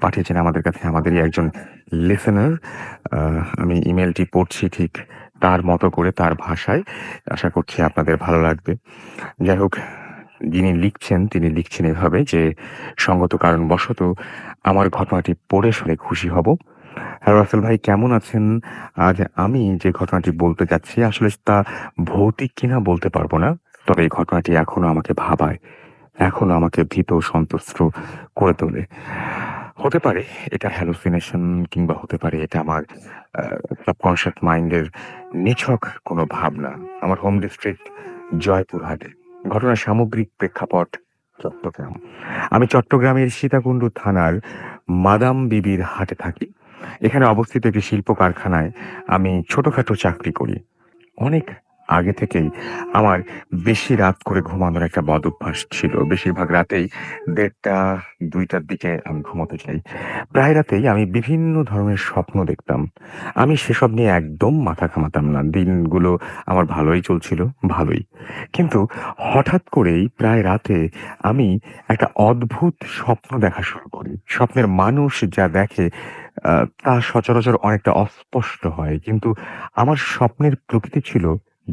পাঠিয়েছেন আমাদের কাছে আমাদেরই একজন লিসেনার। আমি ইমেইলটি পড়ছি ঠিক তার মতো করে, তার ভাষায়। আশা করছি আপনাদের ভালো লাগবে। যাই হোক, যিনি লিখছেন তিনি লিখছেন এভাবে যে, "সঙ্গত কারণবশত আমার ঘটনাটি পড়ে শুনে খুশি হব। হ্যাঁ, রাসেল ভাই কেমন আছেন? আজ আমি যে ঘটনাটি বলতে যাচ্ছি আসলে তা ভৌতিক কিনা বলতে পারব না। তবে এই ঘটনাটি এখনো আমাকে ভাবায়। এখনো আমাকে ভীত সন্ত্রস্ত করে তোলে। হতে পারে এটা হ্যালুসিনেশন কিংবা হতে পারে এটা আমার সাবকনশিয়াস মাইন্ডের নিছক কোনো ভাবনা। আমার হোম ডিস্ট্রিক্ট জয়পুরহাটে। ঘটনার সামগ্রিক প্রেক্ষাপট চট্টগ্রাম। আমি চট্টগ্রামের সীতাকুণ্ড থানার মাদাম বিবির হাটে থাকি। এখানে অবস্থিত একটি শিল্প কারখানায় আমি ছোটখাটো চাকরি করি। অনেক আগে থেকেই আমার বেশি রাত করে ঘুমানোর একটা বদঅভ্যাস ছিল। বেশিরভাগ রাতেই ১:৩০-২টার দিকে আমি ঘুমোতে যাই। প্রায় রাতেই আমি বিভিন্ন ধরনের স্বপ্ন দেখতাম। আমি সেসব নিয়ে একদম মাথা ঘামাতাম না। দিনগুলো আমার ভালোই চলছিল, ভালোই। কিন্তু হঠাৎ করেই প্রায় রাতে আমি একটা অদ্ভুত স্বপ্ন দেখা শুরু করি। স্বপ্নের মানুষ যা দেখে তা সচরাচর অনেকটা অস্পষ্ট হয়। কিন্তু আমার স্বপ্নের প্রকৃতি ছিল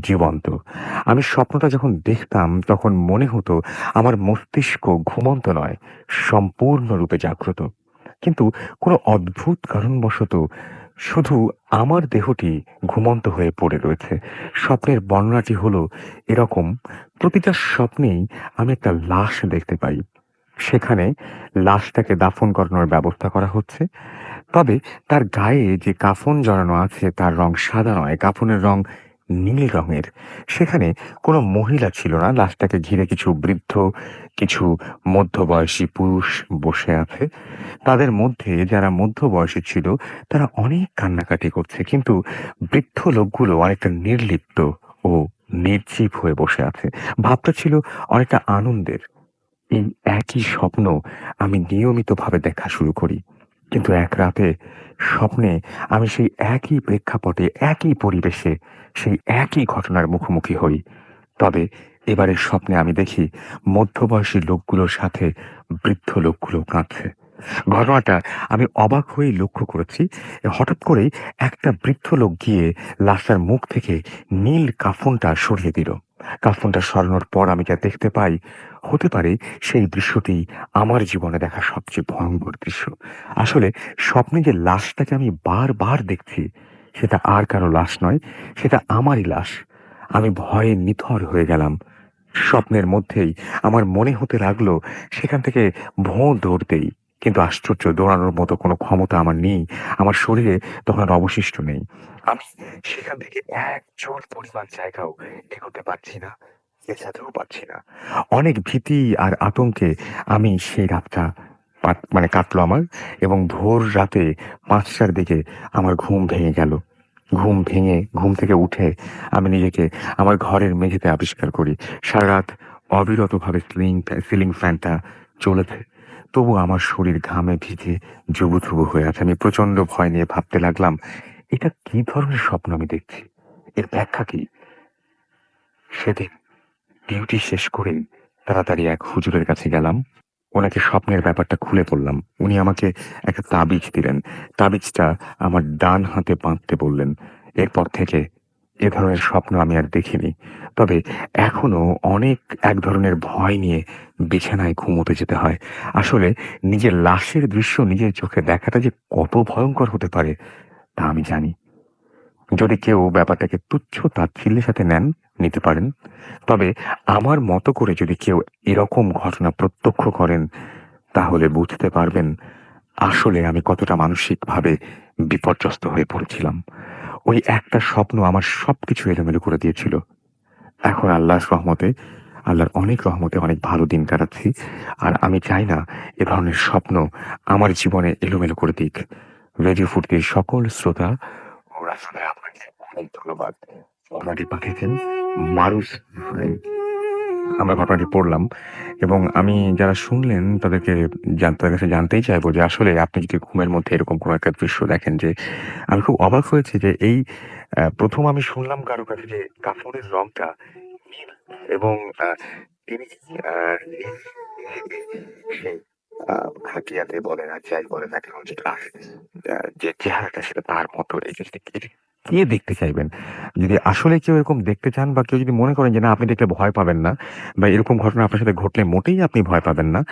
জীবন্ত। আমি স্বপ্নটা যখন দেখতাম তখন মনে হতো আমার মস্তিষ্ক ঘুমন্ত নয়, সম্পূর্ণরূপে জাগ্রত। কিন্তু কোনো অদ্ভুত কারণবশত শুধু আমার দেহটি ঘুমন্ত হয়ে পড়ে রয়েছে। স্বপ্নের বর্ণনাটি হলো এরকম, প্রতিটা স্বপ্নেই আমি একটা লাশ দেখতে পাই। সেখানে লাশটাকে দাফন করানোর ব্যবস্থা করা হচ্ছে। তবে তার গায়ে যে কাফন জড়ানো আছে তার রং সাদা নয়, কাফনের রং নীল রঙের। সেখানে কোনো মহিলা ছিল না। লাশটাকে ঘিরে কিছু বৃদ্ধ, কিছু মধ্যবয়সী পুরুষ বসে আছে। তাদের মধ্যে যারা মধ্যবয়সী ছিল তারা অনেক কান্নাকাটি করছে। কিন্তু বৃদ্ধ লোকগুলো অনেকটা নির্লিপ্ত ও নির্জীব হয়ে বসে আছে। ভাবটা ছিল অনেকটা আনন্দের। এই একই স্বপ্ন আমি নিয়মিতভাবে দেখা শুরু করি। কিন্তু এক রাতে স্বপ্নে আমি সেই একই প্রেক্ষাপটে, একই পরিবেশে, সেই একই ঘটনার মুখোমুখি হই। তবে এবারের স্বপ্নে আমি দেখি মধ্যবয়সী লোকগুলোর সাথে বৃদ্ধ লোকগুলো কাঁদছে। ঘটনাটা আমি অবাক হয়েই লক্ষ্য করেছি। হঠাৎ করেই একটা বৃদ্ধ লোক গিয়ে লাশটার মুখ থেকে নীল কাফনটা সরিয়ে দিল। কাফনটা সরানোর পর আমি যা দেখতে পাই, হতে পারে সেই দৃশ্যটি আমার জীবনে দেখা সবচেয়ে ভয়ঙ্কর দৃশ্য। আসলে স্বপ্নে যে লাশটাকে আমি বারবার দেখছি, সেটা আর কারো লাশ নয়, সেটা আমারই লাশ। আমি ভয়ে নিথর হয়ে গেলাম। স্বপ্নের মধ্যেই আমার মনে হতে লাগলো সেখান থেকে ভোঁ দৌড় দেই। কিন্তু আশ্চর্য, দৌড়ানোর মতো কোনো ক্ষমতা আমার নেই। আমার শরীরে তখন আর অবশিষ্ট নেই। আমি সেখান থেকে এক চুল পরিমাণ জায়গাও এগোতে পারছি না, পেছাতেও পারছি না। অনেক ভীতি আর আতঙ্কে আমি সেই রাতটা মানে কাটলো আমার, এবং ভোর রাতে ৫টার দিকে আমার ঘুম ভেঙে গেল। ঘুম থেকে উঠে আমি নিজেকে আমার ঘরের মেঝেতে আবিষ্কার করি। সারারাত অবিরতভাবে সিলিং ফ্যানটা চলেছে। তবু আমার শরীর ঘামে ভিজে জুবুথুবু হয়ে আছে। আমি প্রচণ্ড ভয় নিয়ে ভাবতে লাগলাম, এটা কি ধরনের স্বপ্ন আমি দেখছি? এর ব্যাখ্যা কি? সেদিন ডিউটি শেষ করেই তাড়াতাড়ি এক হুজুরের কাছে গেলাম। ওনাকে স্বপ্নের ব্যাপারটা খুলে বললাম। উনি আমাকে একটা তাবিজ দিলেন। তাবিজটা আমার ডান হাতে বাঁধতে বললেন। এরপর থেকে এ ধরনের স্বপ্ন আমি আর দেখিনি। তবে এখনো অনেক এক ধরনের ভয় নিয়ে বিছানায় ঘুমোতে যেতে হয়। আসলে নিজের লাশের দৃশ্য নিজের চোখে দেখাটা যে কত ভয়ঙ্কর হতে পারে তা আমি জানি। যদি কেউ ব্যাপারটাকে তুচ্ছ তাচ্ছিল্যের সাথে নেন, নিতে পারেন। তবে আমার মতো করে যদি কেউ এরকম ঘটনা প্রত্যক্ষ করেন, তাহলে বুঝতে পারবেন আসলে আমি কতটা মানসিকভাবে বিপর্যস্ত হয়ে পড়েছিলাম। ওই একটা স্বপ্ন আমার সবকিছু এলোমেলো করে দিয়েছিল। এখন আল্লাহর অনেক রহমতে অনেক ভালো দিন কাটাচ্ছি। আর আমি চাই না এ ধরনের স্বপ্ন আমার জীবনে এলোমেলো করে দিক। রেডিও ফুর্তির সকল শ্রোতা ও আসলে আপনাকে অনেক ধন্যবাদ। ঘটনাটি পাঠিয়েছেন মারুফ ভাই। আমরা ঘটনাটি পড়লাম এবং আমি যারা শুনলেন তাদের কাছে জানতেই চাইবো যে আসলে আপনি যদি ঘুমের মধ্যে এরকম কোনো একটা দৃশ্য দেখেন, যে আমি খুব অবাক হয়েছি যে এই ১ম আমি শুনলাম কারো কাছে যে কাফনের রংটা নীল, এবং তিনি নীল সেই খাটিয়াতে বলেন আর যাই বলেন না কেন যে যে চেহারাটা সেটা তার মতো এই জিনিসটা এটা কে দেখতে চাইবেন? যদি আসলে কেউ এরকম দেখতে চান বা কেউ যদি মনে করেন যে না আপনি দেখলে ভয় পাবেন না বা এরকম ঘটনা আপনার সাথে ঘটলে মোটেই আপনি ভয় পাবেন না।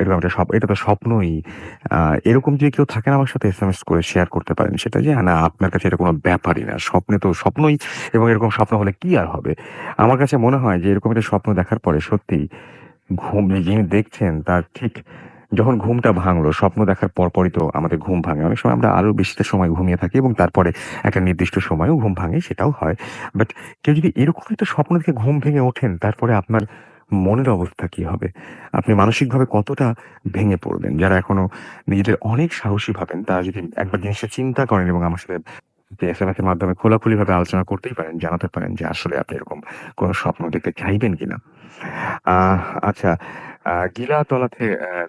এরকম একটা এটা তো স্বপ্নই। আ এরকম যদি কেউ থাকেন আমার সাথে এসএমএস করে শেয়ার করতে পারেন সেটা যে না আপনার কাছে এটা কোনো ব্যাপারই না। স্বপ্নে তো স্বপ্নই এবং এরকম স্বপ্ন হলে কি আর হবে? আমার কাছে মনে হয় যে এরকম একটা স্বপ্ন দেখার পরে সত্যিই যিনি দেখছেন তার ঠিক যখন ঘুমটা ভাঙলো, স্বপ্ন দেখার পরপরই তো আমাদের ঘুম ভাঙে। অনেক সময় আমরা আরো বেশিটা সময় ঘুমিয়ে থাকি এবং তারপরে একটা নির্দিষ্ট সময়েও ঘুম ভাঙে, সেটাও হয়। বাট কেউ যদি এরকম একটা স্বপ্ন দেখে ঘুম ভেঙে ওঠেন, তারপরে আপনার মনের অবস্থা কি হবে? আপনি মানসিকভাবে কতটা ভেঙে পড়বেন? যারা এখনো নিজেদের অনেক সাহসী ভাবেন, তারা যদি একবার জিনিসটা চিন্তা করেন এবং আমার সাথে যে এসএমএস এর মাধ্যমে খোলাখুলিভাবে আলোচনা করতেই পারেন, জানাতে পারেন যে আসলে আপনি এরকম কোন স্বপ্ন দেখতে চাইবেন কিনা? আহ আচ্ছা, গিলাতলা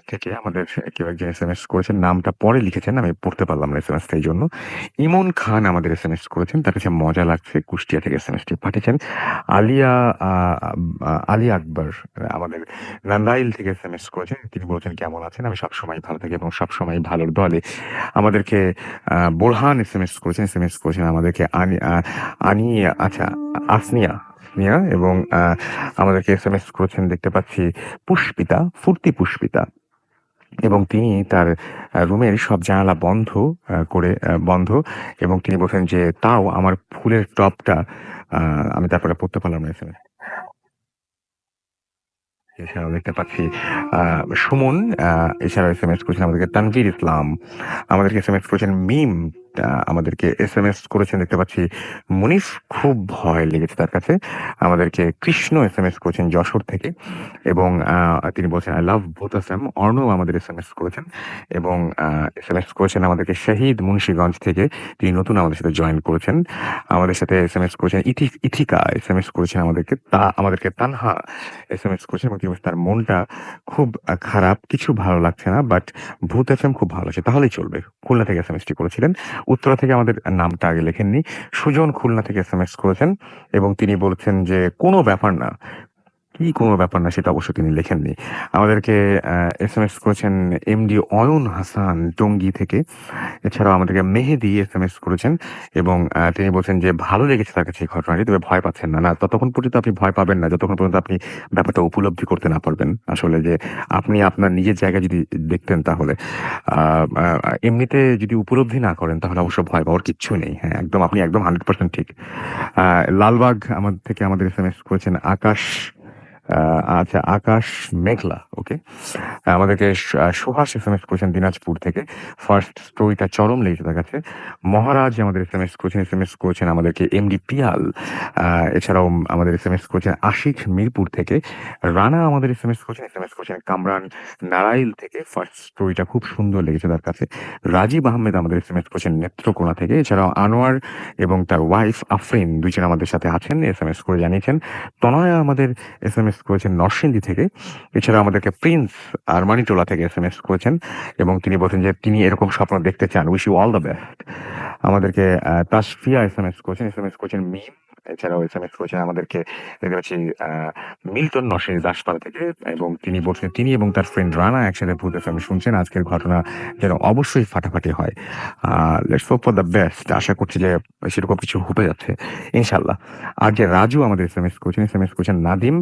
থেকে আমাদের কেউ একজন এসএমএস করেছেন। নামটা পরে লিখেছেন। আমি পড়তে পারলাম না এসএমএসটা এইজন্য। ইমন খান আমাদের এসএমএস করেছেন। তার কাছে মজা লাগছে। কুষ্টিয়া থেকে এসএমএসটি পাঠিয়েছেন। আলিয়া আ আলী আকবর আমাদের নান্দাইল থেকে এসএমএস করেছেন। তিনি বলেছেন, "কেমন আছেন? আমি সবসময় ভালো থাকি এবং সবসময় ভালোর দলে।" আমাদেরকে বোরহান এসএমএস করেছেন। এসএমএস করেছেন আমাদেরকে আচ্ছা, আসনিয়া এবং আমাদেরকে এসএমএস করেছেন দেখতে পাচ্ছি পুষ্পিতা, ফুর্তি পুষ্পিতা। এবং তিনি তার রুমের সব জানালা বন্ধ এবং তিনি বলছেন যে, "তাও আমার ফুলের টবটা" আমি তারপরে পড়তে পারলাম না এসএমএস। এছাড়াও দেখতে পাচ্ছি আ সুমন এছাড়াও এসএমএস করেছেন আমাদেরকে তানভীর ইসলাম। আমাদেরকে এসএমএস করেছেন মিম। আমাদেরকে এসএমএস করেছেন দেখতে পাচ্ছি মুনিফ, খুব ভয় লেগেছে তার কাছে। আমাদেরকে কৃষ্ণ এসএমএস করেছেন যশোর থেকে এবং তিনি বলছেন, "I love both of them." Arnab আমাদের এসএমএস করেছেন এবং আ এসএমএস করেছেন আমাদেরকে শহীদ মুন্সিগঞ্জ থেকে। তিনি নতুন আমাদের সাথে জয়েন করেছেন। আমাদের সাথে এসএমএস করেছেন ইথিকা এসএমএস করেছেন আমাদেরকে তানহা এসএমএস করেছেন এবং তিনি বলছেন তার মনটা খুব খারাপ। কিছু ভালো লাগছে না। বাট ভূত এফএম খুব ভালো লাগছে। তাহলেই চলবে। খুলনা থেকে এসএমএসটি করেছিলেন। উত্তরা থেকে আমাদের নামটা আগে লেখেননি। সুজন খুলনা থেকে এসএমএস করেছেন এবং তিনি বলছেন যে, "কোনো ব্যাপার না।" কি কোনো ব্যাপার না সেটা অবশ্য তিনি লেখেননি। আমাদেরকে এসএমএস করেছেন এমডি অয়ন হাসান টঙ্গী থেকে। এছাড়াও আমাদেরকে মেহেদী এসএমএস করেছেন এবং তিনি বলছেন যে ভালো লেগেছে তার কাছে এই ঘটনাটি। তবে ভয় পাচ্ছেন না। না ততক্ষণ পর্যন্ত আপনি ভয় পাবেন না যতক্ষণ পর্যন্ত আপনি ব্যাপারটা উপলব্ধি করতে না পারবেন। আসলে যে আপনি আপনার নিজের জায়গায় যদি দেখতেন তাহলে। আ আ এমনিতে যদি উপলব্ধি না করেন তাহলে অবশ্য ভয় পাওয়ার কিচ্ছুই নেই। হ্যাঁ, একদম আপনি 100% ঠিক। আ লালবাগ থেকে আমাদের এসএমএস করেছেন আকাশ। আ আচ্ছা, আকাশ মেঘলা। ওকে। আমাদেরকে সুহাস এসএমএস করেছেন দিনাজপুর থেকে। ফার্স্ট স্টোরিটা চরম লেগেছে তার কাছে। মহারাজ আমাদের এসএমএস করেছেন আমাদেরকে এমডি পিয়াল। আ এছাড়াও আমাদের এসএমএস করেছেন আশিক মিরপুর থেকে। রানা আমাদের এসএমএস করেছেন কামরান নাড়াইল থেকে। ফার্স্ট স্টোরিটা খুব সুন্দর লেগেছে তার কাছে। রাজীব আহমেদ আমাদের এসএমএস করেছেন নেত্রকোনা থেকে। এছাড়াও আনোয়ার এবং তার ওয়াইফ আফরিন ২ জন আমাদের সাথে আছেন। এসএমএস করে জানিয়েছেন। তনয়া আমাদের এসএমএস করেছেন নরসিংদী থেকে। এছাড়া আমাদেরকে প্রিন্স আরমানিটোলা থেকে এসএমএস করেছেন এবং তিনি বলছেন যে তিনি এরকম স্বপ্ন দেখতে চান। Wish you all the best. আমাদেরকে তাসফিয়া এসএমএস করেছেন মিম। এছাড়াও এসএমএস করেছেন আমাদেরকে দেখতে পাচ্ছি আ মিল্টন নরসিংদী দাসপাড়া থেকে এবং তিনি বলছেন তিনি এবং তার ফ্রেন্ড রানা একসাথে ভূত এফএম শুনছেন। আজকের ঘটনা যেন অবশ্যই ফাটাফাটি হয়। Uh let's hope for the best. আশা করছি যে সেরকম কিছু হতে যাচ্ছে ইনশাআল্লাহ। আর যে রাজু আমাদের এসএমএস করেছেন নাদিম।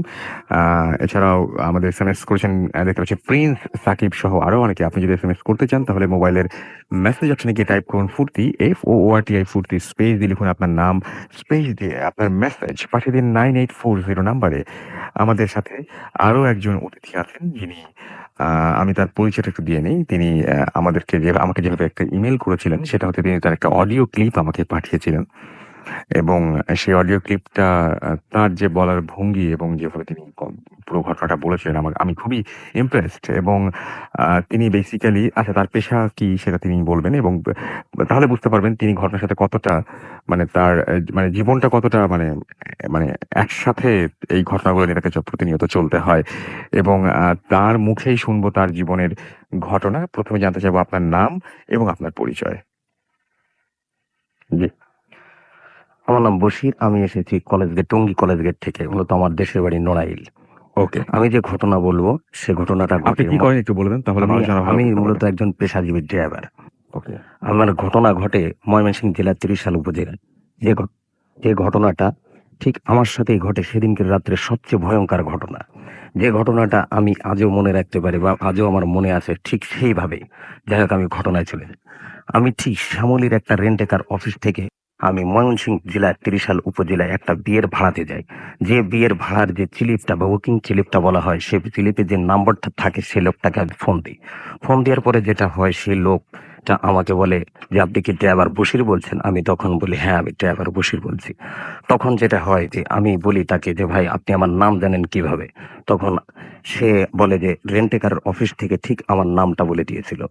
আ এছাড়াও আমাদের এসএমএস করেছেন দেখতে পাচ্ছি প্রিন্স, সাকিব সহ আরো অনেকে। আপনি যদি এসএমএস করতে চান তাহলে মোবাইলের মেসেজ অপশনে গিয়ে টাইপ করুন ফুর্তি FOORTI ফুর্তি স্পেস দিয়ে লিখুন আপনার নাম, স্পেস দিয়ে আপনার মেসেজ পাঠিয়ে দিন 9840 নাম্বারে। আমাদের সাথে আরো একজন অতিথি আছেন যিনি আ আমি তার পরিচয়টা একটু দিয়ে নেই। তিনি আমাকে যেভাবে একটা ইমেইল করেছিলেন সেটা হচ্ছে তিনি তার একটা অডিও ক্লিপ আমাকে পাঠিয়েছিলেন। এবং সেই অডিও ক্লিপটা তার যে বলার ভঙ্গি এবং যেভাবে তিনি পুরো ঘটনাটা বলেছিলেন আমি খুবই ইমপ্রেসড এবং তিনি বেসিক্যালি আচ্ছা তার পেশা কি সেটা তিনি বলবেন এবং তাহলে বুঝতে পারবেন তিনি ঘটনার সাথে কতটা মানে তার মানে জীবনটা কতটা মানে একসাথে এই ঘটনাগুলো নিয়ে তাকে প্রতিনিয়ত চলতে হয় এবং তার মুখেই শুনবো তার জীবনের ঘটনা। ১ম এ জানতে চাইবো আপনার নাম এবং আপনার পরিচয়। জি। আমার নাম বশির। আমি এসেছি টঙ্গী কলেজ গেট থেকে। মূলত আমার দেশের বাড়ি নড়াইল। ওকে। আমি যে ঘটনা বলবো সে ঘটনাটা আপনি ঘটে কি করেন একটু বলবেন? তাহলে আমি মানুষ জানা ভালো আমি বুঝতে মূলত পারবে। একজন পেশাজীবী ড্রাইভার। ওকে। আমার ঘটনা ঘটে ময়মনসিংহ জেলার ত্রিশাল উপজেলায়। যে যে ঘটনাটা ঠিক আমার সাথেই ঘটে সেদিনকের রাত্রে সবচেয়ে ভয়ঙ্কর ঘটনা। যে ঘটনাটা আমি আজও মনে রাখতে পারি বা আজও আমার মনে আছে ঠিক সেইভাবেই। যাই হোক আমি ঘটনায় চলে যাই। আমি ঠিক শ্যামলীর একটা রেন্টেকার অফিস থেকে আমি ময়মনসিংহ জেলার ত্রিশাল উপজেলায় একটা বিয়ের ভাড়াতে যাই। যে বিয়ের ভাড়ার যে চিলিপটা বা বুকিং চিলিপটা বলা হয়, সে চিলিপে যে নাম্বারটা থাকে সে লোকটাকে আমি ফোন দিই। ফোন দেওয়ার পরে যেটা হয় সেই লোকটা আমাকে বলে যে, "আপনি কি ড্রাইভার বশির বলছেন?" আমি তখন বলি, "হ্যাঁ, আমি ড্রাইভার বশির বলছি।" তখন যেটা হয় যে আমি বলি তাকে যে, "ভাই আপনি আমার নাম জানেন কিভাবে?" তখন সে বলে যে, "রেন্ট এ কারের অফিস থেকে ঠিক আমার নামটা বলে দিয়েছিল।"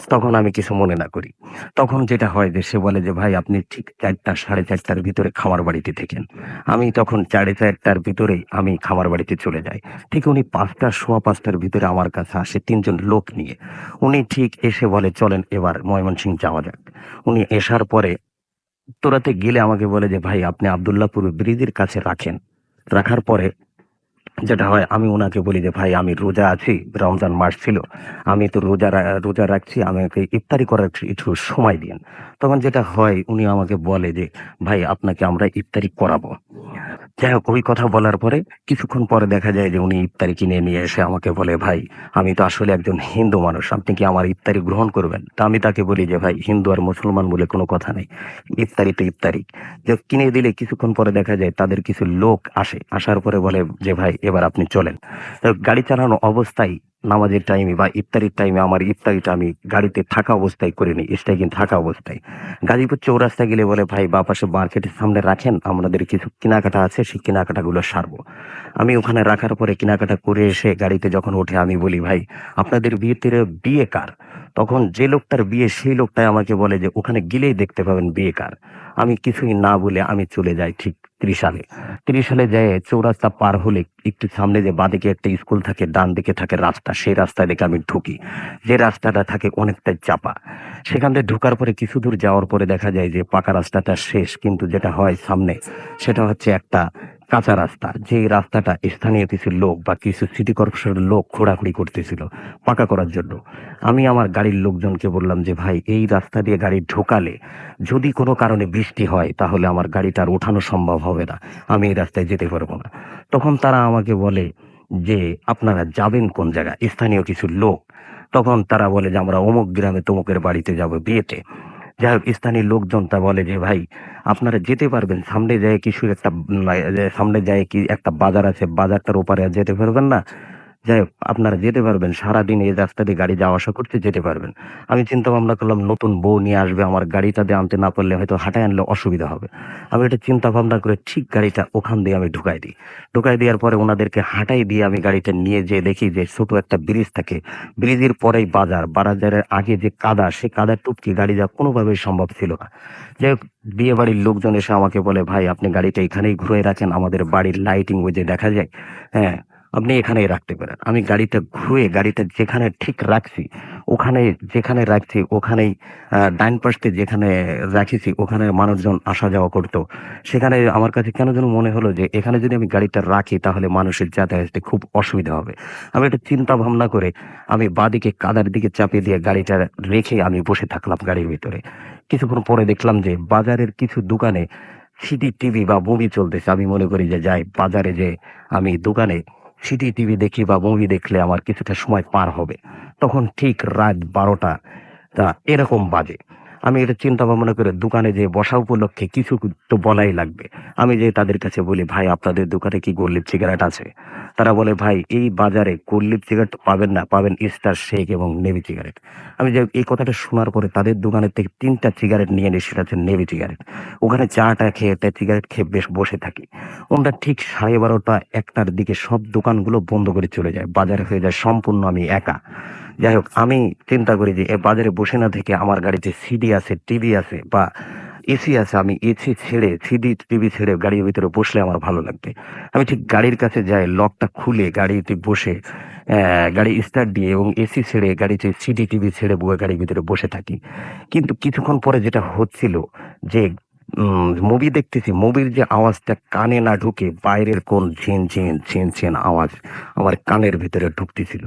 তখন আমি কিছু মনে না করি। তখন যেটা হয় যে সে বলে যে, "ভাই আপনি ঠিক ৪টা ৪:৩০ র ভিতরে খামার বাড়িতে থেকেন।" আমি তখন ৪:৩০ র ভিতরেই আমি খামার বাড়িতে চলে যাই। ঠিক উনি ৫টা সোয়া ৫টার ভিতরে আমার কাছে আসে ৩ জন লোক নিয়ে। উনি ঠিক এসে বলে, "চলেন এবার ময়মনসিংহ যাওয়া যাক।" উনি এসার পরে উত্তরাতে গেলে আমাকে বলে যে, "ভাই আপনি আব্দুল্লাহপুর ব্রিজের কাছে রাখেন।" রাখার পরে যেটা হয় আমি উনাকে বলি যে, "ভাই আমি রোজা আছি, রমজান মাস ছিল। আমি তো রোজা রাখছি, আমাকে ইফতারি করার একটু সময় দিয়েন।" তখন যেটা হয় উনি আমাকে বলে যে, "ভাই আপনাকে আমরা ইফতারি করাবো।" যাই হোক ওই কথা বলার পরে কিছুক্ষণ পরে দেখা যায় যে উনি ইফতারি কিনে নিয়ে এসে আমাকে বলে, "ভাই আমি তো আসলে একজন হিন্দু মানুষ। আপনি কি আমার ইফতারি গ্রহণ করবেন?" তা আমি তাকে বলি যে, "ভাই হিন্দু আর মুসলমান বলে কোনো কথা নেই। ইফতারি তো ইফতারি।" যে কিনে দিলে কিছুক্ষণ পরে দেখা যায় তাদের কিছু লোক আসে। আসার পরে বলে যে, "ভাই এবার আপনি চলেন।" গাড়ি চালানো অবস্থায় নামাজের টাইমে বা ইফতারির টাইমে আমার ইফতারিটা আমি গাড়িতে থাকা অবস্থায় করে নিই, স্ট্যাকিং থাকা অবস্থায়। গাজীপুর চৌরাস্তায় গেলে বলে, "ভাই বাঁ পাশে মার্কেটের সামনে রাখেন, আমাদের কিছু কেনাকাটা আছে, সেই কেনাকাটাগুলো সারবো।" আমি ওখানে রাখার পরে কেনাকাটা করে এসে গাড়িতে যখন উঠে আমি বলি, "ভাই আপনাদের বিয়ে কার?" তখন যে লোকটার বিয়ে সেই লোকটাই আমাকে বলে যে, "ওখানে গেলেই দেখতে পাবেন বিয়ে কার।" আমি কিছুই না বলে আমি চলে যাই ঠিক ত্রিশালে। ত্রিশালে যেয়ে চৌরাস্তা পার হলে একটু সামনে যে বাঁদিকে একটা স্কুল থাকে, ডান দিকে থাকে রাস্তা, সেই রাস্তায় দিকে আমি ঢুকি। যে রাস্তাটা থাকে অনেকটাই চাপা। সেখান দিয়ে ঢোকার পরে কিছু দূর যাওয়ার পরে দেখা যায় যে পাকা রাস্তাটা শেষ। কিন্তু যেটা হয় সামনে সেটা হচ্ছে একটা কাঁচা রাস্তা। যে রাস্তাটা স্থানীয় কিছু লোক বা কিছু সিটি কর্পোরেশনের লোক খোঁড়াখুড়ি করতেছিল পাকা করার জন্য। আমি আমার গাড়ির লোকজনকে বললাম যে, "ভাই এই রাস্তা দিয়ে গাড়ি ঢোকালে যদি কোনো কারণে বৃষ্টি হয় তাহলে আমার গাড়িটা আর ওঠানো সম্ভব হবে না। আমি এই রাস্তায় যেতে পারবো না।" তখন তারা আমাকে বলে যে, "আপনারা যাবেন কোন জায়গায়?" স্থানীয় কিছু লোক। তখন তারা বলে যে, "আমরা অমুক গ্রামে তমুকের বাড়িতে যাবো বিয়েতে।" যাই হোক স্থানীয় লোকজন তা বলে যে, "ভাই আপনারা যেতে পারবেন। সামনে যেয়ে কিছু একটা সামনে যেয়ে কি একটা বাজার আছে, বাজারটার ওপারে আর যেতে পারবেন না? যাই হোক আপনারা যেতে পারবেন। সারাদিন এই রাস্তা দিয়ে গাড়ি যাওয়া আসা করতে যেতে পারবেন।" আমি চিন্তা ভাবনা করলাম নতুন বউ নিয়ে আসবে, আমার গাড়িটা দিয়ে আনতে না পারলে হয়তো হাঁটায় আনলে অসুবিধা হবে। আমি এটা চিন্তা ভাবনা করে ঠিক গাড়িটা ওখান দিয়ে আমি ঢুকাই দিই। ঢুকাই দেওয়ার পরে উনাদেরকে হাঁটাই দিয়ে আমি গাড়িটা নিয়ে যেয়ে দেখি যে ছোট একটা ব্রিজ থাকে। ব্রিজের পরেই বাজার। বাজারের আগে যে কাদা, সে কাদার টুপকে গাড়ি যাওয়া কোনোভাবেই সম্ভব ছিল না। যাই হোক বিয়েবাড়ির লোকজন এসে আমাকে বলে, "ভাই আপনি গাড়িটা এখানেই ঘুরিয়ে রাখেন। আমাদের বাড়ির লাইটিং ওই যে দেখা যায়, হ্যাঁ, আপনি এখানেই রাখতে পারেন।" আমি গাড়িটা ঘুরিয়ে গাড়িটা যেখানে ঠিক রাখছি, ওখানে যেখানে রাখছি ওখানেই ডাইন পাশে যেখানে রাখিছি ওখানে মানুষজন আসা যাওয়া করত। সেখানে আমার কাছে কেন যেন মনে হলো যে এখানে যদি আমি গাড়িটা রাখি তাহলে মানুষের যাতায়াতে খুব অসুবিধা হবে। আমি একটা চিন্তা ভাবনা করে আমি বাঁদিকে কাদার দিকে চাপিয়ে দিয়ে গাড়িটা রেখে আমি বসে থাকলাম গাড়ির ভিতরে। কিছুক্ষণ পরে দেখলাম যে বাজারের কিছু দোকানে সিটি টিভি বা মুভি চলতেছে। আমি মনে করি যে যাই বাজারে যেয়ে আমি দোকানে সিটি টিভি দেখি বা মুভি দেখলে আমার কিছুটা সময় পার হবে। তখন ঠিক রাত ১২টা এরকম বাজে। আমি এটা চিন্তা ভাবনা করে দোকানে যেয়ে বসা উপলক্ষে কিছু তো বলাই লাগবে। আমি যেয়ে তাদের কাছে বলি, "ভাই আপনাদের দোকানে কি গোল্ড সিগারেট আছে?" তারা বলে, "ভাই এই বাজারে গোল্ড সিগারেট তো পাবেন না, পাবেন স্টার শেক এবং নেভি সিগারেট।" আমি যে এই কথাটা শোনার পরে তাদের দোকানের থেকে ৩ টা সিগারেট নিয়ে নিই, সেটা হচ্ছে নেভি সিগারেট। ওখানে চা-টা খেয়ে একটা সিগারেট খেয়ে বেশ বসে থাকি। ওটা ঠিক 12:30 ১টার দিকে সব দোকানগুলো বন্ধ করে চলে যায়। বাজার হয়ে যায় সম্পূর্ণ আমি একা। যাই হোক আমি চিন্তা করি যে এ বাজারে বসে না থেকে আমার গাড়িতে সিডি আছে, টিভি আছে বা এসি আছে। আমি এসি ছেড়ে সিডি, টিভি ছেড়ে গাড়ির ভিতরে বসলে আমার ভালো লাগবে। আমি ঠিক গাড়ির কাছে যাই, লকটা খুলে গাড়িতে বসে গাড়ি স্টার্ট দিয়ে এবং এসি ছেড়ে গাড়িতে সিডি, টিভি ছেড়ে গাড়ির ভিতরে বসে থাকি। কিন্তু কিছুক্ষণ পরে যেটা হচ্ছিল যে মুভি দেখতেছি, মুভির যে আওয়াজটা কানে না ঢুকে বাইরের কোন ঝিন ঝিন ঝিন ঝিন আওয়াজ আমার কানের ভিতরে ঢুকতেছিল।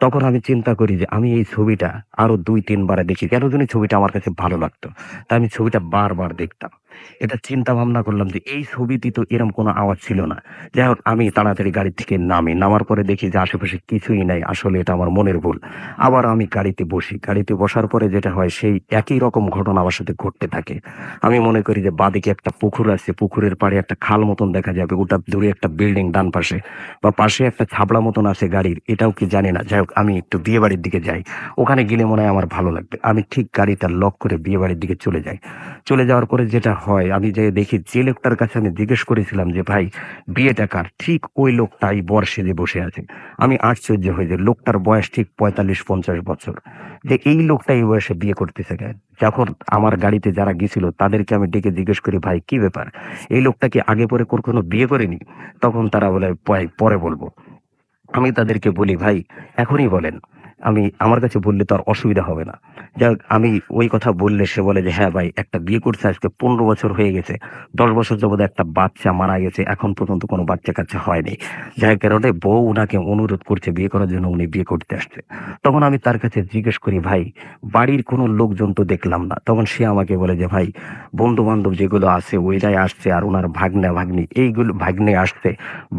তখন আমি চিন্তা করি যে আমি এই ছবিটা আরো ২-৩ বারে দেখি। কেন জানি ছবিটা আমার কাছে ভালো লাগতো। তাই আমি ছবিটা বারবার দেখতাম। এটা চিন্তা ভাবনা করলাম যে এই ছবিতে তো এরকম কোনো আওয়াজ ছিল না। যাই হোক আমি তাড়াতাড়ি গাড়ি থেকে নামি। নামার পরে দেখি যে আশেপাশে কিছুই নাই। আসলে এটা আমার মনের ভুল। আবার আমি গাড়িতে বসি। গাড়িতে বসার পরে যেটা হয় সেই একই রকম ঘটনা আমার সাথে ঘটতে থাকে। আমি মনে করি যে বাঁদিকে একটা পুকুর আছে, পুকুরের পাড়ে একটা খাল মতন দেখা যাবে, ওটা দূরে একটা বিল্ডিং ডান পাশে বা পাশে একটা ছাবড়া মতন আছে গাড়ির, এটাও কি জানি না। যাই হোক আমি একটু বিয়ে বাড়ির দিকে যাই, ওখানে গেলে মনে হয় আমার ভালো লাগবে। আমি ঠিক গাড়িটা লক করে বিয়ে বাড়ির দিকে চলে যাই। চলে যাওয়ার পরে যেটা হয় আমি যে দেখি যে লোকটার কাছে আমি জিজ্ঞেস করেছিলাম যে ভাই বিয়েটা কার, ঠিক ওই লোকটাই বর সেজে বসে আছে। আমি আশ্চর্য হই যে লোকটার বয়স ঠিক ৪৫-৫০ বছর, যে এই লোকটা এই বয়সে বিয়ে করতেছে কেন। যখন আমার গাড়িতে যারা গেছিল তাদেরকে আমি ডেকে জিজ্ঞেস করি ভাই কি ব্যাপার, এই লোকটা কি আগে পরে কখনো বিয়ে করেনি? তখন তারা বলে পরে বলবো। আমি তাদেরকে বলি ভাই এখনই বলেন, আমি আমার কাছে বললে তো আর অসুবিধা হবে না। যাই হোক আমি ওই কথা বললে সে বলে যে হ্যাঁ ভাই একটা বিয়ে করছে আজকে ১৫ বছর হয়ে গেছে, ১০ বছর যাবত একটা বাচ্চা মারা গেছে, এখন পর্যন্ত কোনো বাচ্চা কাচ্চা হয়নি, যার কারণে বউ ওনাকে অনুরোধ করছে বিয়ে করার জন্য, উনি বিয়ে করতে আসছে। তখন আমি তার কাছে জিজ্ঞেস করি ভাই বাড়ির কোনো লোকজন তো দেখলাম না। তখন সে আমাকে বলে যে ভাই বন্ধু বান্ধব যেগুলো আছে ওইটাই আসছে, আর ওনার ভাগ্না ভাগ্নি এইগুলো ভাগ্নে আসছে,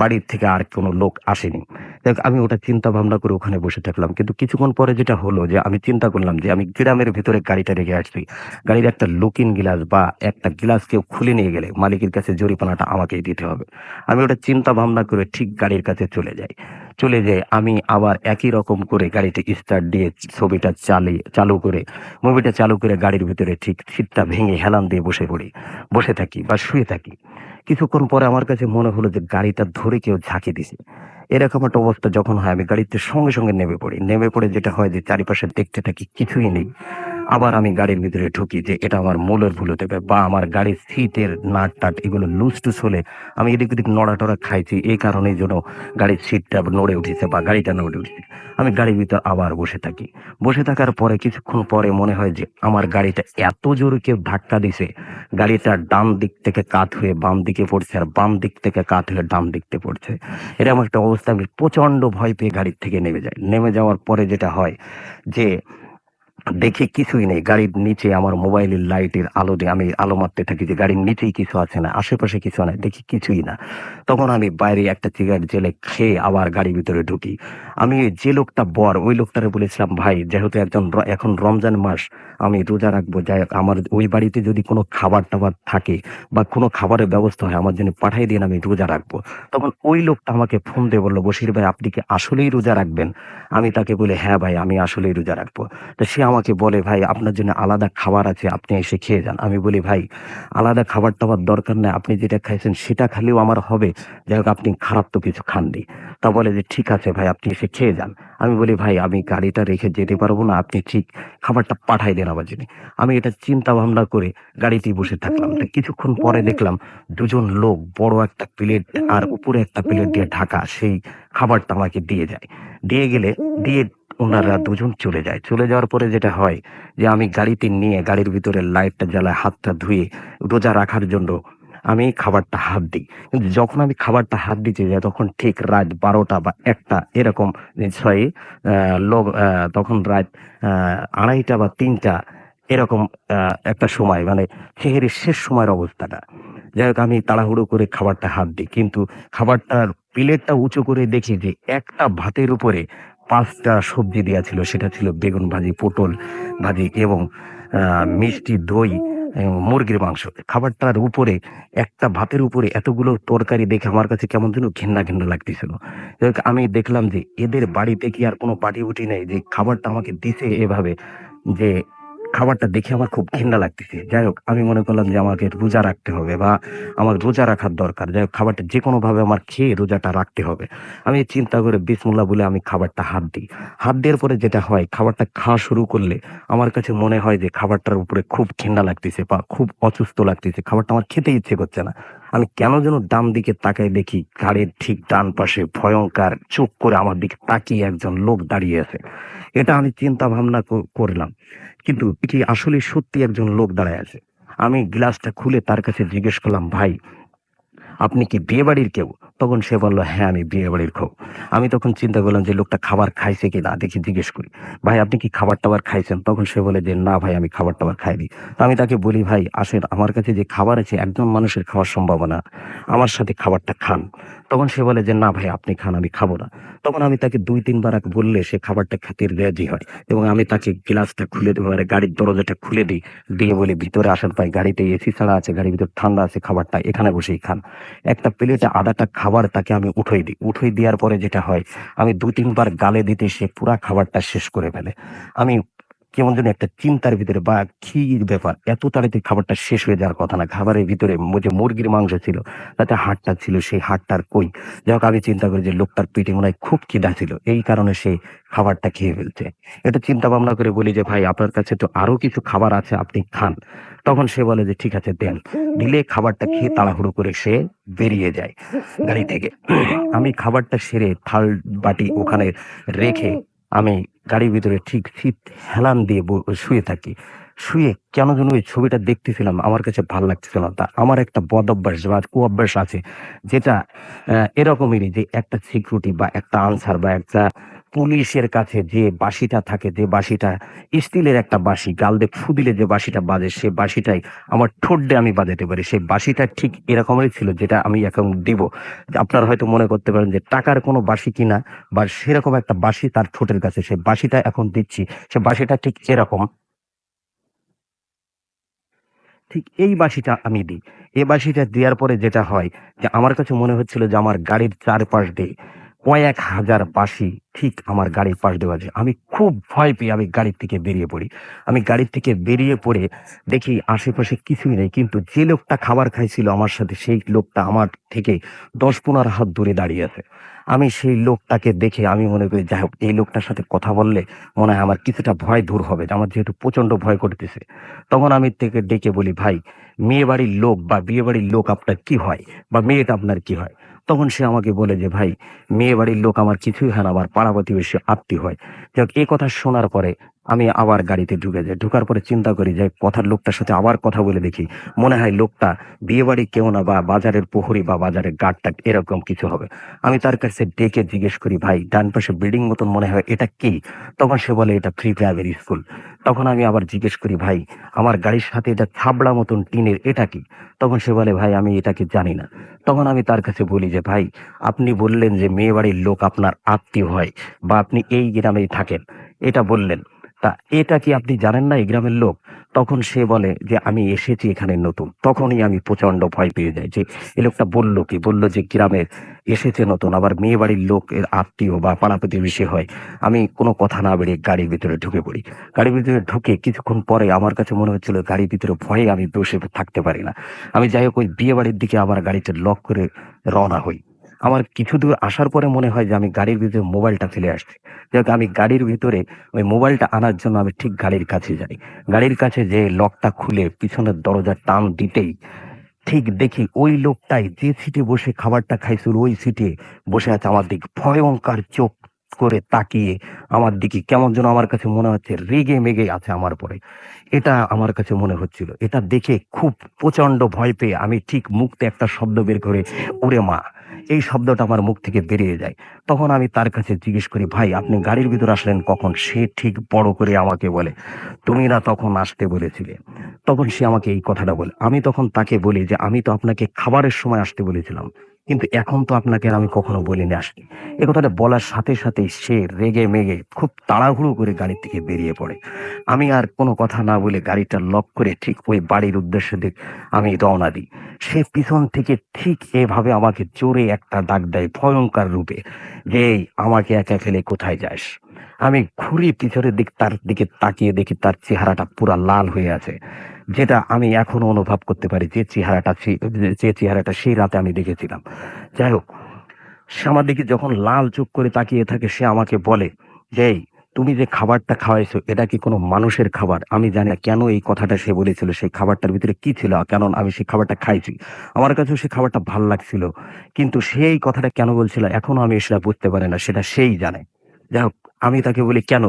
বাড়ির থেকে আর কোনো লোক আসেনি। দেখ আমি ওটা চিন্তা ভাবনা করে ওখানে বসে থাকলাম। কিন্তু কিছুক্ষণ পরে যেটা হলো যে আমি চিন্তা করলাম যে আমি গ্রামের ভেতরে গাড়িটা রেখে আসছি। গাড়ির একটা লুকিং গ্লাস বা একটা গ্লাস কেউ খুলে নিয়ে গেলে মালিকের কাছে জরিমানাটা আমাকেই দিতে হবে। আমি ওটা চিন্তা ভাবনা করে ঠিক গাড়ির কাছে চলে যাই। চলে যেয়ে আমি আবার একই রকম করে গাড়িতে স্টার্ট দিয়ে ছবিটা চালু করে মুভিটা চালু করে গাড়ির ভিতরে ঠিক সিটটা ভেঙে হেলান দিয়ে বসে পড়ি। বসে থাকি বা শুয়ে থাকি। কিছুক্ষণ পরে আমার কাছে মনে হলো যে গাড়িটা ধরে কেউ ঝাঁকি দিছে। এরকম একটা অবস্থা যখন হয় আমি গাড়িতে সঙ্গে সঙ্গে নেমে পড়ি। নেমে পড়ে যেটা হয় যে চারিপাশে দেখতে থাকি কিছুই নেই। আবার আমি গাড়ির ভিতরে ঢুকি যে এটা আমার মূলের ভুল হতে পারে বা আমার গাড়ির সিটের নাট টাট এগুলো লুজ টুজ হলে আমি এদিক ওদিক নড়াটড়া খাইছি, এই কারণেই যেন গাড়ির সিটটা নড়ে উঠেছে বা গাড়িটা নড়ে উঠেছে। আমি গাড়ির ভিতর আবার বসে থাকি। বসে থাকার পরে কিছুক্ষণ পরে মনে হয় যে আমার গাড়িটা এত জোরে কেউ ধাক্কা দিছে, গাড়িটা ডান দিক থেকে কাত হয়ে বাম দিকে পড়ছে আর বাম দিক থেকে কাত হয়ে ডান দিকতে পড়ছে। এরকম একটা অবস্থা, আমি প্রচন্ড ভয় পেয়ে গাড়ির থেকে নেমে যাই। নেমে যাওয়ার পরে যেটা হয় যে দেখি কিছুই নেই। গাড়ির নিচে আমার মোবাইলের লাইটের আলো দিয়ে আমি আলো মারতে থাকি যে গাড়ির নিচেই কিছু আছে না, আশেপাশে কিছু নাই, দেখি কিছুই না। তখন আমি বাইরে একটা সিগারেট জেলে খেয়ে আবার গাড়ির ভিতরে ঢুকি। আমি ওই যে লোকটা বর ওই লোকটারে বলেছিলাম ভাই যেহেতু এখন রমজান মাস, আমি রোজা রাখবো, যাই হোক আমার ওই বাড়িতে যদি কোনো খাবার টাবার থাকে বা কোনো খাবারের ব্যবস্থা হয় আমার জন্য পাঠিয়ে দিন, আমি রোজা রাখবো। তখন ওই লোকটা আমাকে ফোন দিয়ে বললো বশির ভাই আপনি কি আসলেই রোজা রাখবেন? আমি তাকে বলি হ্যাঁ ভাই আমি আসলেই রোজা রাখবো। তো সে আমাকে বলে ভাই আপনার জন্য আলাদা খাবার আছে, আপনি এসে খেয়ে যান। আমি বলি ভাই আলাদা খাবার টাবার দরকার নেই, আপনি যেটা খাইছেন সেটা খেলেও আমার হবে, যাই হোক আপনি খারাপ তো কিছু খাননি। তা বলে যে ঠিক আছে ভাই আপনি এসে খেয়ে যান। আমি বলি ভাই আমি গাড়িটা রেখে যেতে পারবো না, আপনি ঠিক খাবারটা পাঠাই দেন আমার জন্য। আমি এটা চিন্তা ভাবনা করে গাড়িতেই বসে থাকলাম। তা কিছুক্ষণ পরে দেখলাম দুজন লোক বড় একটা প্লেট আর উপরে একটা প্লেট দিয়ে ঢাকা সেই খাবারটা আমাকে দিয়ে যায়। দিয়ে ওনারা দুজন চলে যায়। চলে যাওয়ার পরে যেটা হয় যে আমি গাড়িতে নিয়ে গাড়ির ভিতরে লাইটটা জ্বালায় হাতটা ধুয়ে রোজা রাখার জন্য আমি খাবারটা হাত দিই। কিন্তু যখন আমি খাবারটা হাত দিতে যাই তখন ঠিক রাত ১২টা বা ১টা এরকম, সরি তখন রাত ২:৩০ বা ৩টা এরকম একটা সময়, মানে সেহরির শেষ সময়ের অবস্থাটা। যাই হোক আমি তাড়াহুড়ো করে খাবারটা হাত দিই। কিন্তু খাবারটার প্লেটটা উঁচু করে দেখি যে একটা ভাতের উপরে ৫টা সবজি দেয়া ছিল। সেটা ছিল বেগুন ভাজি, পটল ভাজি এবং মিষ্টি, দই এবং মুরগির মাংস। খাবারটার উপরে একটা ভাতের উপরে এতগুলো তরকারি দেখে আমার কাছে কেমন যেন ঘেন্না, ঘেন্না লাগতেছিল। যাই হোক আমি দেখলাম যে এদের বাড়িতে কি আর কোনো পাটি-উটি নেই যে খাবারটা আমাকে দিছে এভাবে, যে খাবারটা দেখে আমার খুব ঘেন্না লাগতেছে। যাই হোক আমি মনে করলাম যে আমাকে রোজা রাখতে হবে বা আমার রোজা রাখার দরকার। যাই হোক খাবারটা যেকোনোভাবে আমার খেয়ে রোজাটা রাখতে হবে। আমি চিন্তা করে বিসমিল্লাহ বলে আমি খাবারটা হাত দিই। হাত দেওয়ার পরে যেটা হয় খাবারটা খাওয়া শুরু করলে আমার কাছে মনে হয় যে খাবারটার উপরে খুব ঘেন্না লাগতেছে বা খুব অসুস্থ লাগতেছে। খাবারটা আমার খেতে ইচ্ছে করছে না। আমি কেন যেন ডান দিকে তাকায় দেখি গাড়ির ঠিক ডান পাশে ভয়ংকর চোখ করে আমার দিকে তাকিয়ে একজন লোক দাঁড়িয়ে আছে। এটা আমি চিন্তা ভাবনা করলাম। কিন্তু কি আসলে সত্যি একজন লোক দাঁড়ায় আছে? আমি গ্লাসটা খুলে তার কাছে জিজ্ঞেস করলাম, ভাই আপনি কি বিয়ে বাড়ির কেউ? তখন সে বলল, হ্যাঁ আমি বিয়ে বাড়ির কেউ। আমি তখন চিন্তা করলাম যে লোকটা খাবার খাইছে কি না, দেখি জিজ্ঞেস করি, ভাই আপনি কি খাবার টাবার খাইছেন? তখন সে বলে যে না ভাই আমি খাবার টাবার খাইনি। তো আমি তাকে বলি, ভাই আসেন আমার কাছে যে খাবার আছে একজন মানুষের খাওয়ার সম্ভব না, আমার সাথে খাবারটা খান। তখন সে বলে যে না ভাই আপনি খান, আমি খাবো না। তখন আমি তাকে 2-3 বার বললে সে খাবারটা খেতে রাজি হয়, এবং আমি তাকে গ্লাসটা খুলে দেবো, মানে গাড়ির দরজাটা খুলে দিই, দিয়ে বলি ভিতরে আসেন ভাই, গাড়িতে এসি ছাড়া আছে, গাড়ির ভিতর ঠান্ডা আছে, খাবারটা এখানে বসেই খান। একটা প্লেটে আধাটা খাবার তাকে আমি উঠোই দিই। উঠোই দেওয়ার পরে যেটা হয়, আমি 2-3 বার গালে দিতে সে পুরা খাবারটা শেষ করে ফেলে। আমি কেমন যেন একটা চিন্তার ভিতরে, বা কি ব্যাপার, এত তাড়াতাড়ি খাবারটা শেষ হয়ে যাওয়ার কথা না। খাবারের ভিতরে যে মুরগির মাংস ছিল তাতে হাড়টা ছিল, সেই হাড়টার কই। যাই হোক, আমি চিন্তা করি যে লোকটার পেটে মনে হয় খুব খিদা ছিল, এই কারণে সে খাবারটা খেয়ে ফেলছে। এটা চিন্তা ভাবনা করে বলি যে ভাই আপনার কাছে তো আরো কিছু খাবার আছে, আপনি খান। তখন সে বলে যে ঠিক আছে দেন। দিলে খাবারটা খেয়ে তাড়াহুড়ো করে সে বেরিয়ে যায় গাড়ি থেকে। আমি খাবারটা সেরে থাল বাটি ওখানে রেখে আমি গাড়ির ভিতরে ঠিক সিট হেলান দিয়ে শুয়ে থাকি। শুয়ে কেন যেন ওই ছবিটা দেখতেছিলাম, আমার কাছে ভালো লাগতেছিল না। তা আমার একটা বদ অভ্যাস বা কুঅভ্যাস আছে, যেটা এরকমই, যে একটা সিকিউরিটি বা একটা আনসার বা একটা পুলিশের কাছে যে বাঁশিটা থাকে, যে বাঁশিটা স্টিলের একটা বাঁশি, গাল দিয়ে ফু দিলে যে বাঁশিটা বাজে, সে বাঁশিটাই আমার ঠোঁট দিয়ে আমি বাজাতে পারি। সেই বাঁশিটা ঠিক এরকমই ছিল, যেটা আমি এখন দিব। আপনারা হয়তো মনে করতে পারেন যে টাকার কোনো বাঁশি কিনা, বা সেরকম একটা বাঁশি তার ঠোঁটের কাছে, সেই বাঁশিটা এখন দিচ্ছি। সে বাঁশিটা ঠিক এরকম, ঠিক এই বাঁশিটা আমি দিই। এই বাঁশিটা দেওয়ার পরে যেটা হয়, যে আমার কাছে মনে হচ্ছিল যে আমার গাড়ির চারপাশ দিয়ে কয়েক হাজার বাঁশি ঠিক আমার গাড়ির পাশ দিয়ে বাজে। আমি খুব ভয় পেয়ে আমি গাড়ির থেকে বেরিয়ে পড়ি। আমি গাড়ির থেকে বেরিয়ে পড়ে দেখি আশেপাশে কিছুই নেই, কিন্তু যে লোকটা খাবার খাইছিল আমার সাথে, সেই লোকটা আমার থেকে 10-15 হাত দূরে দাঁড়িয়ে আছে। আমি সেই লোকটাকে দেখে আমি মনে করি যাই হোক, এই লোকটার সাথে কথা বললে মনে হয় আমার কিছুটা ভয় দূর হবে, আমার যেহেতু প্রচন্ড ভয় করতেছে। তখন আমি থেকে ডেকে বলি, ভাই মেয়ে বাড়ির লোক বা বিয়ে বাড়ির লোক আপনার কি হয়, বা মেয়েটা আপনার কি হয়? তখন সে আমাকে বলে যে ভাই মেয়ে বাড়ির লোক আমার কিছুই হয় না, আমার পাড়া প্রতিবেশী আত্মীয় হয়। যাক, এই কথা শোনার পরে আমি আবার গাড়িতে ঢুকে যাই। ঢুকার পরে চিন্তা করি যে কথার লোকটার সাথে আবার কথা বলে দেখি, মনে হয় লোকটা বিয়ে বাড়ি কেউ না, বা বাজারের প্রহরী বা বাজারের গার্ডটা এরকম কিছু হবে। আমি তার কাছে ডেকে জিজ্ঞেস করি, ভাই ডান পাশে বিল্ডিং মতন মনে হয়, এটা কি? তখন সে বলে এটা ফ্রি প্রাইমারি স্কুল। তখন আমি আবার জিজ্ঞেস করি, ভাই আমার গাড়ির সাথে এটা ছাবড়া মতন টিনের, এটা কি? তখন সে বলে, ভাই আমি এটাকে জানি না। তখন আমি তার কাছে বলি যে ভাই আপনি বললেন যে মেয়ে বাড়ির লোক আপনার আত্মীয় হয়, বা আপনি এই গ্রামেই থাকেন, এটা বললেন। তা এটা কি আপনি জানেন না এই গ্রামের লোক? তখন সে বলে যে আমি এসেছি এখানে নতুন। তখনই আমি প্রচন্ড ভয় পেয়ে যাই যে এই লোকটা বললো কি, বললো যে গ্রামের এসেছে নতুন, আবার মেয়ে বাড়ির লোক এর আত্মীয় বা পাড়া প্রতিবেশী হয়। আমি কোনো কথা না বেরিয়ে গাড়ির ভিতরে ঢুকে পড়ি। গাড়ির ভিতরে ঢুকে কিছুক্ষণ পরে আমার কাছে মনে হচ্ছিল গাড়ির ভিতরে ভয়ে আমি বসে থাকতে পারি না। আমি যাই হোক ওই বিয়ে বাড়ির দিকে আমার গাড়িটা লক করে রওনা হই। আমার কিছু দূর আসার পরে মনে হয় যে আমি গাড়ির ভিতরে মোবাইলটা ফেলে আসছি। যাক, আমি গাড়ির ভিতরে ওই মোবাইলটা আনার জন্য আমি ঠিক গাড়ির কাছে যাই। গাড়ির কাছে যে লকটা খুলে পিছনের দরজা টান দিতেই ঠিক দেখি ওই লোকটাই যে সিটে বসে খাবারটা খাইছিল, ওই সিটে বসে আছে, আমার দিকে ভয়ঙ্কর চোখ করে তাকিয়ে আমার দিকে কেমন যেন আমার কাছে মনে হচ্ছে রেগে মেগে আছে আমার পরে। এটা আমার কাছে মনে হচ্ছিল। এটা দেখে খুব প্রচন্ড ভয় পেয়ে আমি ঠিক মুখতে একটা শব্দ বের করে, ওরে মা, এই শব্দটা আমার মুখ থেকে বেরিয়ে যায়। তখন আমি তার কাছে জিজ্ঞেস করি, ভাই আপনি গাড়ির ভিতর আসলেন কখন? সে ঠিক বড় করে আমাকে বলে, তুমি না তখন আসতে বলেছিলে। তখন সে আমাকে এই কথাটা বলে। আমি তখন তাকে বলি যে আমি তো আপনাকে খাবারের সময় আসতে বলেছিলাম, কিন্তু এখন তো আপনাকে আর আমি কখনো বলিনি আসতে। এ কথাটা বলার সাথে সাথে সে রেগে মেগে খুব তাড়াহুড়ো করে গাড়ি থেকে বেরিয়ে পড়ে। আমি আর কোনো কথা না বলে গাড়িটা লক করে ঠিক ওই বাড়ির উদ্দেশ্যে দিক আমি রওনা দিই। সে পিছন থেকে ঠিক এভাবে আমাকে জোরে একটা ডাক দেয় ভয়ঙ্কর রূপে, যে "এই, আমাকে একা ফেলে কোথায় যাস?" আমি ঘুরি পিছনের দিক, তার দিকে তাকিয়ে দেখি তার চেহারাটা পুরা লাল হয়ে আছে, যেটা আমি এখনো অনুভব করতে পারি, যে চেহারাটা সেই রাতে আমি দেখেছিলাম। যাই হোক, সে আমার দিকে যখন লাল চোখ করে তাকিয়ে থাকে, সে আমাকে বলে যে "এই, তুমি যে খাবারটা খাওয়াইছো এটা কি কোনো মানুষের খাবার?" আমি জানি না কেন এই কথাটা সে বলেছিল, সেই খাবারটার ভিতরে কি ছিল, কেন আমি সেই খাবারটা খাইছি। আমার কাছেও সেই খাবারটা ভাল লাগছিল, কিন্তু সেই কথাটা কেন বলছিল এখনো আমি সেটা বুঝতে পারি না, সেটা সেই জানে। যাই হোক, আমি তাকে বলি, "কেন?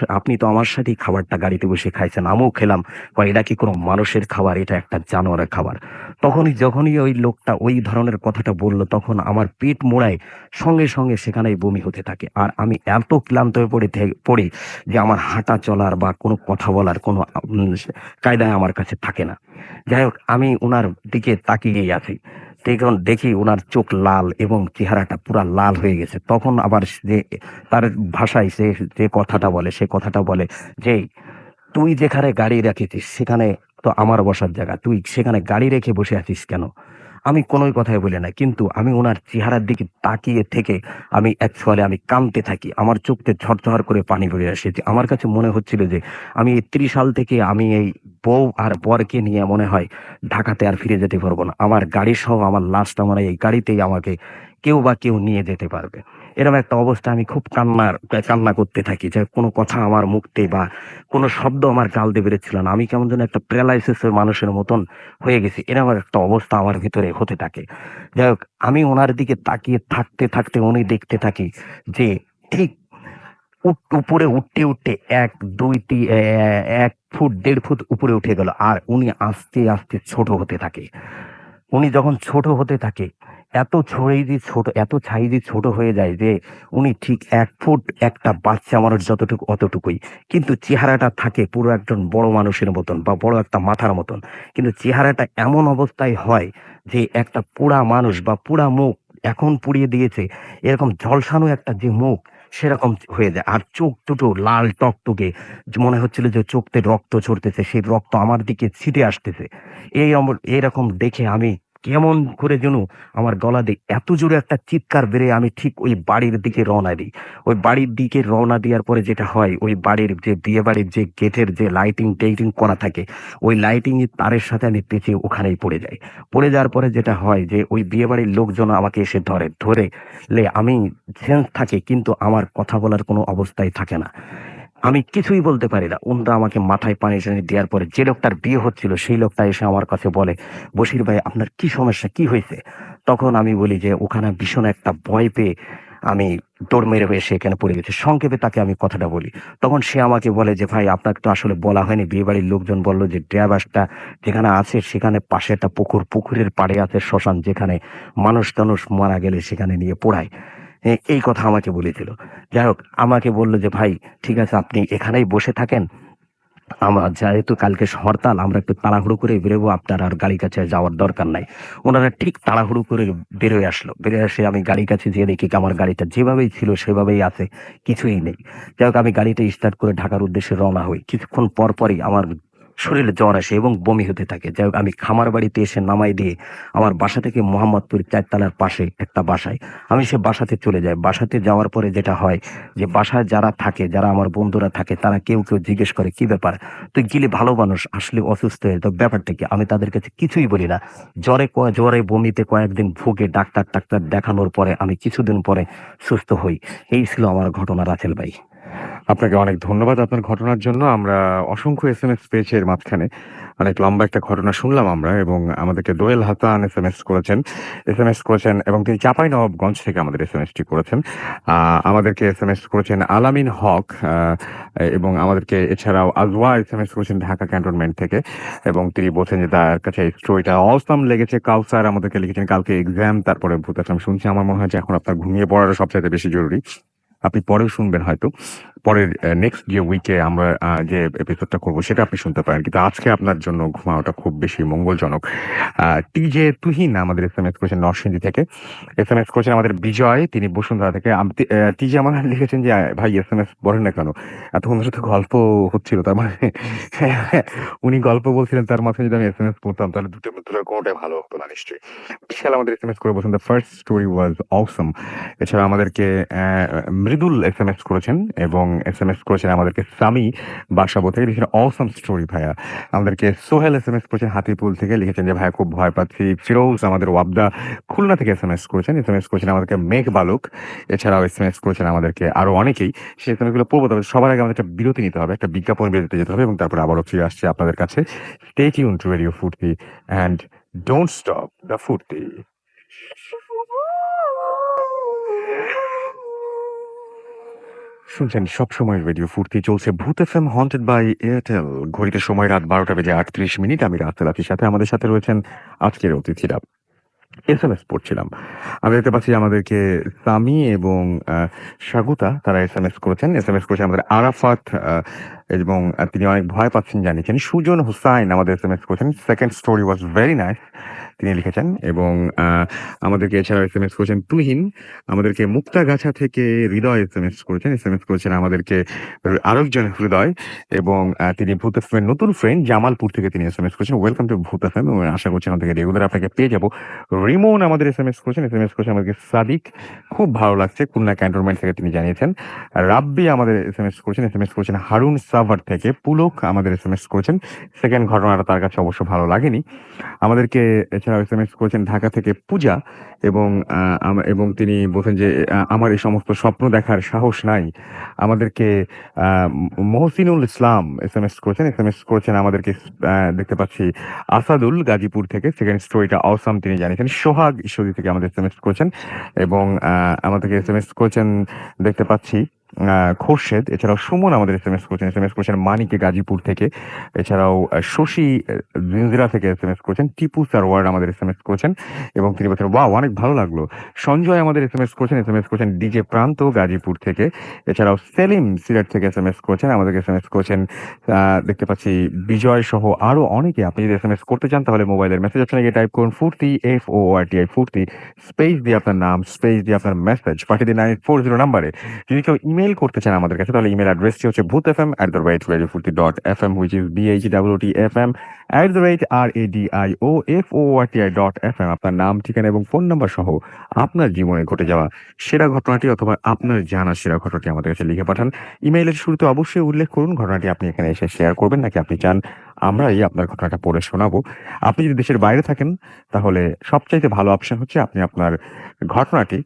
আপনি তো আমার সাথেই খাবারটা গাড়িতে বসে খাইছেন। আমিও খেলাম।" কয়, "এটা কি কোনো মানুষের খাবার? এটা একটা জানোয়ারের খাবার।" যখনই ওই লোকটা ওই ধরনের কথাটা বলল, তখন আমার পেট মোড়ায় সঙ্গে সেখানেই বমি হতে থাকে। আর আমি এত ক্লান্ত হয়ে পড়ি যে আমার হাঁটা চলার বা কোনো কথা বলার কোনো কায়দায় আমার কাছে থাকে না। যাই হোক, আমি উনার দিকে তাকিয়েই আছি। তখন দেখি উনার চোখ লাল এবং চেহারাটা পুরা লাল হয়ে গেছে। তখন আবার তার ভাষায় যে কথাটা বলে, সে কথাটা বলে যে, "তুই যেখানে গাড়ি রেখেছিস সেখানে তো আমার বসার জায়গা। তুই সেখানে গাড়ি রেখে বসে আছিস কেন?" আমি কোনোই কথাই বলি না। কিন্তু আমি উনার চেহারার দিকে তাকিয়ে থেকে আমি কাঁদতে থাকি। আমার চোখ দিয়ে ঝরঝর করে পানি বেরিয়ে আসে। যে আমার কাছে মনে হচ্ছিল যে আমি এই ত্রিশাল থেকে আমি এই বউ আর বরকে নিয়ে মনে হয় ঢাকাতে আর ফিরে যেতে পারব না। আমার গাড়িসহ আমার লাশটা মনে হয় এই গাড়িতেই আমাকে কেউ নিয়ে যেতে পারবে। এরকম একটা অবস্থায় আমি খুব কান্না করতে থাকি যে কোনো কথা আমার মুখ দিয়ে বা কোনো শব্দ আমার গাল দিয়ে বেরোচ্ছিল না। আমি কেমন যেন একটা প্যারালাইসিস এর মানুষের মতন হয়ে গেছি। এরকম একটা অবস্থা আমার ভিতরে হতে থাকে। যাই হোক, আমি উনার দিকে তাকিয়ে থাকতে উনি দেখতে থাকি যে ঠিক উপরে উঠতে ১, ২, ১ ফুট ১.৫ ফুট উপরে উঠে গেল। আর উনি আস্তে ছোট হতে থাকে। উনি যখন ছোট হতে থাকে, এত সাইজে ছোট হয়ে যায় যে উনি ঠিক ১ ফুট একটা বাচ্চা মানুষ যতটুকু অতটুকুই। কিন্তু চেহারাটা থাকে পুরো একজন বড় মানুষের মতন বা বড় একটা মাথার মতন। কিন্তু চেহারাটা এমন অবস্থায় হয় যে একটা পুরা মানুষ বা পুরা মুখ এখন পুড়িয়ে দিয়েছে, এরকম ঝলসানো একটা যে মুখ সেরকম হয়ে যায়। আর চোখ দুটো লাল টকটকে, যে মনে হচ্ছিল যে চোখ দিয়ে রক্ত ঝরতেছে, সেই রক্ত আমার দিকে ছিটে আসতেছে। এরকম দেখে আমি কেমন করে যেন আমার গলা দিয়ে এত জোরে একটা চিৎকার বেড়ে আমি ঠিক ওই বাড়ির দিকে রওনা দিই। ওই বাড়ির দিকে রওনা দেওয়ার পরে যেটা হয়, ওই বাড়ির যে বিয়ে বাড়ির যে গেটের যে লাইটিং করা থাকে, ওই লাইটিং এর তারের সাথে আমি পেঁচিয়ে ওখানেই পড়ে যাই। পড়ে যাওয়ার পরে যেটা হয় যে ওই বিয়ে বাড়ির লোকজন আমাকে এসে ধরলে আমি সেন্স থাকে কিন্তু আমার কথা বলার কোনো অবস্থাই থাকে না। আমি কিছুই বলতে পারি না। উনারা আমাকে মাথায় পানি-টানি দেওয়ার পরে যে লোকটার বিয়ে হচ্ছিল সেই লোকটা এসে আমার কাছে বলে, "বশির ভাই, আপনার কি সমস্যা? কি হইছে?" তখন আমি বলি যে ওখানে ভীষণ একটা ভয় পেয়ে আমি দৌড় মেরে এসে এখানে পড়ে গেছি। সংক্ষেপে তাকে আমি কথাটা বলি। তখন সে আমাকে বলে যে, "ভাই, আপনাকে তো আসলে বলা হয়নি। বিয়েবাড়ির লোকজন বলল যে ড্রাইভারটা যেখানে আছে সেখানে পাশে একটা পুকুর। পুকুরের পাড়ে আছে শ্মশান, যেখানে মানুষ-টানুষ মারা গেলে সেখানে নিয়ে পোড়ায়।" এই কথা আমাকে বলেছিল। যাই হোক, আমাকে বলল যে, "ভাই, ঠিক আছে, আপনি এখানেই বসে থাকেন। যেহেতু কালকে হরতাল, আমরা একটু তাড়াহুড়ো করে বেরোবো। আপনার আর গাড়ির কাছে যাওয়ার দরকার নাই।" উনারা ঠিক তাড়াহুড়ো করে বেরোয় আসলো। বেরিয়ে এসে আমি গাড়ির কাছে যেয়ে দেখি কি আমার গাড়িটা যেভাবেই ছিল সেভাবেই আছে। কিছুই নেই। যাই হোক, আমি গাড়িটা স্টার্ট করে ঢাকার উদ্দেশ্যে রওনা হই। কিছুক্ষণ পরই আমার শরীরে জ্বর আসে এবং বমি হতে থাকে। যাই হোক, আমি খামার বাড়িতে এসে নামাই দিয়ে আমার বাসা থেকে মোহাম্মদপুর ৪ তলার পাশে একটা বাসায় আমি সে বাসাতে চলে যাই। বাসাতে যাওয়ার পরে যেটা হয় যে বাসায় যারা থাকে, যারা আমার বন্ধুরা থাকে, তারা কেউ জিজ্ঞেস করে, "কি ব্যাপার? তুই গেলি ভালো মানুষ, আসলে অসুস্থ হয়ে তো ব্যাপারটা কি?" আমি তাদের কাছে কিছুই বলি না। জ্বরে বমিতে কয়েকদিন ভুগে ডাক্তার দেখানোর পরে আমি কিছুদিন পরে সুস্থ হই। এই ছিল আমার ঘটনা, রাসেল ভাই। আপনাকে অনেক ধন্যবাদ আপনার ঘটনার জন্য। আমরা অসংখ্য এসএমএস পেয়েছি এর মাঝখানে। অনেক লম্বা একটা ঘটনা শুনলাম আমরা এবং আমাদেরকে দোয়েল হাসান এসএমএস করেছেন এবং তিনি চাঁপাইনবাবগঞ্জ থেকে আমাদের এসএমএসটি করেছেন। আ আমাদেরকে এসএমএস করেছেন আলামিন হক এবং আমাদেরকে এছাড়াও আজওয়া এসএমএস করেছেন ঢাকা ক্যান্টনমেন্ট থেকে এবং তিনি বলছেন যে তার কাছে এই স্টোরিটা অসাম লেগেছে। কাউসার আমাদেরকে লিখেছেন কালকে এক্সাম, তারপরে ভূত আসলাম শুনছি। আমার মনে হয় যে এখন আপনার ঘুমিয়ে পড়াটা সবচাইতে বেশি জরুরি। আপনি পরেও শুনবেন হয়তো। পরের নেক্সট যে উইকে আমরা যে এপিসোডটা করব সেটা আপনি শুনতে পারেন। কিন্তু আজকে আপনার জন্য ঘুমানোটা খুব বেশি মঙ্গলজনক। টিজে তুহিন আমাদের এসএমএস করেছেন নরসিংদী থেকে। এসএমএস করেছেন আমাদের বিজয়, তিনি বসুন্ধরা থেকে। টিজে আমার লিখেছেন যে, "ভাই, এসএমএস পড়েন না কেন? এতক্ষণ ধরে তো গল্প হচ্ছিল।" তার মানে উনি গল্প বলছিলেন, তার মাঝখানে যদি আমি এসএমএস পড়তাম তাহলে দুটোর মধ্যে কোনটাই ভালো হতো না নিশ্চয়ই। বিশাল আমাদের এসএমএস করে বলছেন, "দ্য ফার্স্ট স্টোরি ওয়াজ অসম।" এছাড়া আমাদেরকে মৃদুল এসএমএস করেছেন এবং এসএমএস করেছেন আমাদেরকে সামি বাসাবো থেকে, লিখেছেন অসম স্টোরি ভাইয়া। আমাদেরকে সোহেল এসএমএস করেছেন হাতিপুল থেকে, লিখেছেন যে, "ভাইয়া, খুব ভয় পাচ্ছি।" ফিরোজ আমাদের ওয়াবদা খুলনা থেকে এসএমএস করেছেন আমাদেরকে মেঘ বালুক। এছাড়াও এসএমএস করেছেন আমাদেরকে আরো অনেকেই। সেই এসএমএস গুলো পড়বো, তবে সবার আগে আমাদের একটা বিরতি নিতে হবে, একটা বিজ্ঞাপন বিরতিতে যেতে হবে এবং তারপরে আবারও ফিরে আসছি আপনাদের কাছে। স্টে টিউন টু রেডিও ফুর্তি অ্যান্ড ডোন্ট স্টপ দ্য ফুর্তি। শুনছেন সবসময় রেডিও ফুর্তি, চলছে ভূত এফএম হন্টেড বাই এয়ারটেল। ঘড়িতে সময় রাত 12টা বেজে 38 মিনিট। আমি রাসেল আতির সাথে, আমাদের সাথে রয়েছেন আজকের অতিথিরা। এসএমএস পড়ছিলাম। আমি দেখতে পাচ্ছি আমাদেরকে সামি এবং স্বাগতা তারা এসএমএস করেছেন। এসএমএস করেছেন আমাদের আরাফাত, এবং তিনি অনেক ভয় পাচ্ছেন জানিয়েছেন। সুজন হুসাইন আমাদের এসএমএস করেছেন। Second story was very nice, তিনি লিখেছেন। এবং আমাদেরকে এছাড়াও এসএমএস করেছেন তুহিন। আমাদেরকে মুক্তাগাছা থেকে হৃদয় এসএমএস করেছেন। এসএমএস করেছেন আমাদেরকে আরেকজন হৃদয়, এবং তিনি ভূত এফএমের নতুন ফ্রেন্ড জামালপুর থেকে তিনি এসএমএস করেছেন। ওয়েলকাম টু ভূত এফএম, এবং আশা করছি আমাদের থেকে রেগুলার আপনাকে পেয়ে যাবো। রিমন আমাদের এসএমএস করেছেন। এসএমএস করেছেন আমাদেরকে সাদিক, খুব ভালো লাগছে, খুলনা ক্যান্টনমেন্ট থেকে তিনি জানিয়েছেন। রাব্বি আমাদের এসএমএস করেছেন। এসএমএস করেছেন হারুন সাভার থেকে। পুলক আমাদের এসএমএস করেছেন। সেকেন্ড ঘটনাটা তার কাছে অবশ্য ভালো লাগেনি। আমাদেরকে এছাড়াও এসএমএস করেছেন ঢাকা থেকে পূজা, এবং এবং তিনি বলছেন যে আমার এই সমস্ত স্বপ্ন দেখার সাহস নাই। আমাদেরকে মহসিনুল ইসলাম এসএমএস করেছেন। এসএমএস করেছেন আমাদেরকে, দেখতে পাচ্ছি আসাদুল গাজীপুর থেকে। সেকেন্ড স্টোরিটা অসাম, তিনি জানিয়েছেন। সোহাগ ঈশ্বরী থেকে আমাদের এসএমএস করেছেন, এবং আমাদেরকে এসএমএস করেছেন দেখতে পাচ্ছি খোরশেদ। এছাড়াও সুমন আমাদের এসএমএস করেছেন। এসএমএস করেছেন মানিকে গাজীপুর থেকে। এছাড়াও শশী জিঞ্জিরা থেকে এসএমএস করেছেন। টিপু সারওয়ার আমাদের এসএমএস করেছেন, এবং তিনি বলছেন ওয়াও অনেক ভালো লাগলো। সঞ্জয় আমাদের এসএমএস করেছেন। এসএমএস করেছেন ডিজে প্রান্ত গাজীপুর থেকে। এছাড়াও সেলিম সিলেট থেকে এসএমএস করেছেন। আমাদেরকে এসএমএস করেছেন দেখতে পাচ্ছি বিজয় সহ আরো অনেকে। আপনি যদি এসএমএস করতে চান তাহলে মোবাইলের মেসেজ অপশনে গিয়ে টাইপ করুন ফুর্তি, FORTI ফুর্তি, স্পেস দিয়ে আপনার নাম, স্পেস দিয়ে আপনার মেসেজ পাঠিয়ে দিন 9840 নাম্বারে। যদি কেউ ইমেল করতে চান আমাদের কাছে, তাহলে ইমেল অ্যাড্রেসটি হচ্ছে bhutfm@radiofurti.fm, which is BHWTFM@radiofurti.fm। আপনার নাম, ঠিকানা এবং ফোন নাম্বার সহ আপনার জীবনে ঘটে যাওয়া সেরা ঘটনাটি অথবা আপনার জানা সেরা ঘটনাটি আমাদের কাছে লিখে পাঠান। ইমেইলের শুরুতে অবশ্যই উল্লেখ করুন ঘটনাটি আপনি এখানে এসে শেয়ার করবেন, নাকি আপনি চান আমরাই আপনার ঘটনাটা পড়ে শোনাবো। আপনি যদি দেশের বাইরে থাকেন, তাহলে সবচাইতে ভালো অপশন হচ্ছে আপনি আপনার ঘটনাটি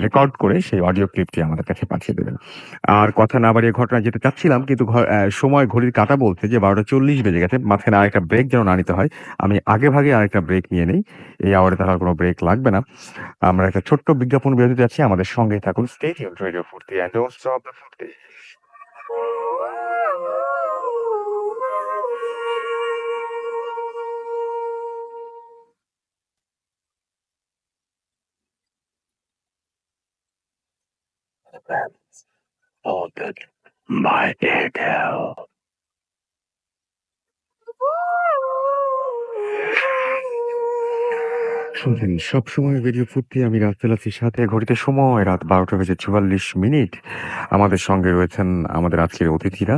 রেকর্ড করে সেই অডিও ক্লিপটি আমাদের কাছে পাঠিয়ে দেবেন। আর কথা না বাড়িয়ে ঘটনা যেতে চাচ্ছিলাম, কিন্তু সময় ঘড়ির কাঁটা বলছে যে 12:40 বেজে গেছে। মাঝখানে আরেকটা ব্রেক যেন না নিতে হয়। আমি আগে ভাগে আরেকটা ব্রেক নিয়ে নেই। এই আওয়ারে তাহলে আর কোনো ব্রেক লাগবে না। আমরা একটা ছোট্ট বিজ্ঞাপন বিরতি যাচ্ছি, আমাদের সঙ্গেই থাকুন। স্টে টিউনড রেডিও ফুর্তি এন্ড ডোন্ট স্টপ দ্য ফুর্তি। Ordered by Airtel. শুনছেন সবসময় রেডিও ফুর্তি, আমি রাসেল আছির সাথে। ঘড়িতে সময় রাত 12টা বেজে 44 মিনিট। আমাদের সঙ্গে রয়েছেন আমাদের আজকের অতিথিরা,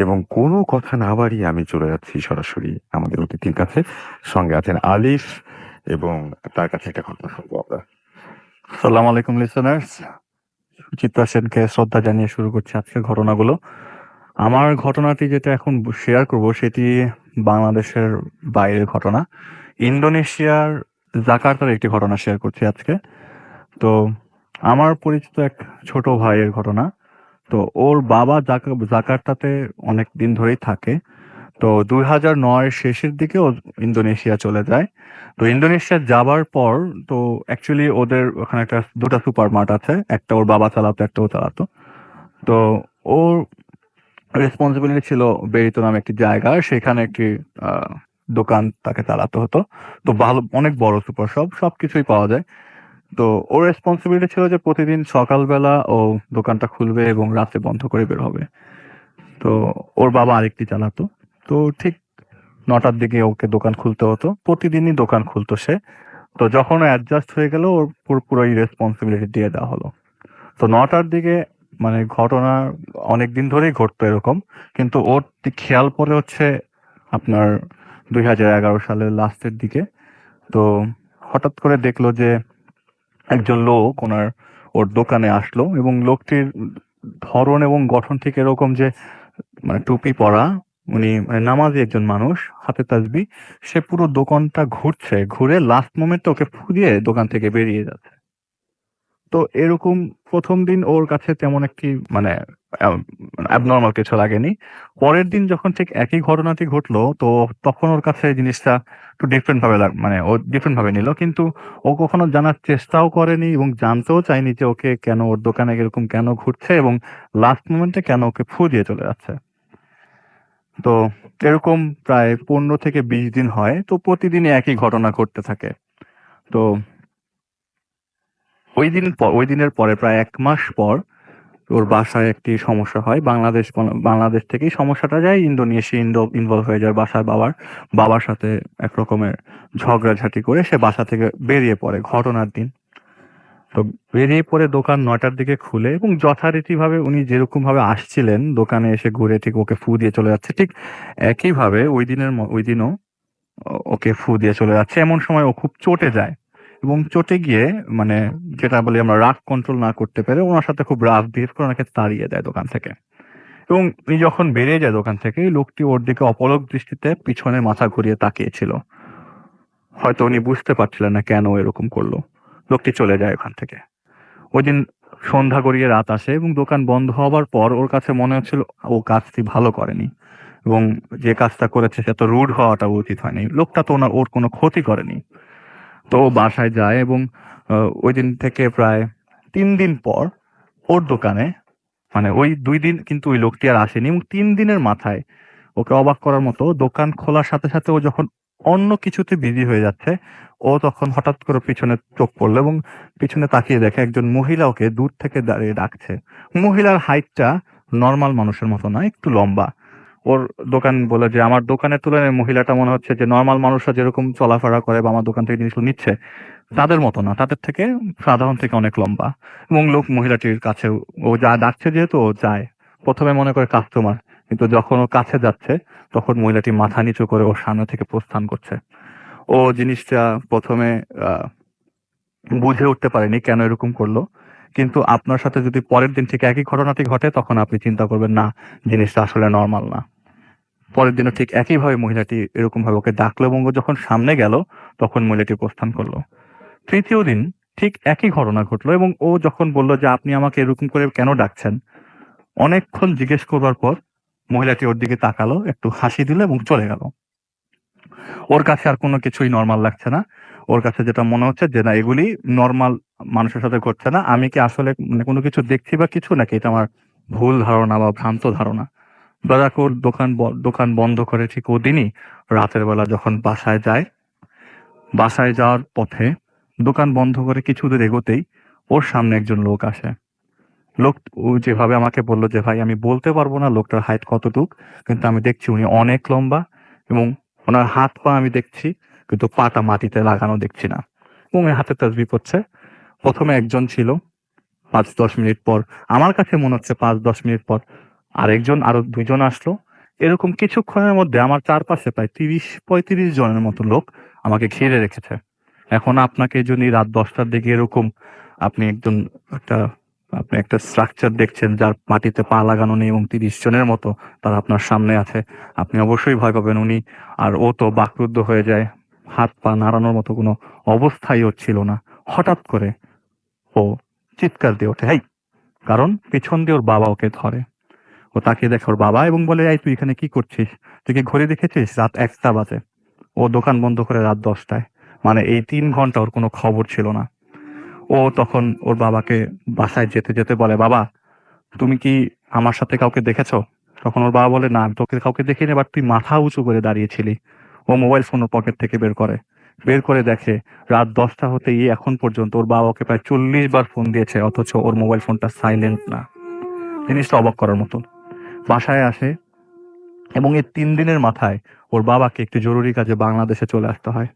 এবং কোনো কথা না বাড়িয়ে আমি চলে যাচ্ছি সরাসরি আমাদের অতিথির কাছে। সঙ্গে আছেন আলিফ, এবং তার কাছে একটা ঘটনা শুনবো আমরা। সালাম আলাইকুম লিসেনার্স, সুচিত্রা সেনকে শ্রদ্ধা জানিয়ে শুরু করছি আজকের ঘটনাগুলো। আমার ঘটনাটি যেটা এখন শেয়ার করব সেটি বাংলাদেশের বাইরের ঘটনা। ইন্দোনেশিয়ার জাকার্তার একটি ঘটনা শেয়ার করছি আজকে। তো আমার পরিচিত এক ছোট ভাইয়ের ঘটনা। তো ওর বাবা জাকার্তাতে অনেক দিন ধরেই থাকে। তো 2009 শেষের দিকে ও ইন্দোনেশিয়া চলে যায়। তো ইন্দোনেশিয়া যাবার পর তো অ্যাকচুয়ালি ওদের ওখানে একটা দুটো সুপার মার্ট আছে, একটা ওর বাবা চালাতো, একটা ও চালাতো। তো ওর রেসপন্সিবিলিটি ছিল বেরিতো নামে একটি জায়গা, সেখানে একটি দোকান তাকে চালাতে হতো। তো ভালো, অনেক বড় সুপার শপ, সবকিছুই পাওয়া যায়। তো ওর রেসপন্সিবিলিটি ছিল যে প্রতিদিন সকালবেলা ও দোকানটা খুলবে এবং রাতে বন্ধ করে বের হবে। তো ওর বাবা আরেকটি চালাতো। তো ঠিক 9টার দিকে ওকে দোকান খুলতে হতো, প্রতিদিনই দোকান খুলতো সে। তো যখন অ্যাডজাস্ট হয়ে গেল, ওর পুরোপুরি রেসপন্সিবিলিটি দিয়ে দেওয়া হলো। তো 9টার দিকে, মানে ঘটনা অনেকদিন ধরেই ঘটতো এরকম, কিন্তু ওর খেয়াল পড়ে হচ্ছে আপনার 2011 সালের লাস্টের দিকে। তো হঠাৎ করে দেখলো যে একজন লোক ওর দোকানে আসলো, এবং লোকটির ধরন এবং গঠন ঠিক এরকম যে মানে টুপি পরা, উনি মানে নামাজি একজন মানুষ, হাতে তাসবি। সে পুরো দোকানটা ঘুরছে, ঘুরে লাস্ট মোমেন্টে ওকে ফু দিয়ে দোকান থেকে বেরিয়ে যাচ্ছে। তো এরকম ১ম দিন ওর কাছে তেমন একটি মানে অ্যাবনরমাল কিছু লাগেনি। পরের দিন যখন ঠিক একই ঘটনাটি ঘটলো, তো তখন ওর কাছে জিনিসটা একটু ডিফারেন্ট ভাবে মানে ও ডিফারেন্ট ভাবে নিল। কিন্তু ও কখনো জানার চেষ্টাও করেনি এবং জানতেও চায়নি যে ওকে কেন ওর দোকানে এরকম কেন ঘুরছে এবং লাস্ট মোমেন্টে কেন ওকে ফু দিয়ে চলে যাচ্ছে। তো এরকম প্রায় ১৫ থেকে ২০ দিন হয়। তো প্রতিদিনই একই ঘটনা ঘটতে থাকে। তো ওই দিনের পরে প্রায় ১ মাস পর ওর বাসায় একটি সমস্যা হয়। বাংলাদেশ থেকেই সমস্যাটা যায় ইন্দোনেশিয়া ইনভলভ হয়ে যায় বাবার সাথে এক রকমের ঝগড়াঝাটি করে সে বাসা থেকে বেরিয়ে পড়ে ঘটনার দিন। তো বেরিয়ে পড়ে দোকান ৯টার দিকে খুলে এবং যথারীতিভাবে উনি যেরকমভাবে আসছিলেন দোকানে এসে ঘুরে ঠিক ওকে ফু দিয়ে চলে যাচ্ছে। ঠিক একইভাবে ওই দিনও ওকে ফু দিয়ে চলে যাচ্ছে। এমন সময় ও খুব চটে যায় এবং চটে গিয়ে মানে যেটা বলি আমরা রাগ কন্ট্রোল না করতে পেরে ওনার সাথে খুব রাফ বিহেভ করে ওনাকে তাড়িয়ে দেয় দোকান থেকে। এবং উনি যখন বেরিয়ে যায় দোকান থেকে লোকটি ওর দিকে অপলক দৃষ্টিতে পিছনে মাথা ঘুরিয়ে তাকিয়েছিল। হয়তো উনি বুঝতে পারছিলেন না কেন ও এরকম করলো। লোকটি চলে যায় ওখান থেকে। ওইদিন সন্ধ্যা গড়িয়ে রাত আসে এবং দোকান বন্ধ হবার পর ওর কাছে মনে হচ্ছিল ও কাজটি ভালো করেনি এবং যে কাজটা করেছে সে তো রুড হওয়াটা উচিত হয়নি। লোকটা তো ওর কোনো ক্ষতি করেনি। তো ও বাসায় যায় এবং ওই দিন থেকে প্রায় ৩ দিন পর ওর দোকানে মানে ওই ২ দিন কিন্তু ওই লোকটি আর আসেনি এবং ৩ দিনের মাথায় ওকে অবাক করার মতো দোকান খোলার সাথে সাথে ও যখন অন্য কিছুতে বিজি হয়ে যাচ্ছে ও তখন হঠাৎ করে পিছনে চোখ পড়লো এবং পিছনে তাকিয়ে দেখে একজন মহিলা ওকে দূর থেকে দাঁড়িয়ে ডাকছে। মহিলার হাইটটা নর্মাল মানুষের মতো না, একটু লম্বা। ওর দোকান বলে যে আমার দোকানের তুলনায় মহিলাটা মনে হচ্ছে যে নর্মাল মানুষরা যেরকম চলাফেরা করে বা আমার দোকান থেকে জিনিসগুলো নিচ্ছে তাদের মতো না, তাদের থেকে সাধারণ থেকে অনেক লম্বা। এবং লোক মহিলাটির কাছে ও যা ডাকছে যেহেতু ও যায়, প্রথমে মনে করে কাস্টমার, কিন্তু যখন ও কাছে যাচ্ছে তখন মহিলাটি মাথা নিচু করে ওর সামনে থেকে প্রস্থান করছে। ও জিনিসটা প্রথমে আহ বুঝে উঠতে পারেনি কেন এরকম করলো। কিন্তু আপনার সাথে যদি পরের দিন ঠিক একই ঘটনাটি ঘটে তখন আপনি চিন্তা করবেন না, জিনিসটা আসলে নর্মাল না। পরের দিনও ঠিক একইভাবে মহিলাটি এরকম ভাবে ওকে ডাকলো এবং ও যখন সামনে গেল তখন মহিলাটি প্রস্থান করলো। তৃতীয় দিন ঠিক একই ঘটনা ঘটলো এবং ও যখন বলল যে আপনি আমাকে এরকম করে কেন ডাকছেন, অনেকক্ষণ জিজ্ঞেস করবার পর মহিলাটি ওর দিকে তাকালো, একটু হাসি দিল এবং চলে গেল। ওর কাছে আর কোনো কিছুই নর্মাল লাগছে না। ওর কাছে যেটা মনে হচ্ছে যে না, এগুলি নর্মাল মানুষের সাথে ঘটছে না। আমি কি আসলে মানে কোনো কিছু দেখছি বা কিছু, নাকি এটা আমার ভুল ধারণা বা ভ্রান্ত ধারণা। বেলাক ওর দোকান বন্ধ করে ঠিক ওদিনই রাতের বেলা যখন বাসায় যাওয়ার পথে দোকান বন্ধ করে কিছু দূর এগোতেই ওর সামনে একজন লোক আসে। লোক ও যেভাবে আমাকে বলল যে ভাই আমি বলতে পারবো না লোকটার হাইট কতটুক, কিন্তু আমি দেখছি উনি অনেক লম্বা এবং ওনার হাত পা আমি দেখছি কিন্তু পাটা মাটিতে লাগানো দেখছি না এবং ওই হাতে তাসবিহ পড়ছে। প্রথমে একজন ছিল, ৫-১০ মিনিট পর আমার কাছে মনে হচ্ছে ৫-১০ মিনিট পর আরো ২ জন আসলো। এরকম কিছুক্ষণের মধ্যে আমার চারপাশে প্রায় ৩০-৩৫ জনের মতো লোক আমাকে ঘিরে রেখেছে। এখন আপনাকে যদি রাত ১০টার দিকে এরকম আপনি একজন একটা আপনি একটা স্ট্রাকচার দেখছেন যার মাটিতে পা লাগানো নেই এবং ৩০ জনের মতো তারা আপনার সামনে আছে, আপনি অবশ্যই ভয় পাবেন। আর ও তো বাকরুদ্ধ হয়ে যায়, হাত পা নাড়ানোর মতো কোনো অবস্থাই ওর ছিল না। হঠাৎ করে ও চিৎকার দিয়ে ওঠে, "হেই!" কারণ পেছন দিয়ে ওর বাবা ওকে ধরে। ও তাকিয়ে দেখে ওর বাবা এবং বলে, "এই তুই এখানে কি করছিস? তুই কি ঘড়ি দেখেছিস? রাত ১টা বাজে।" ও দোকান বন্ধ করে রাত ১০টায়। মানে এই ৩ ঘন্টা ওর কোনো খবর ছিল না। ও তখন ওর বাবাকে বাসায় যেতে যেতে বলে, "বাবা, তুমি কি আমার সাথে কাউকে দেখেছো?" তখন ওর বাবা বলে, "না, আমি তোকে কাউকে দেখিনি, বাট তুই মাথা উঁচু করে দাঁড়িয়েছিলি।" ও মোবাইল ফোন ওর পকেট থেকে বের করে দেখে রাত ১০টা হতেই এখন পর্যন্ত ওর বাবা ওকে প্রায় ৪০ বার ফোন দিয়েছে, অথচ ওর মোবাইল ফোনটা সাইলেন্ট না। জিনিসটা অবাক করার মতন। বাসায় আসে এবং এই ৩ দিনের মাথায় ওর বাবাকে একটি জরুরি কাজে বাংলাদেশে চলে আসতে হয়।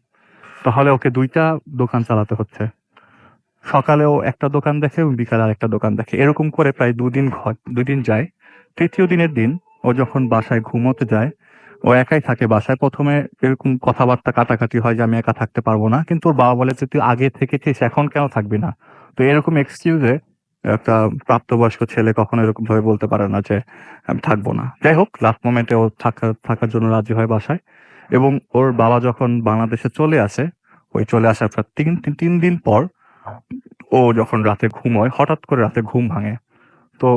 তাহলে ওকে ২ টা দোকান চালাতে হচ্ছে। সকালে ও একটা দোকান দেখে এবং বিকালে আরেকটা দোকান দেখে। এরকম করে প্রায় ২ দিন যায়। তৃতীয় দিনের দিন ও যখন বাসায় ঘুমোতে যায়, ও একাই থাকে বাসায়। ১ম এ এরকম কথাবার্তা কাটাকাটি হয় যে আমি একা থাকতে পারবো না। কিন্তু ওর বাবা বলে যে, "তুই আগে থেকেছিস, এখন কেন থাকবি না?" তো এরকম এক্সকিউজ এ একটা প্রাপ্তবয়স্ক ছেলে কখনো এরকম ভাবে বলতে পারে না যে আমি থাকবো না। যাই হোক, লাস্ট মোমেন্টে ও থাকার জন্য রাজি হয় বাসায় এবং ওর বাবা যখন বাংলাদেশে চলে আসে, ওই চলে আসার প্রায় ৩ দিন পর ও যখন রাতে ঘুমোয়, হঠাৎ করে রাতে ঘুম ভাঙে। তো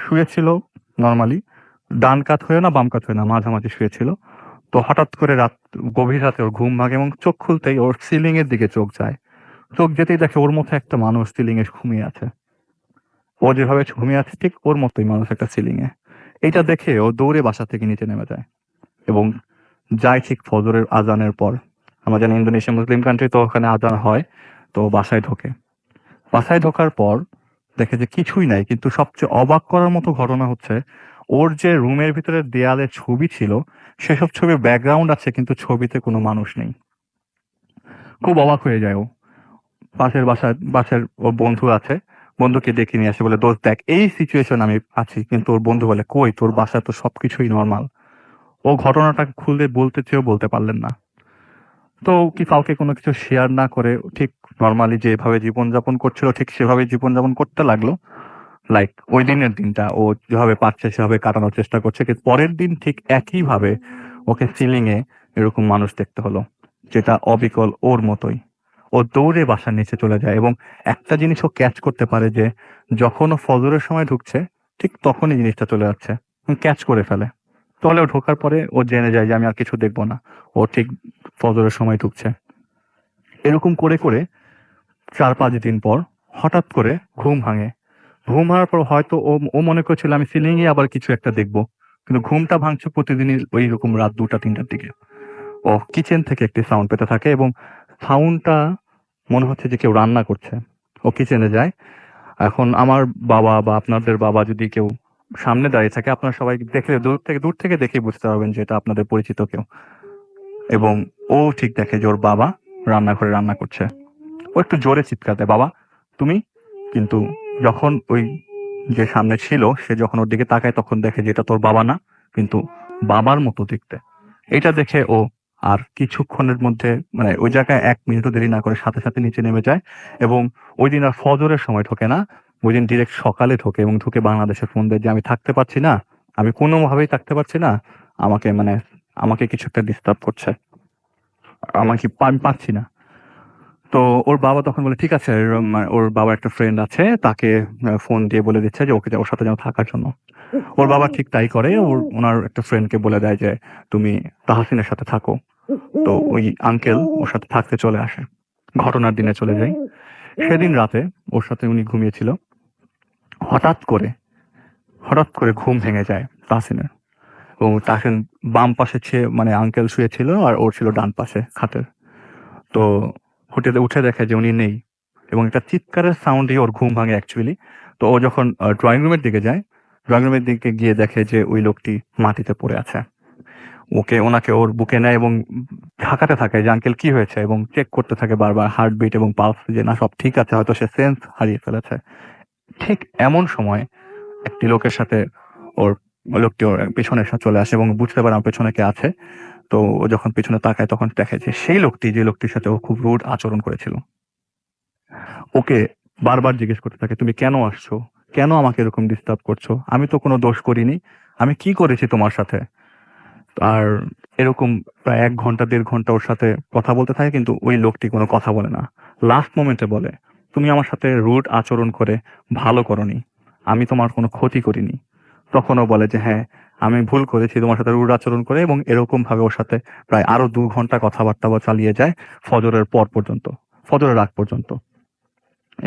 শুয়েছিল নরমালি, ডান কাত হয়ে না বাম কাত হয়ে না, মাঝামাঝি শুয়েছিল। তো হঠাৎ করে গভীর রাতে ওর ঘুম ভাঙে এবং চোখ খুলতেই ওর সিলিং এর দিকে চোখ যায়। চোখ যেতেই দেখে ওর মতো একটা মানুষ সিলিং এ ঘুমিয়ে আছে। ও যেভাবে ঘুমিয়ে আছে ঠিক ওর মতোই মানুষ একটা সিলিং এ। এইটা দেখে ও দৌড়ে বাসা থেকে নিচে নেমে যায় এবং যায় ঠিক ফজরের আজানের পর। আমরা জানি ইন্দোনেশিয়া মুসলিম কান্ট্রি, তো ওখানে আজান হয়। তো বাসায় ঢোকে। বাসায় ঢোকার পর দেখে যে কিছুই নাই, কিন্তু সবচেয়ে অবাক করার মতো ঘটনা হচ্ছে ওর যে রুমের ভিতরে দেয়ালে ছবি ছিল সেসব ছবির ব্যাকগ্রাউন্ড আছে কিন্তু ছবিতে কোনো মানুষ নেই। খুব অবাক হয়ে যায় ও। পাশের ওর বন্ধু আছে, বন্ধুকে ডেকে নিয়ে আসে, বলে দোস্ত দেখ এই সিচুয়েশন আমি আছি। কিন্তু ওর বন্ধু বলে কই, তোর বাসায় তো সবকিছুই নর্মাল। ও ঘটনাটা খুলে বলতে চেয়েও বলতে পারলেন না। তো কি কাউকে কোনো কিছু শেয়ার না করে ঠিক নর্মালি যেভাবে জীবনযাপন করছিল ঠিক সেভাবে জীবনযাপন করতে লাগলো। লাইক ওই দিনের দিনটা ও যেভাবে পারছে সেভাবে কাটানোর চেষ্টা করছে, কিন্তু পরের দিন ঠিক একইভাবে ওকে সিলিং এ এরকম মানুষ দেখতে হলো, যেটা অবিকল ওর মতোই। ও দৌড়ে বাসার নিচে চলে যায় এবং একটা জিনিস ও ক্যাচ করতে পারে যে যখন ও ফজরের সময় ঢুকছে ঠিক তখনই জিনিসটা চলে যাচ্ছে, ক্যাচ করে ফেলে। তাহলে ও ঢোকার পরে ও জেনে যায় যে আমি আর কিছু দেখবো না, ও ঠিক ফজরের সময় ঢুকছে। এরকম করে করে 4-5 দিন পর হঠাৎ করে ঘুম ভাঙে। ঘুম ভাঙার পর হয়তো ও ও মনে করছিল আমি সিলিং এ আবার কিছু একটা দেখবো, কিন্তু ঘুমটা ভাঙছে প্রতিদিনই ওই রকম রাত 2টা-3টার দিকে। ও কিচেন থেকে একটি সাউন্ড পেতে থাকে এবং সাউন্ডটা মনে হচ্ছে যে কেউ রান্না করছে। ও কিচেনে যায়। এখন আমার বাবা বা আপনাদের বাবা যদি কেউ সামনে দাঁড়িয়ে থাকে, আপনারা সবাই দেখলে দূর থেকে দেখেই বুঝতে পারবেন যে এটা আপনাদের পরিচিত কেউ। এবং ও ঠিক দেখে যে ওর বাবা রান্নাঘরে রান্না করছে। ও একটু জোরে চিৎকার দেয়, বাবা তুমি। কিন্তু যখন ওই যে সামনে ছিল সে যখন ওর দিকে তাকায় তখন দেখে যে এটা তোর বাবা না, কিন্তু বাবার মতো দেখতে। এটা দেখে ও আর কিছুক্ষণের মধ্যে মানে ওই জায়গায় 1 মিনিটও দেরি না করে সাথে সাথে নিচে নেমে যায় এবং ওই দিন আর ফজরের সময় ঢোকে না, ওই দিন ডিরেক্ট সকালে ঢোকে এবং ঢুকে বাংলাদেশে ফোন দেয় যে আমি থাকতে পারছি না, আমি কোনোভাবেই থাকতে পারছি না, আমাকে আমাকে কিছু একটা ডিস্টার্ব করছে, আমাকে আমি পারছি না। তো ওর বাবা তখন বলে ঠিক আছে, ওর বাবা একটা ফ্রেন্ড আছে তাকে ফোন দিয়ে বলে দিচ্ছে যে ওর সাথে যেন থাকার জন্য। ওর বাবা ঠিক তাই করে, ওনার একটা ফ্রেন্ডকে বলে দেয় যে তুমি তাহসিনের সাথে থাকো। তো ওই আঙ্কেল ওর সাথে থাকতে চলে আসে। ঘটনার দিনে চলে যাই। সেদিন রাতে ওর সাথে উনি ঘুমিয়েছিল। হঠাৎ করে ঘুম ভেঙে যায় তাহসিনের। এবং তাহসিন বাম পাশে মানে আঙ্কেল শুয়েছিল আর ওর ছিল ডান পাশে খাটের। তো হোটেলে উঠে দেখে যে উনি নেই এবং একটা চিৎকারের সাউন্ডে ওর ঘুম ভাঙে অ্যাকচুয়ালি। তো ও যখন ড্রয়িং রুমের দিকে যায়, ড্রয়িং রুমের দিকে গিয়ে দেখে যে ওই লোকটি মাটিতে পড়ে আছে। ওনাকে ওর বুকে নেয় এবং ঢাকাতে থাকে যে আঙ্কেল কি হয়েছে, এবং চেক করতে থাকে বারবার হার্টবিট এবং পালস যে না সব ঠিক আছে, হয়তো সে সেন্স হারিয়ে ফেলেছে। ঠিক এমন সময় একটি লোকের সাথে ওর লোকটি ওর পেছনে চলে আসে এবং বুঝতে পারে আমার পেছনে কে আছে। তো ও যখন পেছনে তাকায় তখন দেখে যে সেই লোকটি যে লোকটির সাথে ও খুব রুড আচরণ করেছিল ওকে বারবার জিজ্ঞেস করতে থাকে তুমি কেন আসছো, কেন আমাকে এরকম ডিস্টার্ব করছো, আমি তো কোনো দোষ করিনি, আমি কি করেছি তোমার সাথে। আর এরকম প্রায় 1 ঘন্টা 1.5 ঘন্টা ওর সাথে কথা বলতে থাকে, কিন্তু ওই লোকটি কোনো কথা বলে না। লাস্ট মোমেন্টে বলে তুমি আমার সাথে রুড আচরণ করে ভালো করনি, আমি তোমার কোনো ক্ষতি করিনি। তখনও বলে যে হ্যাঁ আমি ভুল করেছি তোমার সাথে রুড আচরণ করে, এবং এরকম ভাবে ওর সাথে প্রায় আরো 2 ঘন্টা কথাবার্তা চালিয়ে যায় ফজরের পর পর্যন্ত, ফজরের আগ পর্যন্ত।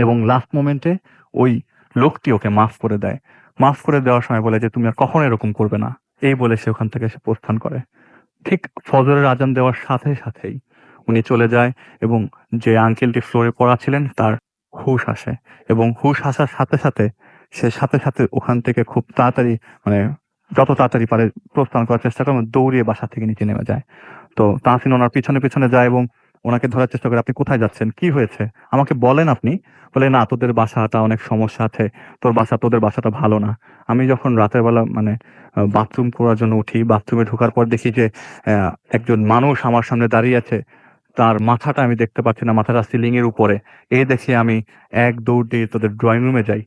এবং লাস্ট মোমেন্টে ওই লোকটি ওকে মাফ করে দেয়। মাফ করে দেওয়ার সময় বলে যে তুমি আর কখনো এরকম করবে না, এই বলে সে ওখান থেকে সে প্রস্থান করে। ঠিক ফজরের আজান দেওয়ার সাথে সাথেই উনি চলে যায় এবং যে আঙ্কেলটি ফ্লোরে পড়া ছিলেন তার হুঁশ আসে, এবং হুঁশ আসার সাথে সাথে সে সাথে সাথে ওখান থেকে খুব তাড়াতাড়ি মানে যত তাড়াতাড়ি পারে প্রস্থান করার চেষ্টা করে এবং দৌড়িয়ে বাসা থেকে নিচে নেমে যায়। তো তাহসিন ওনার পিছনে পিছনে যায় এবং ওনাকে ধরার চেষ্টা করে আপনি কোথায় যাচ্ছেন, কি হয়েছে আমাকে বলেন আপনি। বলে না তোদের বাসাটা অনেক সমস্যা আছে, তোদের বাসাটা ভালো না। আমি যখন রাতের বেলা বাথরুম করার জন্য উঠি, বাথরুমে ঢোকার পর দেখি যে একজন মানুষ আমার সামনে দাঁড়িয়ে আছে, তার মাথাটা আমি দেখতে পাচ্ছি না, মাথাটা সিলিং এর উপরে। দেখে আমি এক দৌড় দিয়ে তোদের ড্রয়িং রুমে যাই।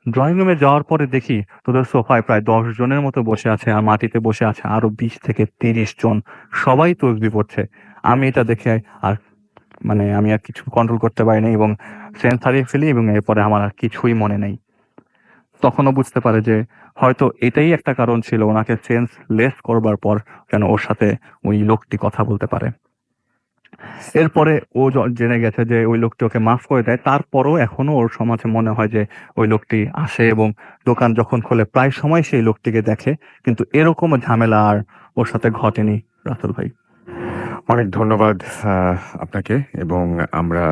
ড্রয়িং রুমে যাওয়ার পরে দেখি তোদের সোফায় প্রায় 10 জনের মতো বসে আছে আর মাটিতে বসে আছে আরো 20 থেকে 30 জন, সবাই তসবি পড়ছে। আমি এটা দেখে আর মানে আমি আর কিছু কন্ট্রোল করতে পারি নাই এবং সেন্স হারিয়ে ফেলি এবং এরপরে আমার আর কিছুই মনে নেই। তখনও বুঝতে পারে যে হয়তো এটাই একটা কারণ ছিল ওনাকে সেন্স লেস করবার পর যেন ওর সাথে ওই লোকটি কথা বলতে পারে। এরপরে ও জেনে গেছে যে ওই লোকটি ওকে মাফ করে দেয়, তারপরও এখনো ওর সমাজে মনে হয় যে ওই লোকটি আসে এবং দোকান যখন খোলে প্রায় সময় সেই লোকটিকে দেখে, কিন্তু এরকম ঝামেলা আর ওর সাথে ঘটেনি রাসেল ভাই। অনেক ধন্যবাদ আপনাকে। এবং আমরা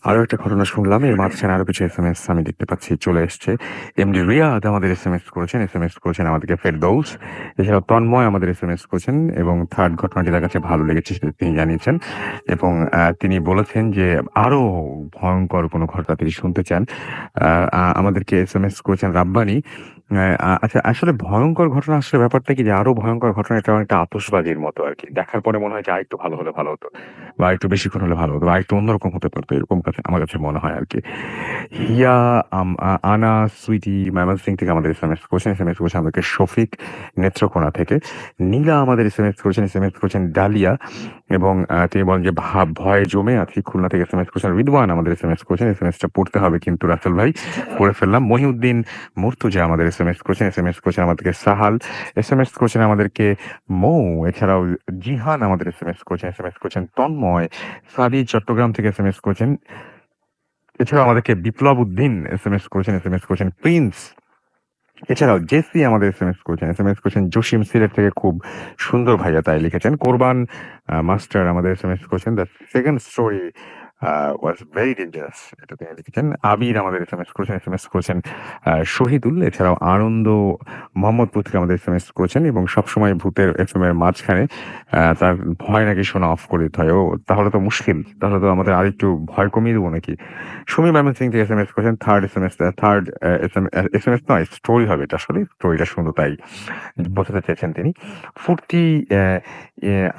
আরো একটা ঘটনা শুনলাম, এর মাঝখানে আরো কিছু এসএমএস আমি দেখতে পাচ্ছি চলে এসছে। এমডি রিয়াদ আমাদের এসএমএস করেছেন আমাদেরকে ফেরদৌস, এছাড়াও তন্ময় আমাদের এসএমএস করেছেন এবং থার্ড ঘটনাটি তার কাছে ভালো লেগেছে সেটা তিনি জানিয়েছেন এবং তিনি বলেছেন যে আরো ভয়ঙ্কর কোনো ঘটনা তিনি শুনতে চান। আমাদেরকে এসএমএস করেছেন রাব্বানি। আচ্ছা, আসলে ভয়ঙ্কর ঘটনা আসলে ব্যাপারটা কি যে আরো ভয়ঙ্কর ঘটনা, এটা অনেকটা আতশবাজির মতো আরকি। দেখার পরে মনে হয় যে আরেকটু ভালো হলে ভালো হতো বা আরেকটু বেশিক্ষণ হলে ভালো হতো বা আরেকটু অন্যরকম হতে পারতো, এরকম আমার কাছে মনে হয় আরকি। হিয়া আনা সুইটি ময়মনসিং থেকে আমাদের এসএমএস করেছেন আমাদেরকে শফিক নেত্রকোনা থেকে। নীলা আমাদের এসএমএস করেছেন ডালিয়া এবং তিনি বলেন যে ভয়ে জমে আছি। খুলনা থেকে এসএমএস করেছেন রিদওয়ান আমাদের এসএমএস করেছেন। এসএমএসটা পড়তে হবে কিন্তু রাসেল ভাই, পড়ে ফেললাম। মহিউদ্দিন মুর্তজা আমাদের এসএমএস করেছেন আমাদেরকে সাহাল, এসএমএস করেছেন আমাদেরকে মৌ, এছাড়াও জিহান আমাদের এসএমএস করেছেন তন্ময়, সাদি চট্টগ্রাম থেকে এসএমএস করেছেন, এছাড়াও আমাদেরকে বিপ্লব উদ্দিন এসএমএস করেছেন প্রিন্স, এছাড়াও জেসি আমাদের এসএমএস করেছেন জসিম সিলেট থেকে, খুব সুন্দর ভাইয়া তাই লিখেছেন। কোরবান মাস্টার আমাদের এসএমএস করেছেন the second story was very dangerous, এটা তিনি লিখেছেন। আবির আমাদের এসএমএস করেছেন শহীদুল, এছাড়াও আনন্দ মোহাম্মদপুর থেকে আমাদের এসএমএস করেছেন এবং সবসময় ভূতের এফএম এর মাঝখানে তার ভয় নাকি শোনা অফ করে দিতে হয়। ও তাহলে তো মুশকিল, তাহলে তো আমাদের আরেকটু ভয় কমিয়ে দেবো নাকি। সুমি সিং থেকে এসএমএস করেছেন থার্ড এসএমএস নয়, স্টোরি হবে এটা, আসলে স্টোরিটা সুন্দর তাই বোঝাতে চেয়েছেন তিনি। ফুর্তি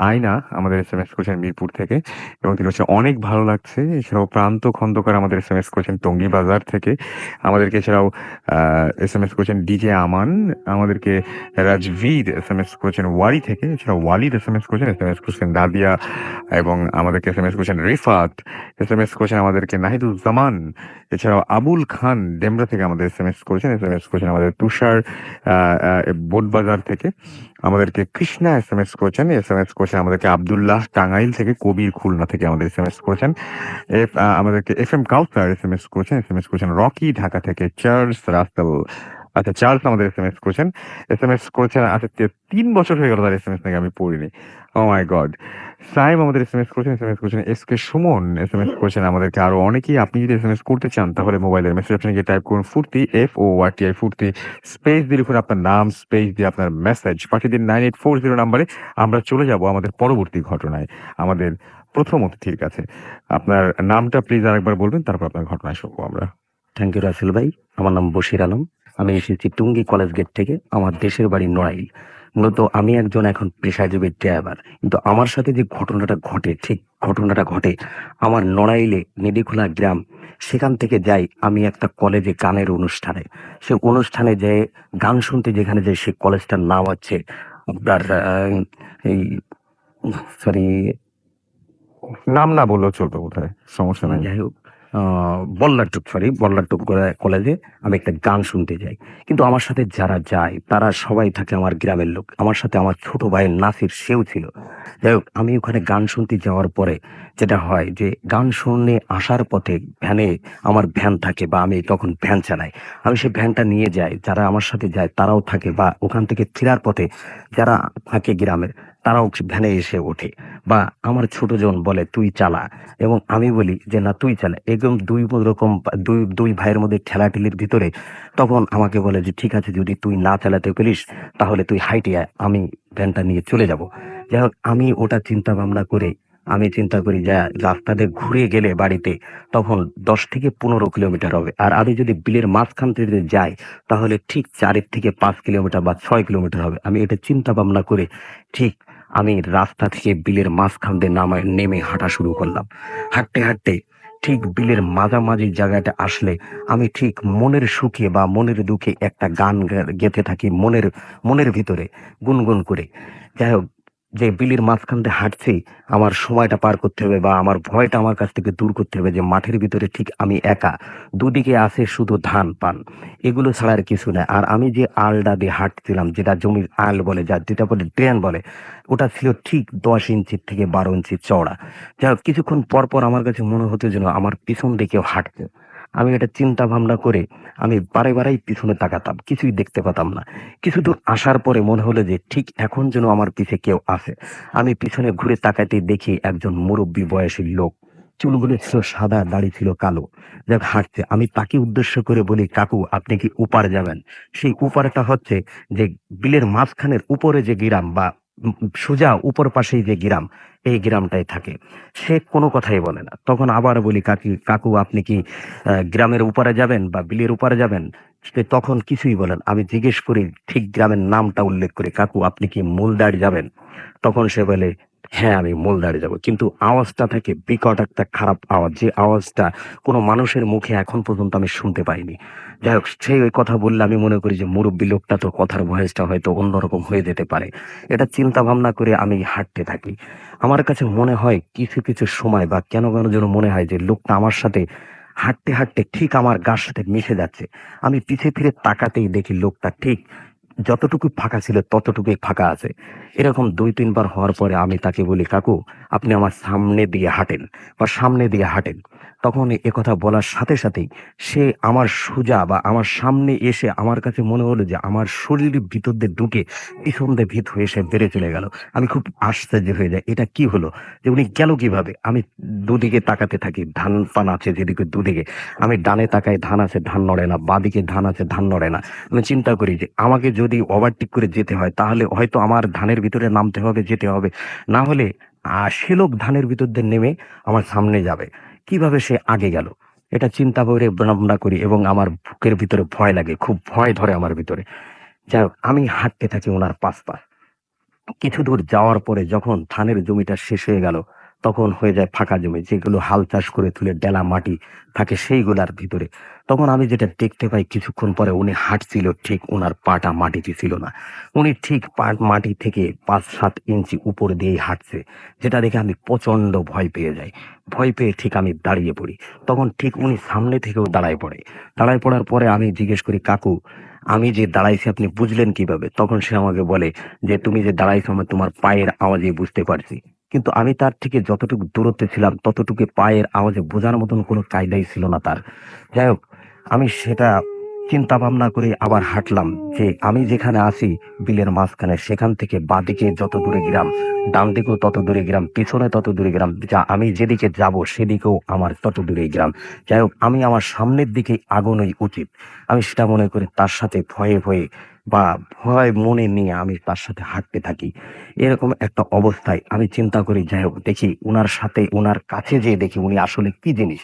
আয়না আমাদের এসএমএস করেছেন মিরপুর থেকে এবং তিনি হচ্ছে অনেক ভালো লাগছে। এছাড়াও প্রান্ত খন্দকার আমাদের এসএমএস করেছেন টঙ্গী বাজার থেকে আমাদেরকে, এছাড়াও এসএমএস করেছেন ডিজে আমান আমাদেরকে, রাজভীর এসএমএস করেছেন ওয়ারি থেকে, এছাড়াও ওয়ালিদ এসএমএস করেছেন দাদিয়া এবং আমাদেরকে এসএমএস করেছেন রিফাত, এসএমএস করেছেন আমাদেরকে নাহিদুজ্জামান, এছাড়াও আবুল খান ডেমরা থেকে আমাদের এসএমএস করেছেন আমাদের তুষার বোটবাজার থেকে, আমাদেরকে কৃষ্ণা এসএমএস করেছেন আমাদেরকে আব্দুল্লাহ টাঙ্গাইল থেকে, কবির খুলনা থেকে আমাদের এসএমএস করেছেন, আমাদেরকে এফ এম কাউসার এসএমএস করেছেন রকি ঢাকা থেকে, চার্লস রাসেল, আচ্ছা চার্লস আমাদের এসএমএস করেছেন আচ্ছা 3 বছর হয়ে গেল তার এসএমএস নাকি আমি পড়িনি, ও মাই গড। সাইম আমাদের এসএমএস করেছেন এস কে সুমন এসএমএস করেছেন আমাদেরকে। আরো অনেকেই, আপনি যদি এসএমএস করতে চান তাহলে মোবাইলের মেসেজ অপশনে গিয়ে টাইপ করুন ফুর্তি FORTI ফুর্তি, স্পেস দিয়ে লিখুন আপনার নাম, স্পেস দিয়ে আপনার মেসেজ পাঠিয়ে দিন 9840 নাম্বারে। আমরা চলে যাব আমাদের পরবর্তী ঘটনায়, আমাদের প্রথম অতিথির কাছে। আপনার নামটা প্লিজ আরেকবার বলবেন, তারপর আপনার ঘটনায় শুনবো আমরা। থ্যাংক ইউ রাসেল ভাই। আমার নাম বশির আলম, আমি এসেছি টুঙ্গি কলেজ গেট থেকে। আমার দেশের বাড়ি নড়াইল। মূলত আমি একজন এখন পেশাজীবী ড্রাইভার, কিন্তু আমার সাথে যে ঘটনাটা ঘটে আমার নড়াইলে নেডিখোলা গ্রাম। সেখান থেকে যাই আমি একটা কলেজে গানের অনুষ্ঠানে। সে অনুষ্ঠানে যে গান শুনতে যেখানে যাই, সেই কলেজটার নাম হচ্ছে আপনার এই সরি নাম না বললেও চলবে বোধহয়, সমস্যা নাই। যাই হোক, বল্লারটুক কলেজে আমি একটা গান শুনতে যাই। কিন্তু আমার সাথে যারা যায় তারা সবাই থাকে আমার গ্রামের লোক। আমার সাথে আমার ছোট ভাই নাসির, সেও ছিল। যাই হোক, আমি ওখানে গান শুনতে যাওয়ার পরে যেটা হয় যে গান শুনে আসার পথে ভ্যানে, আমার ভ্যান থাকে বা আমি তখন ভ্যান চালাই, আমি সেই ভ্যানটা নিয়ে যাই। যারা আমার সাথে যায় তারাও থাকে, বা ওখান থেকে ফেরার পথে যারা থাকে গ্রামের তারাও ভ্যানে এসে ওঠে, বা আমার ছোট জন বলে তুই চালা এবং আমি বলি যে না তুই চালা। এরকম দুই ভাইয়ের মধ্যে ঠেলাঠেলির ভিতরে তখন আমাকে বলে যে ঠিক আছে, যদি তুই না চালাতে পারিস তাহলে তুই হাইটে আয়, আমি ভ্যানটা নিয়ে চলে যাব। যাই হোক, আমি ওটা চিন্তা ভাবনা করে আমি চিন্তা করি যে রাস্তাতে ঘুরে গেলে বাড়িতে তখন 10 থেকে 15 কিলোমিটার হবে, আর আমি যদি বিলের মাঝখান থেকে যাই তাহলে ঠিক 4 থেকে 5 কিলোমিটার বা 6 কিলোমিটার হবে। আমি এটা চিন্তা ভাবনা করে ঠিক আমি রাস্তা থেকে বিলের মাঝখান দিয়ে নেমে হাঁটা শুরু করলাম। হাঁটতে হাঁটতে ঠিক বিলের মাঝামাঝি জায়গাটা আসলে আমি ঠিক মনের সুখে বা মনের দুঃখে একটা গান গেঁথে থাকি মনের ভিতরে গুনগুন করে। যাই হোক, যে বিলির মাঝখান দিয়ে হাঁটছি, আমার সময়টা পার করতে হবে বা আমার ভয়টা আমার কাছ থেকে দূর করতে হবে যে মাঠের ভিতরে ঠিক আমি একা, দুদিকে আছে শুধু ধান পান, এগুলো ছাড়া আর কিছু নাই। আর আমি যে আলটা দিয়ে হাঁটছিলাম, যেটা জমির আল বলে, যেটা বলে ড্রেন বলে, ওটা ছিল ঠিক 10 ইঞ্চির থেকে 12 ইঞ্চি চওড়া। যাই হোক, কিছুক্ষণ পর পর আমার কাছে মনে হতো যেন আমার পিছন দিকেও হাঁটছে। আমি এটা চিন্তা ভাবনা করে আমি বারে বারেই পিছনে তাকাতাম, কিছুই দেখতে পেতাম না। কিছু দূর আসার পরে মনে হলো যে ঠিক এখন যেন আমার পিছে কেউ আছে। আমি পিছনে ঘুরে তাকাতে দেখি একজন মুরব্বী বয়সী লোক, চুলগুলো ছিল সাদা, দাড়ি ছিল কালো, যাক হাঁটছে। আমি তাকে উদ্দেশ্য করে বলি, কাকু আপনি কি উপার যাবেন? সেই উপারটা হচ্ছে যে বিলের মাঝখানের উপরে যে গ্রাম বা সোজা উপর পাশেই যে গ্রাম, এই গ্রামটাই থাকে। সে কোনো কথাই বলে না। তখন আবার বলি, কাকু আপনি কি গ্রামের উপারে যাবেন বা বিলের উপারে যাবেন? সে তখন কিছুই বলেন। আমি জিজ্ঞেস করি, ঠিক গ্রামের নামটা উল্লেখ করে, কাকু আপনি কি মূলদাড়ি যাবেন? তখন সে বলে, হ্যাঁ আমি মূলদাড়ি যাব। কিন্তু আওয়াজটা থেকে বিকট একটা খারাপ আওয়াজ, যে আওয়াজটা কোনো মানুষের মুখে এখন পর্যন্ত আমি শুনতে পাইনি। যাই হোক, সেই ওই কথা বললে আমি মনে করি যে মুরব্বী লোকটা তো কথার ভয়েসটা হয়তো অন্যরকম হয়ে যেতে পারে। এটা চিন্তা ভাবনা করে আমি হাঁটতে থাকি। আমার কাছে মনে হয় কিছু কিছু সময় বা কেন কেন যেন মনে হয় যে লোকটা আমার সাথে হাঁটতে হাঁটতে ঠিক আমার গার সাথে মিশে যাচ্ছে। আমি পিছে ফিরে তাকাতেই দেখি লোকটা ঠিক যতটুকু ফাঁকা ছিল ততটুকুই ফাঁকা আছে। এরকম 2-3 বার হওয়ার পরে আমি তাকে বলি, কাকু আপনি আমার সামনে দিয়ে হাঁটেন বা সামনে দিয়ে হাঁটেন। তখন কথা বলার সাথে সাথেই সে আমার সোজা বা আমার সামনে এসে আমার কাছে মনে হলো যে আমার শরীরের ভিতর দিয়ে ঢুকে পিছন দিয়ে ভিত হয়ে সে বেড়ে চলে গেল। আমি খুব আশ্চর্য হয়ে যাই, এটা কি হলো, যে উনি গেল কিভাবে? আমি দুদিকে তাকাতে থাকি, ধান পান আছে যেদিকে দুদিকে। আমি ডানে তাকাই, ধান আছে, ধান নড়ে না, বাদিকে ধান আছে, ধান নড়ে না। আমি চিন্তা করি যে আমাকে যদি ওভারটেক করে যেতে হয় তাহলে হয়তো আমার ধানের ভিতরে নামতে হবে, যেতে হবে। না হলে সে লোক ধানের ভিতর দিয়ে নেমে আমার সামনে যাবে। কিভাবে সে আগে গেল? এটা চিন্তা করে ভাবনা করি এবং আমার বুকের ভিতরে ভয় লাগে, খুব ভয় ধরে আমার ভিতরে। যাই হোক, আমি হাঁটতে থাকি ওনার পাশ কিছু দূর যাওয়ার পরে যখন ধানের জমিটা শেষ হয়ে গেল, তখন হয়ে যায় ফাঁকা জমি, যেগুলো হাল চাষ করে তুলে ডেলা মাটি থাকে সেইগুলার ভিতরে। তখন আমি যেটা দেখতে পাই, কিছুক্ষণ পরে উনি হাঁটছিল, ঠিক ওনার পাটা মাটিতে ছিল না। উনি ঠিক মাটি থেকে 5-7 ইঞ্চি উপর দিয়েই হাঁটছে, যেটা দেখে আমি প্রচন্ড ভয় পেয়ে যাই। ভয় পেয়ে ঠিক আমি দাঁড়িয়ে পড়ি। তখন ঠিক উনি সামনে থেকেও দাঁড়ায় পড়ে। দাঁড়ায় পড়ার পরে আমি জিজ্ঞেস করি, কাকু আমি যে দাঁড়াইছি আপনি বুঝলেন কিভাবে? তখন সে আমাকে বলে যে, তুমি যে দাঁড়াইছো আমি তোমার পায়ের আওয়াজে বুঝতে পারছি। কিন্তু আমি তার থেকে যতটুকু দূরত্বে ছিলাম ততটুকু পায়ের আওয়াজে বোঝার মতন কোনো কায়দাই ছিল না তার। যাই হোক, আমি সেটা চিন্তা ভাবনা করে আবার হাঁটলাম যে আমি যেখানে আছি বিলের মাঝখানে, সেখান থেকে বাঁদিকে যত দূরে গ্রাম, ডান দিকেও তত দূরে গ্রাম, পিছনে তত দূরে গ্রাম, যা আমি যেদিকে যাব সেদিকেও আমার তত দূরে গ্রাম। যাই হোক, আমি আমার সামনের দিকে আগানোই উচিত। আমি সেটা মনে করি তার সাথে ভয়ে ভয়ে বা ভয় মনে নিয়ে আমি তার সাথে হাঁটতে থাকি। এরকম একটা অবস্থায় আমি চিন্তা করি, যাই হোক দেখি উনার সাথে, উনার কাছে যেয়ে দেখি উনি আসলে কি জিনিস।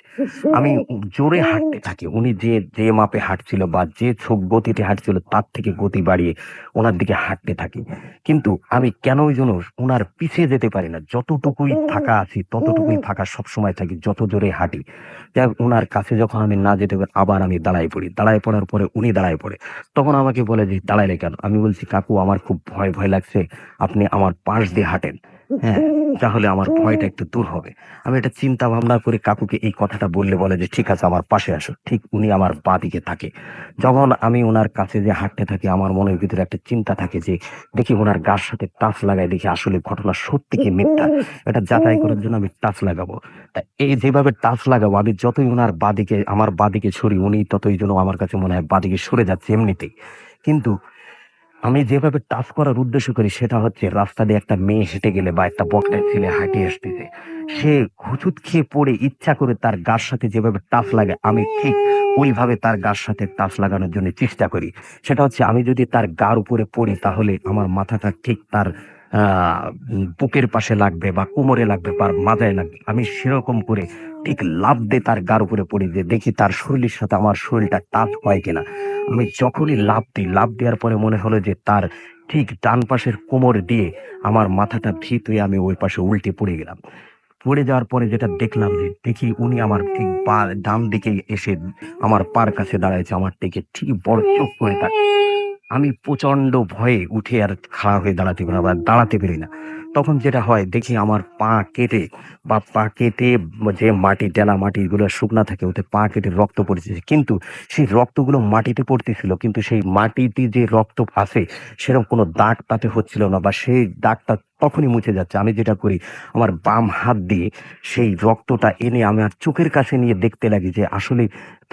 আমি জোরে হাঁটতে থাকি। উনি যে যে মাপে হাঁটছিল বা যে ছোপ গতিতে হাঁটছিল তার থেকে গতি বাড়িয়ে ওনার দিকে হাঁটতে থাকি। কিন্তু আমি কেনই যেন উনার পিছিয়ে যেতে পারি না। যতটুকুই ফাঁকা আছি ততটুকুই ফাঁকা সবসময় থাকি, যত জোরে হাঁটি। যাই হোক, উনার কাছে যখন আমি না যেতে পারি আবার আমি দাঁড়ায় পড়ি। দাঁড়ায় পড়ার পরে উনি দাঁড়ায় পড়ে। তখন আমাকে বলে যে, দাঁড়াইলে কেন? আমি বলছি, কাকু আমার খুব ভয় ভয় লাগছে, আপনি আমার পাশ দিয়ে হাঁটেন। হ্যাঁ, তাহলে আমার ভয়টা একটু দূর হবে। আমি এটা চিন্তা ভাবনা করে কাকুকে এই কথাটা বললে বলে যে, ঠিক আছে আমার পাশে আসো। ঠিক উনি আমার বাঁ দিকে থাকে। যখন আমি উনার কাছে যে হাঁটতে থাকি, আমার মনের ভিতরে একটা চিন্তা থাকে যে দেখি উনার গার সাথে টাচ লাগাই, দেখি আসলে ঘটনা সত্যি কি মিথ্যা। এটা যাচাই করার জন্য আমি টাচ লাগাবো। তা এই যেভাবে টাচ লাগাবো, আমি যতই উনার বাদিকে, আমার বাদিকে সরি, উনি ততই যেন আমার কাছে মনে হয় বাদিকে সরে যাচ্ছে এমনিতেই। কিন্তু আমি যেভাবে টাচ করার উদ্দেশ্য করি সেটা হচ্ছে, রাস্তা দিয়ে একটা মেয়ে হেঁটে গেলে বা একটা বকটা ছেলে হাঁটে আসতেছে, সে হুচুট খেয়ে পড়ে ইচ্ছা করে তার গার সাথে যেভাবে টাচ লাগে, আমি ঠিক ওইভাবে তার গার সাথে টাচ লাগানোর জন্য চেষ্টা করি। সেটা হচ্ছে, আমি যদি তার গার উপরে পড়ি তাহলে আমার মাথাটা ঠিক তার বুকের পাশে লাগবে বা কোমরে লাগবে বা মাথায় লাগবে। আমি সেরকম করে ঠিক লাফ দিয়ে তার গার উপরে পড়ি, যে দেখি তার শরীরের সাথে আমার শরীরটা টাচ হয় কিনা। আমি যখনই লাফ দিই, লাফ দেওয়ার পরে মনে হলো যে তার ঠিক ডান পাশের কোমর দিয়ে আমার মাথাটা ভিত হয়ে আমি ওই পাশে উল্টে পড়ে গেলাম। পড়ে যাওয়ার পরে যেটা দেখলাম, যে দেখি উনি আমার ঠিক ডান দিকে এসে আমার পার কাছে দাঁড়াইছে, আমার দিকে ঠিক বড় চোখ করে তাক। আমি প্রচন্ড ভয়ে উঠে আর খাড়া হয়ে দাঁড়াতে পারি না বা দাঁড়াতে পারি না। তখন যেটা হয় দেখি আমার পা কেটে বা পা কেটে যে মাটি টেলা মাটিগুলো শুকনা থাকে ওতে পা কেটে রক্ত পড়তেছে, কিন্তু সেই রক্তগুলো মাটিতে পড়তেছিল, কিন্তু সেই মাটিতে যে রক্ত আছে সেরকম কোনো দাগ তাতে হচ্ছিল না, বা সেই দাগটা তখনই মুছে যাচ্ছে। আমি যেটা করি, আমার বাম হাত দিয়ে সেই রক্তটা এনে আমি আর চোখের কাছে নিয়ে দেখতে লাগি যে আসলে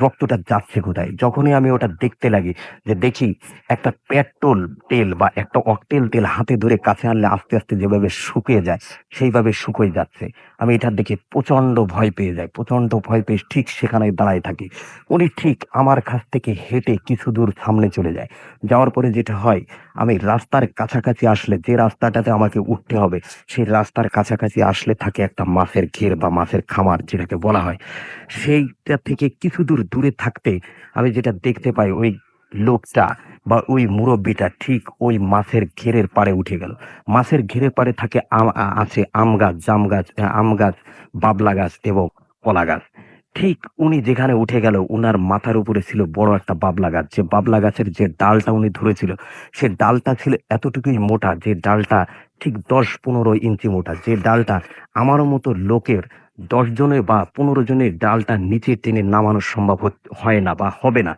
রক্তটা যাচ্ছে কোথায়। যখনই আমি ওটা দেখতে লাগি, যে দেখি একটা পেট্রোল তেল বা একটা অকটেল তেল হাতে ধরে কাছে আনলে আস্তে আস্তে যেভাবে শুকিয়ে যায় সেইভাবে শুকিয়ে যাচ্ছে। আমি এটা দেখে প্রচন্ড ভয় পেয়ে যাই, প্রচন্ড ভয় পেয়ে ঠিক সেখানে দাঁড়ায় থাকি। উনি ঠিক আমার কাছ থেকে হেঁটে কিছু দূর সামনে চলে যায়। যাওয়ার পরে যেটা হয়, আমি রাস্তার কাছাকাছি আসলে, যে রাস্তাটাতে আমাকে উঠতে হবে সেই রাস্তার কাছাকাছি আসলে থাকে একটা মাছের ঘের বা মাছের খামার যেটাকে বলা হয়। সেইটা থেকে কিছু দূর দূরে থাকতে আমি যেটা দেখতে পাই, ওই লোকটা বা ওই মুরব্বিটা ঠিক ওই মাছের ঘেরের পাড়ে উঠে গেল। মাছের ঘেরের পাড়ে থাকে আছে আম গাছ, জাম গাছ, আম গাছ, বাবলা গাছ এবং কলা গাছ। ঠিক উনি যেখানে উঠে গেল, উনার মাথার উপরে ছিল বড় একটা বাবলা গাছ। যে বাবলা গাছের যে ডালটা উনি ধরেছিল, সে ডালটা ছিল এতটুকুই মোটা, যে ডালটা ঠিক 10-15 ইঞ্চি মোটা, যে ডালটা আমার মতো লোকের 10 জনের বা 15 জনের ডালটা নিচে টেনে নামানো সম্ভব হয় না বা হবে না।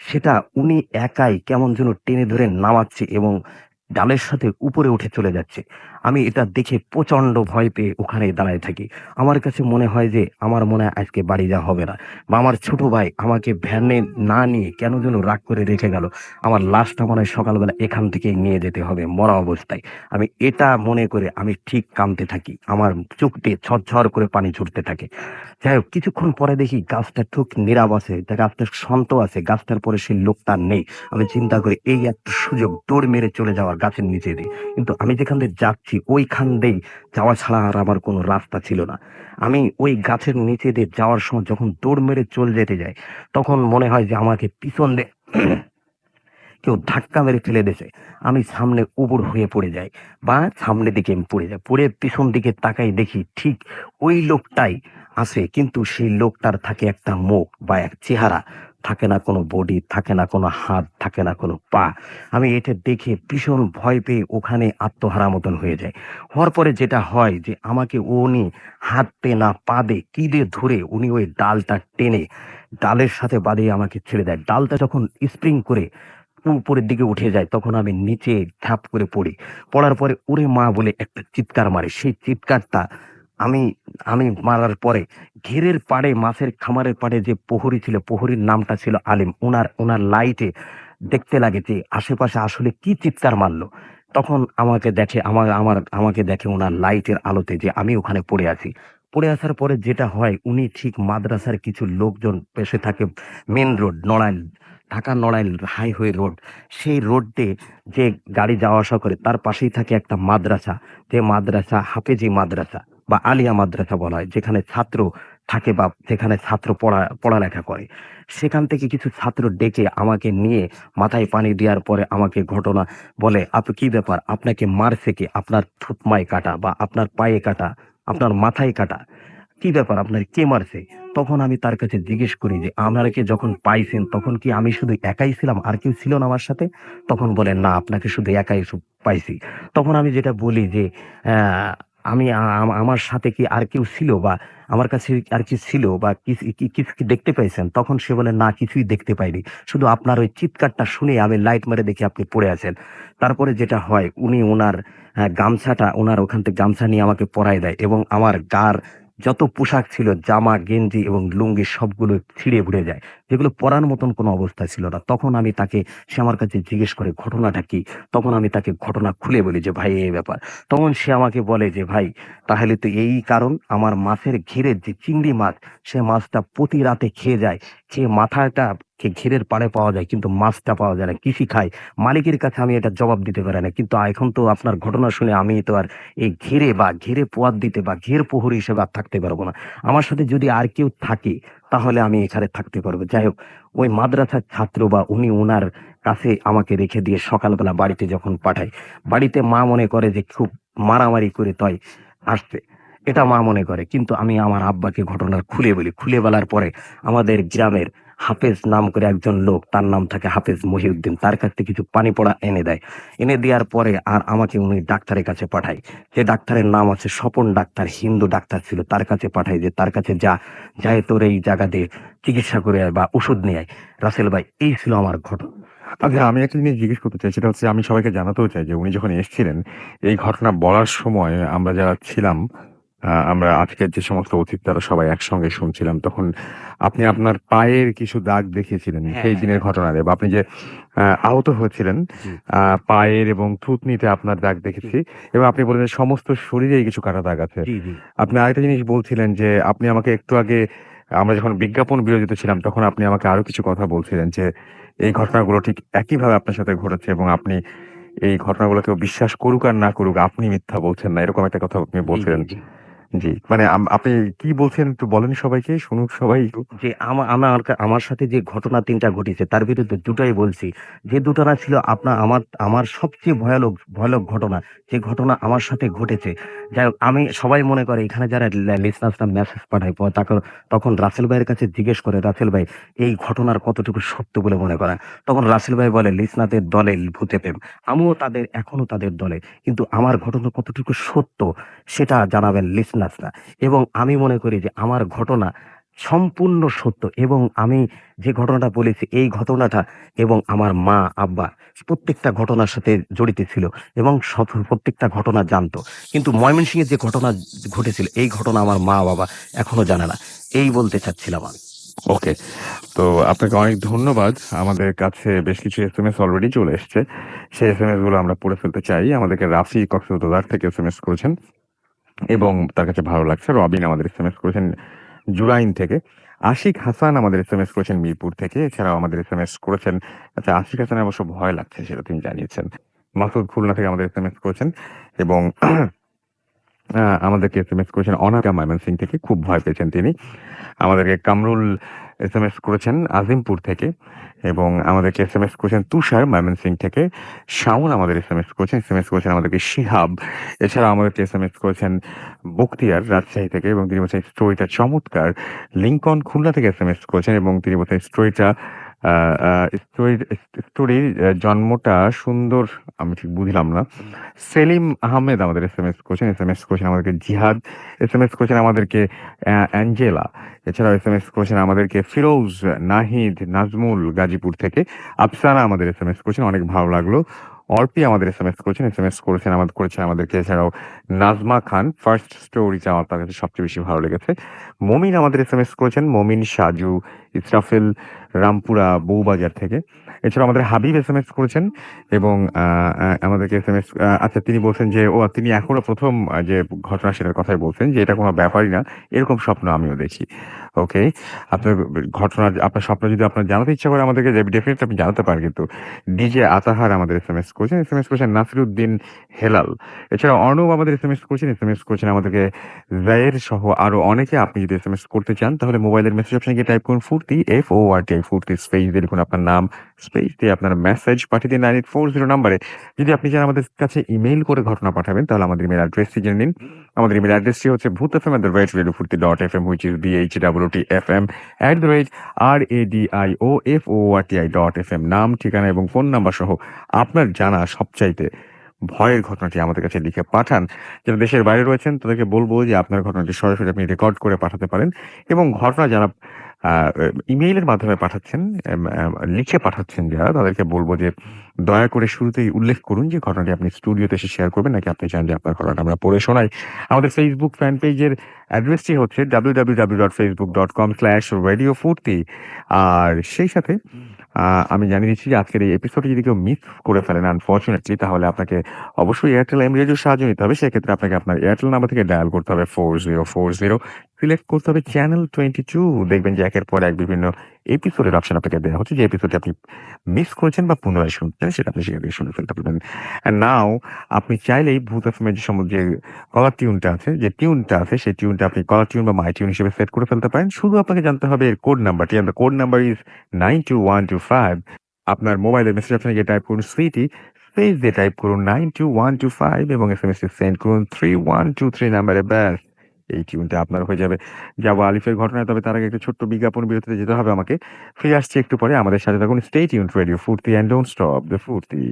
সেটা উনি একাই কেমন যেন টেনে ধরে নামাচ্ছে এবং ডালের সাথে উপরে উঠে চলে যাচ্ছে। আমি এটা দেখে প্রচন্ড ভয় পেয়ে ওখানে দাঁড়ায় থাকি। আমার কাছে মনে হয় যে আমার মনে হয় আজকে বাড়ি যাওয়া হবে না, বা আমার ছোট ভাই আমাকে ভ্যানে না নিয়ে কেন যেন রাগ করে রেখে গেল। আমার লাশটা মনে হয় সকালবেলা এখান থেকে নিয়ে যেতে হবে মরা অবস্থায়। আমি এটা মনে করে আমি ঠিক কাঁদতে থাকি, আমার চোখ দিয়ে ঝরঝর করে পানি ঝরতে থাকে। যাই হোক, কিছুক্ষণ পরে দেখি গাছটা ঠিক নীরব আছে, গাছটা শান্ত আছে, গাছটার পরে সেই লোকটা নেই। আমি চিন্তা করি এই একটা সুযোগ দৌড় মেরে চলে যাওয়ার গাছের নিচে দিয়ে, কিন্তু আমি যেখান দিয়ে যাচ্ছি ওইখান দিয়ে যাওয়া ছাড়া আর আমার কোনো রাস্তা ছিল না। আমি ওই গাছের নিচে দিয়ে যাওয়ার সময় যখন দৌড় মেরে চলে যেতে যাই, তখন মনে হয় যে আমাকে পিছন দিয়ে কেউ ধাক্কা মেরে ফেলে দিয়েছে। আমি সামনে উবুড় হয়ে পড়ে যাই, বা সামনের দিকে আমি পড়ে যাই। পড়ে পিছন দিকে তাকাই দেখি ঠিক ওই লোকটাই আছে, কিন্তু সেই লোকটার থাকে একটা মুখ বা এক চেহারা, থাকে না কোনো বডি, থাকে না কোনো হাত, থাকে না কোনো পা। আমি এটা দেখে ভীষণ ভয় পেয়ে ওখানে আত্মহারা মতন হয়ে যায়। হওয়ার পরে যেটা হয় যে আমাকে উনি হাত পে না পা দিয়ে কি দিয়ে ধরে উনি ওই ডালটা টেনে ডালের সাথে বাঁধিয়ে আমাকে ছেড়ে দেয়। ডালটা যখন স্প্রিং করে উপরের দিকে উঠে যায়, তখন আমি নিচে ধাপ করে পড়ি। পড়ার পরে ওরে মা বলে একটা চিৎকার মারে। সেই চিৎকারটা আমি আমি মারার পরে ঘেরের পাড়ে, মাছের খামারের পাড়ে যে প্রহরী ছিল, প্রহরীর নামটা ছিল আলিম, ওনার লাইটে দেখতে লাগে যে আশেপাশে আসলে কি চিৎকার মারলো। তখন আমাকে দেখে, আমাকে দেখে ওনার লাইটের আলোতে যে আমি ওখানে পড়ে আছি। পড়ে আসার পরে যেটা হয়, উনি ঠিক মাদ্রাসার কিছু লোকজন পেশে থাকে main road, Narail, Dhaka Narail highway road. সেই রোড দিয়ে যে গাড়ি যাওয়া আসা করে তার পাশেই থাকে একটা মাদ্রাসা, যে মাদ্রাসা হাফেজি মাদ্রাসা বা আলিয়া মাদ্রাসা বলা হয়, যেখানে ছাত্র থাকে বা যেখানে ছাত্র পড়ালেখা করে। সেখান থেকে কিছু ছাত্র ডেকে আমাকে নিয়ে মাথায় পানি দেওয়ার পরে আমাকে ঘটনা বলে, আপনি কি ব্যাপার, আপনাকে মারছে কে, আপনার থুতমায় কাটা বা আপনার পায়ে কাটা, আপনার মাথায় কাটা, কি ব্যাপার, আপনার কে মারছে? তখন আমি তার কাছে জিজ্ঞেস করি যে আমাকে যখন পাইছেন তখন কি আমি শুধু একাই ছিলাম, আর কেউ ছিল না আমার সাথে? তখন বলে না, আপনাকে শুধু একাই পাইছি। তখন আমি যেটা বলি যে আহ, আমি আমার সাথে কি আর কেউ ছিল, বা আমার কাছে আর কি ছিল, বা কিছু কি দেখতে পাইছেন? তখন সে বলে না, কিছুই দেখতে পাইনি, শুধু আপনার ওই চিৎকারটা শুনে আমি লাইট মেরে দেখি আপনি পড়ে আছেন। তারপরে যেটা হয়, উনি ওনার গামছাটা, ওনার ওখান থেকে গামছা নিয়ে আমাকে পরায় দেয় এবং আমার গার যত পোশাক ছিল, জামা গেঞ্জি এবং লুঙ্গি, সবগুলো ছিঁড়ে উড়ে যায়, যেগুলো পরার মতন কোনো অবস্থা ছিল না। তখন আমি তাকে, সে আমার কাছে জিজ্ঞেস করে ঘটনাটা কি। তখন আমি তাকে ঘটনা খুলে বলি যে ভাই এই ব্যাপার। তখন সে আমাকে বলে যে ভাই, তাহলে তো এই কারণ, আমার মাছের ঘিরের যে চিংড়ি মাছ, সে মাছটা প্রতি রাতে খেয়ে যায়, খেয়ে মাথাটা ঘিরের পাড়ে পাওয়া যায় কিন্তু মাছটা পাওয়া যায় না, কৃষি খায়। মালিকের কাছে আমি এটা জবাব দিতে পারি না, কিন্তু এখন তো আপনার ঘটনা শুনে আমি তো আর এই ঘিরে বা ঘিরে পোয়াত দিতে বা ঘের প্রহরী হিসেবে আর থাকতে পারবো না। আমার সাথে যদি আর কেউ থাকে তাহলে আমি এখানে থাকতে পারবো। যাই হোক, ওই মাদ্রাসার ছাত্র বা উনি ওনার কাছে আমাকে রেখে দিয়ে সকালবেলা বাড়িতে যখন পাঠায়, বাড়িতে মা মনে করে যে খুব মারামারি করে তাই আসছে, এটা মা মনে করে। কিন্তু আমি আমার আব্বাকে ঘটনা খুলে বলি, খুলে বলার পরে আমাদের গ্রামের হাফেজ নাম করে একজন লোক, তার নাম থাকে হাফেজ মহিউদ্দিন, তার কাছ থেকে কিছু পানি পড়া এনে দেয়। এনে দেওয়ার পরে আর আমাকে উনি ডাক্তারের কাছে পাঠায়। যে ডাক্তারের নাম আছে স্বপন ডাক্তার, হিন্দু ডাক্তার ছিল, তার কাছে পাঠায় যে তার কাছে যায় তোর এই জায়গা দিয়ে চিকিৎসা করে আয় বা ওষুধ নিয়ে আয়। রাসেল ভাই, এই ছিল আমার ঘটনা। আচ্ছা, আমি একটা জিনিস জিজ্ঞেস করতে চাই, সেটা হচ্ছে আমি সবাইকে জানাতেও চাই যে উনি যখন এসেছিলেন এই ঘটনা বলার সময় আমরা যারা ছিলাম, আমরা আজকের যে সমস্ত অতিথি তারা সবাই একসঙ্গে শুনছিলাম, তখন আপনি আপনার পায়ের কিছু দাগ দেখিয়েছিলেন হ্যাঁ, সেই হ্যাঁ, দিনের হ্যাঁ। ঘটনায়, বা আপনি যে আহত হয়েছিলেন জি, পায়ের এবং থুতনিতে আপনার দাগ জি, দেখেছি, এবং আপনি বললেন সমস্ত শরীরেই কিছু কাটা দাগ আছে। জি, জি, আপনি আরেকটা জিনিস বলছিলেন যে আপনি আমাকে একটু আগে, আমরা যখন বিজ্ঞাপন বিরতিতে ছিলাম তখন আপনি আমাকে আরো কিছু কথা বলছিলেন যে এই ঘটনাগুলো ঠিক একইভাবে আপনার সাথে ঘটেছে এবং আপনি এই ঘটনাগুলো কেউ বিশ্বাস করুক আর না করুক আপনি মিথ্যা বলছেন না, এরকম একটা কথা আপনি জি, জি, বলছিলেন। জি। জি, মানে আপনি কি বলছেন একটু বলেন, সবাইকে শুনুক সবাই একটু। যে আমার সাথে যে ঘটনা ৩ টা ঘটেছে তার বিরুদ্ধে দুটাই বলছি। যে দুটো না ছিল আমার সবচেয়ে ভয়ানক ঘটনা, যে ঘটনা আমার সাথে ঘটেছে। যাই হোক, আমি সবাই মনে করে এখানে যারা লিসনার্সরা মেসেজ পাঠায় তখন রাসেল ভাইয়ের কাছে জিজ্ঞেস করে, রাসেল ভাই এই ঘটনার কতটুকু সত্য বলে মনে করেন? তখন রাসেল ভাই বলে, লিসনারদের দলে ভূতে প্রেম। আমিও এখনো তাদের দলে। কিন্তু আমার ঘটনা কতটুকু সত্য সেটা জানাবেন লিসনার্সরা। এবং আমি মনে করি যে আমার ঘটনা সম্পূর্ণ সত্য, এবং আমি যে ঘটনাটা বলেছি এই ঘটনাটা, এবং আমার মা, আব্বা প্রত্যেকটা ঘটনার সাথে জড়িত ছিল এবং প্রত্যেকটা ঘটনা জানতো। কিন্তু ময়মনসিংহে যে ঘটনা ঘটেছিল এই ঘটনা আমার মা বাবা এখনো জানে না। এই বলতে চাচ্ছিলাম আমি। ওকে, তো আপনাকে অনেক ধন্যবাদ। আমাদের কাছে বেশ কিছু এসএমএস অলরেডি চলে এসেছে, সেই এসএমএস গুলো আমরা পড়ে ফেলতে চাই। আমাদেরকে রাফি কক্সবাজার থেকে এসএমএস করেছেন এবং তার কাছে ভালো লাগছে। রবিন আমাদের এসএমএস করেছেন জুরাইন থেকে। আশিক হাসান আমাদের এসএমএস করেছেন মিরপুর থেকে। এছাড়াও আমাদের এসএমএস করেছেন, আচ্ছা আশিক হাসানের অবশ্য ভয় লাগছে সেটা তিনি জানিয়েছেন। মাসুদ খুলনা থেকে আমাদের এসএমএস করেছেন এবং আমাদেরকে এসএমএস করেছেন অনামিকা ময়মনসিং থেকে, খুব ভয় পেয়েছেন তিনি। আমাদেরকে কামরুল এসএমএস করেছেন আজিমপুর থেকে এবং আমাদেরকে এসএমএস করেছেন তুষার ময়মনসিং থেকে। শাওন আমাদের এসএমএস করেছেন আমাদেরকে শিহাব। এছাড়া আমাদেরকে এসএমএস করেছেন বখতিয়ার রাজশাহী থেকে এবং তিনি বলছেন স্টোরিটা চমৎকার। লিংকন খুলনা থেকে এসএমএস করেছেন এবং তিনি বলছেন স্টোরিটা স্টোরির জন্মটা সুন্দর, আমি ঠিক বুঝলাম না। সেলিম আহমেদ আমাদের এসএমএস করেছেন আমাদেরকে জিহাদ। এসএমএস করেছেন আমাদেরকে অ্যাঞ্জেলা। এছাড়াও এসএমএস করেছেন আমাদেরকে ফিরোজ, নাহিদ, নাজমুল গাজীপুর থেকে। আফসানা আমাদের এসএমএস করেছেন, অনেক ভালো লাগলো। অর্পি আমাদের এসএমএস করেছেন আমাদেরকে। এছাড়াও নাজমা খান, ফার্স্ট স্টোরিটা আমার তার কাছে সবচেয়ে বেশি ভালো লেগেছে। মমিন আমাদের এসএমএস করেছেন, মমিন, সাজু, ইসরাফেল, রামপুরা বউবাজার থেকে। এছাড়া আমাদের হাবিব এসএমএস করেছেন এবং আমাদেরকে এসএমএস, আচ্ছা তিনি বলছেন যে তিনি এখনো প্রথম যে ঘটনা সেটার কথাই বলছেন যে এটা কোনো ব্যাপারই না, এরকম স্বপ্ন আমিও দেখি। ওকে, আপনার স্বপ্ন যদি আপনার জানাতে ইচ্ছা করে আমাদেরকে ডেফিনেটলি আপনি জানাতে পারেন। কিন্তু ডিজে আতাহার আমাদের এসএমএস করেছেন নাসিরুদ্দিন হেলাল। এছাড়া অর্ণব আমাদের এসএমএস করেছেন আমাদেরকে জায়ের সহ আরো অনেকে। আপনি যদি এসএমএস করতে চান তাহলে মোবাইলের মেসেজ অপশনে গিয়ে টাইপ করুন ফুর্তি, FORTI, ফুর্তি স্পেস দিয়ে লিখুন আপনার নাম, স্পেস দিয়ে আপনার মেসেজ পাঠিয়ে দিন 9840 নাম্বারে। যদি আপনি চান আমাদের কাছে ইমেইল করে ঘটনা পাঠাবেন তাহলে আমাদের ইমেল অ্যাড্রেসটি জেনে নিন। আমাদের ইমেল অ্যাড্রেসটি হচ্ছে bhutfm@radiofurti.fm, which is BHWTFM@radiofurti.fm। নাম, ঠিকানা এবং ফোন নাম্বার সহ আপনার জানা সবচাইতে ভয়ের ঘটনাটি আমাদের কাছে লিখে পাঠান। যারা দেশের বাইরে রয়েছেন তাদেরকে বলবো যে আপনার ঘটনাটি সরাসরি আপনি রেকর্ড করে পাঠাতে পারেন এবং ঘটনা যারা ইমেইলের মাধ্যমে পাঠাচ্ছেন, লিখে পাঠাচ্ছেন যারা, তাদেরকে বলবো যে দয়া করে শুরুতেই উল্লেখ করুন যে ঘটনাটি আপনি স্টুডিওতে এসে শেয়ার করবেন নাকি আপনি চান যে আপনার ঘটনাটা আমরা পড়ে শোনাই। আমাদের ফেসবুক ফ্যান পেজের অ্যাড্রেসটি হচ্ছে www.facebook.com/radiofurti। আর সেই সাথে আমি জানিয়ে দিচ্ছি যে আজকের এই এপিসোডে যদি কেউ মিস করে ফেলেন আনফরচুনেটলি, তাহলে আপনাকে অবশ্যই এয়ারটেল এম রেডিওর সাহায্য নিতে হবে। সেক্ষেত্রে আপনাকে আপনার এয়ারটেল নাম্বার থেকে ডায়াল করতে হবে 4040, সিলেক্ট করতে হবে চ্যানেল 22। দেখবেন যে একের পর এক বিভিন্ন এপিসোডের অপশন আপনাকে দেওয়া হচ্ছে, যে এপিসোডটি আপনি মিস করেছেন বা পুনরায় শুনছেন সেটা আপনি সেখান থেকে শুনে ফেলতে পারবেন। অ্যান্ড নাও আপনি চাইলেই ভূত এফএমের যে কলার টিউনটা আছে, সেই টিউনটা আপনি কলার টিউন বা মাই টিউন হিসেবে সেট করে ফেলতে পারেন। শুধু আপনাকে জানতে হবে এর কোড নাম্বারটি, and the code number is 92125। আপনার মোবাইলের মেসেজ অপশনে গিয়ে টাইপ করুন সুইটি, স্পেস দিয়ে টাইপ করুন 92125 এবং এসএমএস সেন্ড করুন 3123 নাম্বারে। ব্যাস, এই টিউনটা আপনার হয়ে যাবে। যাবো আলিফের ঘটনায়, তবে তার আগে একটা ছোট্ট বিজ্ঞাপন বিরতিতে যেতে হবে আমাকে। ফিরে আসছি একটু পরে। আমাদের সাথে থাকুন। স্টে টিউনড, রেডিও ফুর্তি অ্যান্ড ডোন্ট স্টপ দ্য ফুর্তি।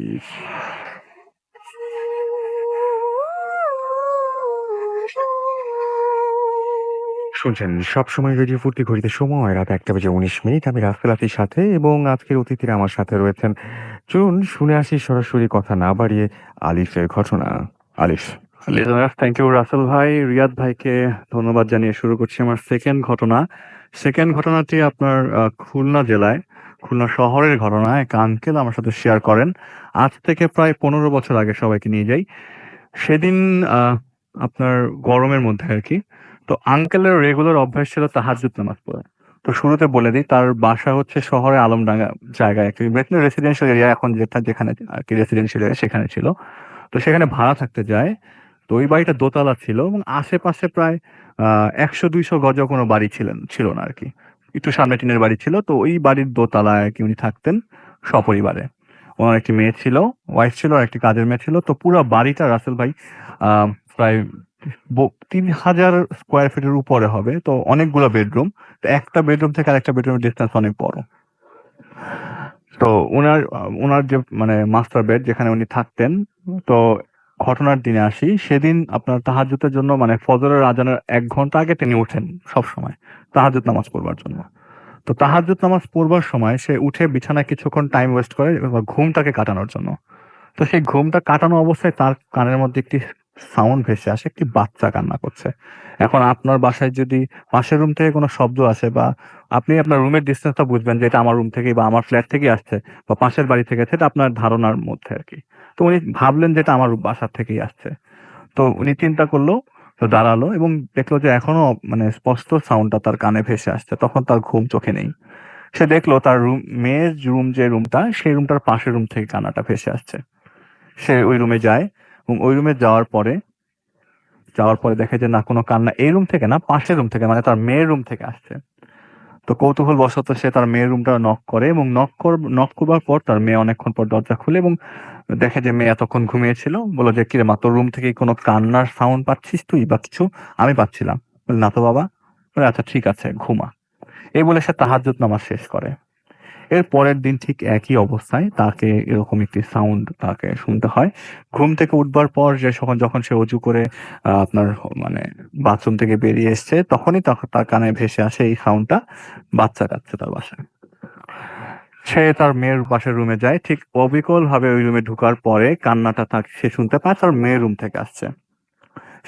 শুনছেন সবসময় রেডিও ফুর্তি, ঘড়িতে সময় রাত ১টা বেজে ১৯ মিনিট। আমি রাসেল আতির সাথে, এবং আজকের অতিথিরা আমার সাথে রয়েছেন। চলুন শুনে আসি সরাসরি, কথা না বাড়িয়ে, আলিফের ঘটনা। আলিফ। লিসেনার্স, থ্যাংক ইউ রাসেল ভাই। রিয়াদ ভাইকে ধন্যবাদ জানিয়ে শুরু করছি আমার সেকেন্ড ঘটনা। সেকেন্ড ঘটনাটি আপনার খুলনা জেলায়, খুলনা শহরের ঘটনা। এক আঙ্কেল আমার সাথে শেয়ার করেন। আজ থেকে প্রায় 15 বছর আগে সবাইকে নিয়ে যাই। সেদিন আপনার গরমের মধ্যে আর কি। তো আঙ্কেলের রেগুলার অভ্যাস ছিল তাহাজ্জুদ নামাজ পড়া। তো শুরুতে বলে দিই, তার বাসা হচ্ছে শহরে আলমডাঙ্গা জায়গায়, একটি রেসিডেন্সিয়াল এরিয়া, এখন যেখানে আর কি রেসিডেন্সিয়াল এরিয়া সেখানে ছিল। তো সেখানে ভাড়া থাকতে যায়। তো ওই বাড়িটা দোতলা ছিল এবং আশেপাশে প্রায় ১০০-২০০ গজও কোনো বাড়ি ছিল না আর কি। একটু সামনে টিনের বাড়ি ছিল। তো ওই বাড়ির দোতলায় আর কি উনি থাকতেন সপরিবারে। ওনার একটি মেয়ে ছিল, ওয়াইফ ছিল, আর একটি কাজের মেয়ে ছিল। তো পুরো বাড়িটা রাসেল ভাই প্রায় ৩,০০০ স্কোয়ার ফিটের উপরে হবে। তো অনেকগুলো বেডরুম। তো একটা বেডরুম থেকে আরেকটা বেডরুমের ডিস্টেন্স অনেক বড়। তো ওনার যে মানে মাস্টার বেড যেখানে উনি থাকতেন। তো ঘটনার দিনে আসি। সেদিন আপনার তাহাজ্জুদের জন্য মানে ফজরের আজানের ১ ঘন্টা আগে তিনি উঠেন সবসময় তাহাজ্জুদ নামাজ পড়বার জন্য। তো তাহাজ্জুদ নামাজ পড়বার সময় সে উঠে বিছানায় কিছুক্ষণ টাইম ওয়েস্ট করে ঘুমটাকে কাটানোর জন্য। তো সেই ঘুমটা কাটানো অবস্থায় তার কানের মধ্যে একটি সাউন্ড ভেসে আসে, একটি বাচ্চা কান্না করছে। এখন আপনার বাসায় যদি পাশের রুম থেকে কোনো শব্দ আসে, বা আপনি আপনার রুমের ডিস্টেন্সটা বুঝবেন যে এটা আমার রুম থেকেই বা আমার ফ্ল্যাট থেকেই আসছে বা পাশের বাড়ি থেকে, সেটা আপনার ধারণার মধ্যে আর কি। তো উনি ভাবলেন যে এটা আমার বাসার থেকেই আসছে। তো উনি চিন্তা করলো, তো দাঁড়ালো এবং দেখলো যে এখনো মানে স্পষ্ট সাউন্ডটা তার কানে ভেসে আসছে। তখন তার ঘুম চোখে নেই। সে দেখলো তার মেয়ের রুম, যে রুমটা, সেই রুমটার পাশের রুম থেকে কান্নাটা ভেসে আসছে। সে ওই রুমে যায় এবং ওই রুমে যাওয়ার পরে দেখে যে না, কোনো কান্না এই রুম থেকে না, পাশের রুম থেকে, মানে তার মেয়ের রুম থেকে আসছে। তো কৌতূহল বশত সে তার মেয়ের রুমটা নক করে এবং নক করবার পর তার মেয়ে অনেকক্ষণ পর দরজা খুলে এবং দেখে যে মেয়ে এতক্ষণ ঘুমিয়েছিল। বললো যে কিরে মা, তোর রুম থেকে কোনো কান্নার সাউন্ড পাচ্ছিস তুই বা কিছু? আমি পাচ্ছিলাম। বলে, না তো বাবা। বলে, আচ্ছা ঠিক আছে, ঘুমা। এই বলে সে তাহাজ্জুদ নামাজ শেষ করে। এর পরের দিন ঠিক একই অবস্থায় তাকে এরকম একটি সাউন্ড তাকে শুনতে হয়। ঘুম থেকে উঠবার পর যখন সে অজু করে আপনার মানে বাথরুম থেকে বেরিয়ে এসছে, তখনই তার কানে ভেসে আসে এই সাউন্ডটা, বাচ্চা কাঁদছে তার বাসায়। সে তার মেয়ের পাশের রুমে যায়। ঠিক অবিকল ভাবে ওই রুমে ঢোকার পরে কান্নাটা সে শুনতে পায় তার মেয়ের রুম থেকে আসছে।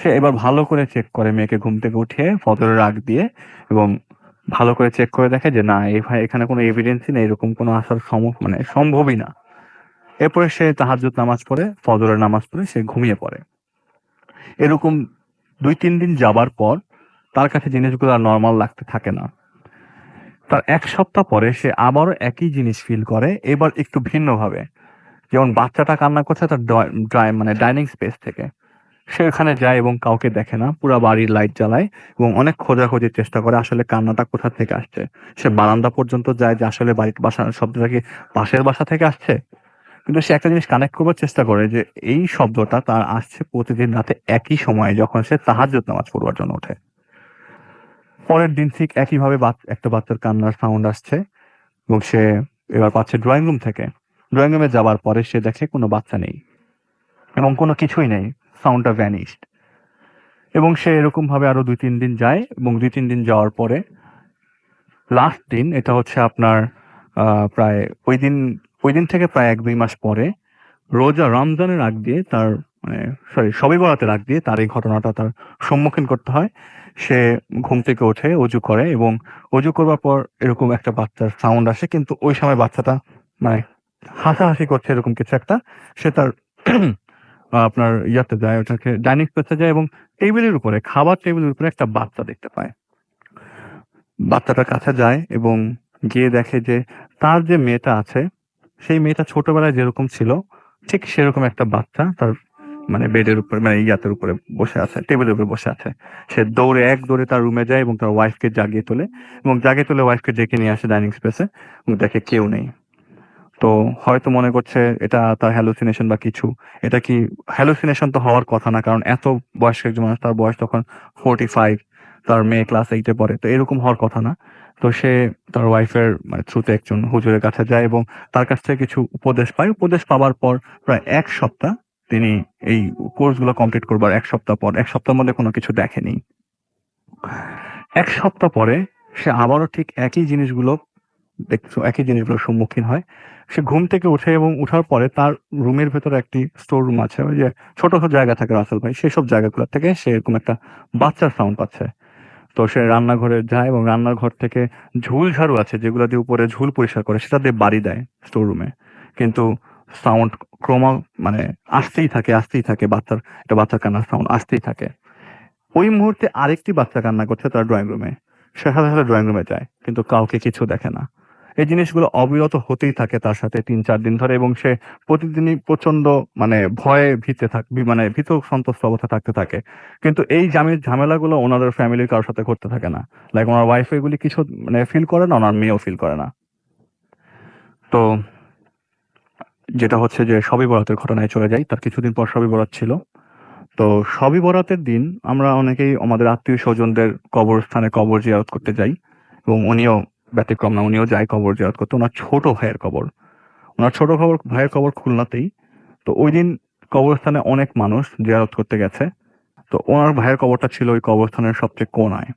সে এবার ভালো করে চেক করে মেয়েকে ঘুম থেকে উঠিয়ে ফজরের আগ দিয়ে, এবং ভালো করে চেক করে দেখে যে না, এখানে কোনো এভিডেন্সই নেই, এরকম কোনো আসার মানে সম্ভবই না। এরপরে সে তাহাজ্জুদ নামাজ পড়ে, ফজরের নামাজ পড়ে সে ঘুমিয়ে পড়ে। এরকম ২-৩ দিন যাবার পর তার কাছে জিনিসগুলো আর নর্মাল লাগতে থাকে না। তার ১ সপ্তাহ পরে সে আবারও একই জিনিস ফিল করে, এবার একটু ভিন্নভাবে। যেমন বাচ্চাটা কান্না করছে তার মানে ডাইনিং স্পেস থেকে। সে ওখানে যায় এবং কাউকে দেখে না। পুরা বাড়ির লাইট জ্বালায় এবং অনেক খোঁজাখুঁজির চেষ্টা করে আসলে কান্নাটা কোথা থেকে আসছে। সে বারান্দা পর্যন্ত যায় যে আসলে বাসার শব্দটা কি পাশের বাসা থেকে আসছে। কিন্তু সে একটা জিনিস কানেক্ট করবার চেষ্টা করে যে এই শব্দটা তার আসছে প্রতিদিন রাতে একই সময়ে, যখন সে তাহাজ্জুদ নামাজ পড়বার জন্য ওঠে। পরের দিন ঠিক একইভাবে একটা বাচ্চার কান্নার সাউন্ড আসছে এবং সে এবার পাচ্ছে ড্রয়িং রুম থেকে। ড্রয়িং রুমে যাবার পরে সে দেখে কোনো বাচ্চা নেই এবং কোনো কিছুই নেই। সাউন্ডটা ভ্যানিশড। এবং সে এরকম ভাবে আরো ২-৩ দিন যায় এবং ২-৩ দিন যাওয়ার পরে লাস্ট দিন, এটা হচ্ছে আপনার প্রায় ওই দিন থেকে প্রায় ১-২ মাস পরে, রমজানের আগ দিয়ে তার মানে শবে বরাতের আগ দিয়ে তার এই ঘটনাটা তার সম্মুখীন করতে হয়। সে ঘুম থেকে ওঠে, অজু করে এবং অজু করবার পর এরকম একটা বাচ্চার সাউন্ড আসে, কিন্তু ওই সময় বাচ্চাটা মানে হাসাহাসি করছে এরকম কিছু একটা। সে তার আপনার ইয়াতে যায়, ওটাকে ডাইনিং স্পেসে যায় এবং খাবার টেবিলের উপরে একটা বাচ্চা দেখতে পায়। বাচ্চাটার কাছে যায় এবং গিয়ে দেখে যে তার যে মেয়েটা আছে, সেই মেয়েটা ছোটবেলায় যেরকম ছিল ঠিক সেরকম একটা বাচ্চা তার মানে বেডের উপরে, মানে ইয়াতের উপরে বসে আছে, টেবিলের উপরে বসে আছে। সে এক দৌড়ে তার রুমে যায় এবং তার ওয়াইফকে জাগিয়ে তোলে এবং জাগিয়ে তুলে ওয়াইফকে ডেকে নিয়ে আসে ডাইনিং স্পেসে এবং দেখে কেউ নেই। তো হয়তো মনে করছে এটা তার হ্যালুসিনেশন বা কিছু। এটা কি হ্যালুসিনেশন তো হওয়ার কথা না, কারণ এত বয়স্ক একজন মানুষ, তার বয়স তখন 45, তার মেয়ে ক্লাস 8-এ পড়ে, তো এরকম হওয়ার কথা না। তো সে তার ওয়াইফের মানে থ্রুতে একজন হুজুরের কাছে যায় এবং তার কাছ থেকে কিছু উপদেশ পায়। উপদেশ পাওয়ার পর প্রায় 1 সপ্তাহ তিনি এই কোর্সগুলো কমপ্লিট করবার 1 সপ্তাহ পর, 1 সপ্তাহের মধ্যে কোনো কিছু দেখেনি। 1 সপ্তাহ পরে সে আবারও ঠিক একই জিনিসগুলোর সম্মুখীন হয়। সে ঘুম থেকে উঠে এবং উঠার পরে তার রুমের ভেতরে একটি স্টোর রুম আছে, ওই যে ছোট ছোট জায়গা থাকে রাসেল ভাই, সেসব জায়গাগুলো থেকে সে এরকম একটা বাচ্চার সাউন্ড পাচ্ছে। তো সে রান্নাঘরে যায় এবং রান্নাঘর থেকে ঝুল ঝাড়ু আছে যেগুলো দিয়ে উপরে ঝুল পরিষ্কার করে, সেটা দিয়ে বাড়ি দেয় স্টোর রুমে। কিন্তু সাউন্ড ক্রমা মানে আসতেই থাকে বাচ্চার কান্নার সাউন্ড আসতেই থাকে। ওই মুহূর্তে আরেকটি বাচ্চা কান্না করছে তার ড্রয়িং রুমে। সে সাথে সাথে ড্রয়িং রুমে যায়, কিন্তু কাউকে কিছু দেখে না। এই জিনিসগুলো অবিরত হতেই থাকে তার সাথে 3-4 দিন ধরে, এবং সে প্রতিদিনই প্রচন্ড মানে ভয়ে মানে ভীত সন্ত্রস্ত অবস্থা থাকতে থাকে। কিন্তু এই ঝামেলাগুলো ওনাদের ফ্যামিলির কারোর সাথে ঘটতে থাকে না। লাইক ওনার ওয়াইফ এগুলি কিছু মানে ফিল করে না, ওনার মেয়েও ফিল করে না। তো যেটা হচ্ছে যে শবে বরাতের ঘটনায় চলে যাই। তার কিছুদিন পর শবে বরাত ছিল। তো শবে বরাতের দিন আমরা অনেকেই আমাদের আত্মীয় স্বজনদের কবরস্থানে কবর জিয়ারত করতে যাই, এবং উনিও ব্যতিক্রম না, উনিও যায় কবর জিয়ারত করতে। ওনার ছোট ভাইয়ের কবর খুলনাতেই। তো ওই দিন কবরস্থানে অনেক মানুষ জিয়ারত করতে গেছে। তো ওনার ভাইয়ের কবরটা ছিল ওই কবরস্থানের সবচেয়ে কোনায়।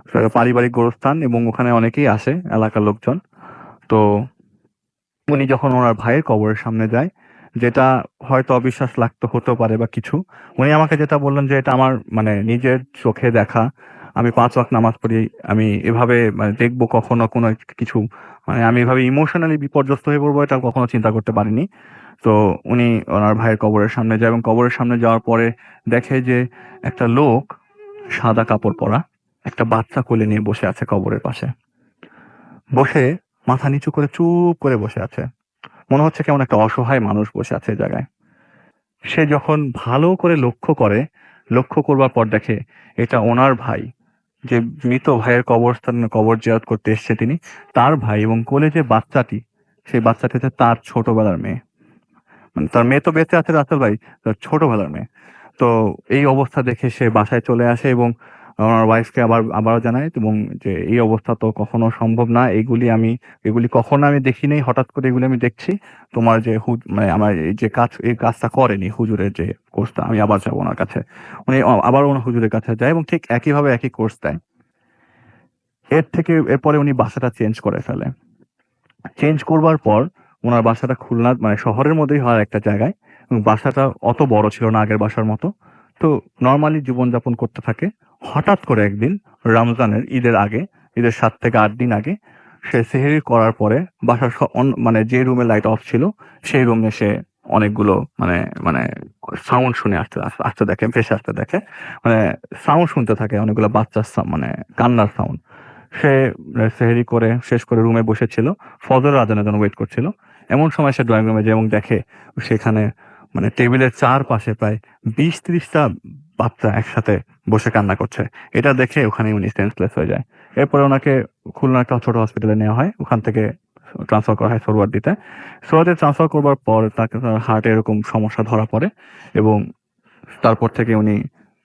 তো এটা পারিবারিক গোরস্থান এবং ওখানে অনেকেই আসে এলাকার লোকজন। তো উনি যখন ওনার ভাইয়ের কবরের সামনে যায়, যেটা হয়তো অবিশ্বাস লাগতে হতেও পারে বা কিছু, উনি আমাকে যেটা বললেন যে এটা আমার মানে নিজের চোখে দেখা। আমি 5 ওয়াক্ত নামাজ পড়ি। আমি এভাবে মানে দেখবো কখনো কোনো কিছু, মানে আমি এভাবে ইমোশনালি বিপর্যস্ত হয়ে পড়বো এটা কখনো চিন্তা করতে পারিনি। তো উনি ওনার ভাইয়ের কবরের সামনে যায় এবং কবরের সামনে যাওয়ার পরে দেখে যে একটা লোক সাদা কাপড় পরা একটা বাচ্চা কোলে নিয়ে বসে আছে কবরের পাশে। বসে মাথা নিচু করে চুপ করে বসে আছে। মনে হচ্ছে কেমন একটা অসহায় মানুষ বসে আছে এই জায়গায়। সে যখন ভালো করে লক্ষ্য করবার পর দেখে এটা ওনার ভাই, যে মৃত ভাইয়ের কবর জিয়ারত করতে এসছে তিনি, তার ভাই, এবং কোলে যে বাচ্চাটি, সেই বাচ্চাটি হচ্ছে তার ছোটবেলার মেয়ে। মানে তার মেয়ে তো বেঁচে আছে রাসেল ভাই, তার ছোটবেলার মেয়ে। তো এই অবস্থা দেখে সে বাসায় চলে আসে এবং আমার ওয়াইফকে আবারও জানায়, এবং যে এই অবস্থা তো কখনো সম্ভব না, এগুলি কখনো আমি দেখি নাই, হঠাৎ করে এগুলি আমি দেখছি। তোমার যে মানে আমার এই কাজটা করেনি হুজুরের যে কোর্সটা, আমি আবার যাবো ওনার কাছে। উনি আবার ওনার হুজুরের কাছে যায় এবং ঠিক একইভাবে একই কোর্স দেয়। এরপরে উনি বাসাটা চেঞ্জ করে ফেলে। চেঞ্জ করবার পর ওনার বাসাটা খুলনা মানে শহরের মধ্যেই হয় একটা জায়গায়, এবং বাসাটা অত বড় ছিল না আগের বাসার মতো। তো নর্মালি জীবনযাপন করতে থাকে। হঠাৎ করে একদিন ঈদের 7 থেকে 8 দিন আগে সে সেহরি করার পরে বাসার মানে যে রুমে লাইট অফ ছিল সেই রুমে সে অনেকগুলো মানে মানে সাউন্ড শুনে আসতে দেখে, ভেসে আসতে দেখে। মানে সাউন্ড শুনতে থাকে, অনেকগুলো বাচ্চার মানে কান্নার সাউন্ড। সে সেহরি করে শেষ করে রুমে বসেছিল, ফজরের আজানের জন্য ওয়েট করছিল। এমন সময় সে ড্রয়িং রুমে যায় এবং দেখে সেখানে মানে টেবিলের চারপাশে প্রায় 20-30টা বাচ্চা একসাথে বসে কান্না করছে। এটা দেখে ওখানে উনি সেন্সলেস হয়ে যায়। এরপরে ওনাকে খুলনা একটা ছোট হসপিটালে নেওয়া হয়, ওখান থেকে ট্রান্সফার করা হয় সোহরাওয়ার্দীতে। সোহরাওয়ার্দী ট্রান্সফার করবার পর তাকে তার হার্টে এরকম সমস্যা ধরা পড়ে, এবং তারপর থেকে উনি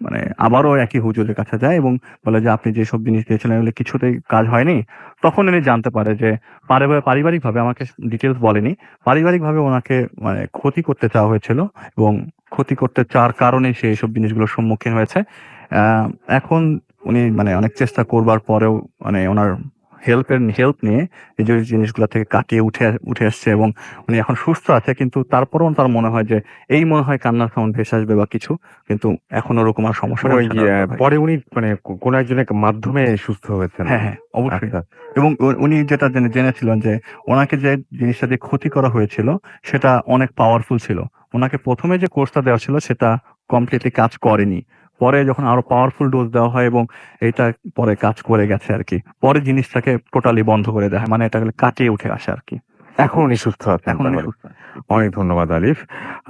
মানে আবারও একই হুজুরের কাছে যায় এবং বলে যে আপনি যেসব জিনিস দিয়েছিলেন এগুলো কিছুতেই কাজ হয়নি। তখন উনি জানতে পারে যে পারিবারিকভাবে, আমাকে ডিটেলস বলেনি, পারিবারিকভাবে ওনাকে মানে ক্ষতি করতে চাওয়া হয়েছিল, এবং ক্ষতি করতে চাওয়ার কারণে সে এইসব জিনিসগুলোর সম্মুখীন হয়েছে। আহ, এখন উনি মানে অনেক চেষ্টা করবার পরেও মানে ওনার হেল্প নিয়ে এই যে জিনিসগুলো থেকে কাটিয়ে উঠে আসছে, এবং উনি এখন সুস্থ আছে। কিন্তু তারপরেও তার মনে হয় যে মনে হয় কান্নার সাউন্ড ভেসে আসবে বা কিছু, কিন্তু এখন ওরকম আর সমস্যা মানে ওই হচ্ছে না রাসেল ভাই। পরে উনি মানে কোনো একজনের মাধ্যমে সুস্থ হয়েছেন? হ্যাঁ, হ্যাঁ, অবশ্যই। আচ্ছা। এবং উনি যেটা জেনেছিলেন যে ওনাকে যে জিনিসটা দিয়ে ক্ষতি করা হয়েছিল সেটা অনেক পাওয়ারফুল ছিল। ওনাকে ১ম এ যে কোর্সটা দেওয়া ছিল সেটা কমপ্লিটলি কাজ করেনি। পরে যখন আরো পাওয়ারফুল ডোজ দেওয়া হয় এবং এটা পরে কাজ করে গেছে আরকি। পরে জিনিসটাকে টোটালি বন্ধ করে দেয়া হয়। মানে এটা কাটিয়ে উঠে আসে আরকি। এখন উনি সুস্থ আছেন এখন তার উনি মানে? সুস্থ। অনেক ধন্যবাদ আলিফ।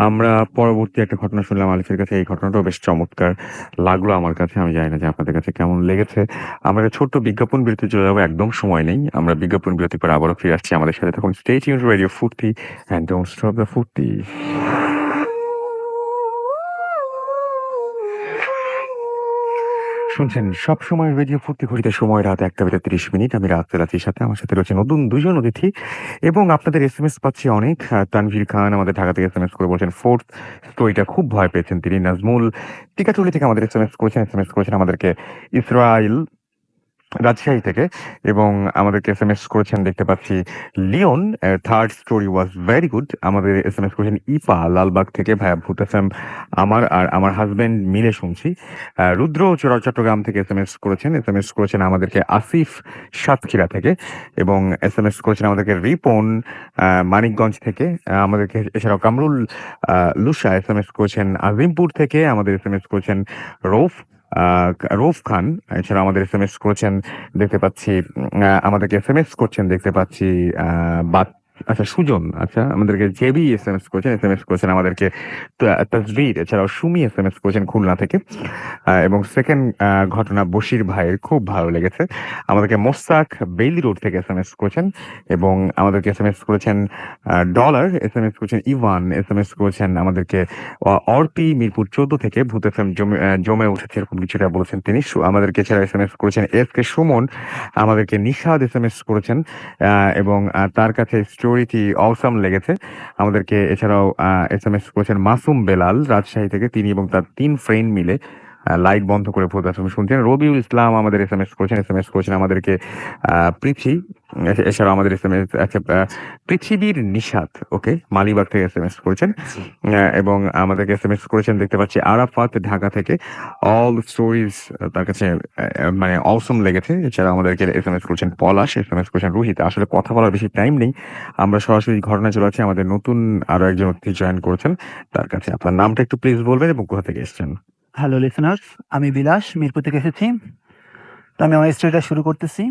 আমরা পরবর্তী একটা ঘটনা শুনলাম আলিফের কাছে। এই ঘটনাটাও বেশ চমৎকার লাগলো আমার কাছে। আমি জানি না যে আপনাদের কাছে কেমন লেগেছে। আমরা একটা ছোট্ট বিজ্ঞাপন বিরতি চলে যাবো। একদম সময় নেই। আমরা বিজ্ঞাপন বিরতির পর আবারও ফিরে আসছি। আমাদের সাথে থাকুন। স্টে টিউনড রেডিও ফুর্তি অ্যান্ড ডোন্ট স্টপ দ্য ফুর্তি। শুনছেন সবসময় রেডিও ফুর্তি ঘড়িতে সময় রাত ১টা বেজে ৩০ মিনিট। আমি রাত তেলাতির সাথে আমার সাথে রয়েছে নতুন ২ জন অতিথি এবং আপনাদের এসএমএস পাচ্ছি অনেক। তানভীর খান আমাদের ঢাকা থেকে এসএমএস করে বলছেন 4th স্টোরিটা খুব ভয় পেয়েছেন তিনি। নাজমুল টিকাটুলি থেকে আমাদের এসএমএস করেছেন আমাদেরকে ইসরাইল রাজশাহী থেকে এবং আমাদেরকে এসএমএস করেছেন দেখতে পাচ্ছি Leon. Third story was very good. আমাদের এসএমএস করেছেন ইপা লালবাগ থেকে। ভাইয়া ভূত এফএম আমার আর আমার হাজবেন্ড মিলে শুনছি। রুদ্র চট্টগ্রাম থেকে এসএমএস করেছেন আমাদেরকে আসিফ সাতক্ষীরা থেকে এবং এসএমএস করেছেন আমাদেরকে রিপন মানিকগঞ্জ থেকে। আমাদেরকে এছাড়াও কামরুল লুসা এসএমএস করেছেন আজিমপুর থেকে। আমাদের এসএমএস করেছেন রৌফ রৌফ খান। এছাড়া আমাদের এসএমএস করেছেন দেখতে পাচ্ছি আমাদেরকে এসএমএস করছেন দেখতে পাচ্ছি আচ্ছা সুজন। আচ্ছা আমাদেরকে জেবি এসএমএস করেছেন আমাদেরকে তাজবীর। এছাড়াও সুমি এসএমএস করেছেন খুলনা থেকে। এবং সেকেন্ড ঘটনা বশির ভাইয়ের খুব ভালো লেগেছে। আমাদেরকে মোস্তাক বেইলি রোড থেকে এসএমএস করেছেন এবং আমাদেরকে এসএমএস করেছেন ডলার। এসএমএস করেছেন ইভান। এসএমএস করেছেন আমাদেরকে অর্পি মিরপুর ১৪ থেকে। ভূত এফএম জমে উঠেছে এরকম কিছুটা বলেছেন তিনি। আমাদেরকে এছাড়া এসএমএস করেছেন এসকে সুমন। আমাদেরকে নিশাদ এসএমএস করেছেন এবং তার কাছে স্টোরিটি অসাম লেগেছে। আমাদেরকে এছাড়াও এসএমএস করেছেন মাসুম বেলাল রাজশাহী থেকে। তিনি এবং তার ৩ ফ্রেন্ড মিলে লাইট বন্ধ করে ভূত এফএম শুনছেন। রবিউল ইসলাম আমাদের এসএমএস করেছেন আমাদেরকে পৃথ্বী। এছাড়াও আমাদের এসএমএস আচ্ছা পৃথিবীর নিশাত ওকে মালিবাগ থেকে এসএমএস করেছেন এবং আমাদেরকে এসএমএস করেছেন দেখতে পাচ্ছি আরাফাত ঢাকা থেকে। অল স্টোরিজ তার কাছে মানে অসম লেগেছে। এছাড়া আমাদেরকে এসএমএস করেছেন পলাশ। এসএমএস করেছেন রুহিত। আসলে কথা বলার বেশি টাইম নেই। আমরা সরাসরি ঘটনায় চলে যাচ্ছি। আমাদের নতুন আরো একজন অতিথি জয়েন করেছেন। তার কাছে আপনার নামটা একটু প্লিজ বলবেন এবং কোথা থেকে এসেছেন। হ্যালো লিসেনার্স, আমি বিলাস মিরপুর থেকে এসেছি। তো আমি আমার স্টোরিটা শুরু করতেছি।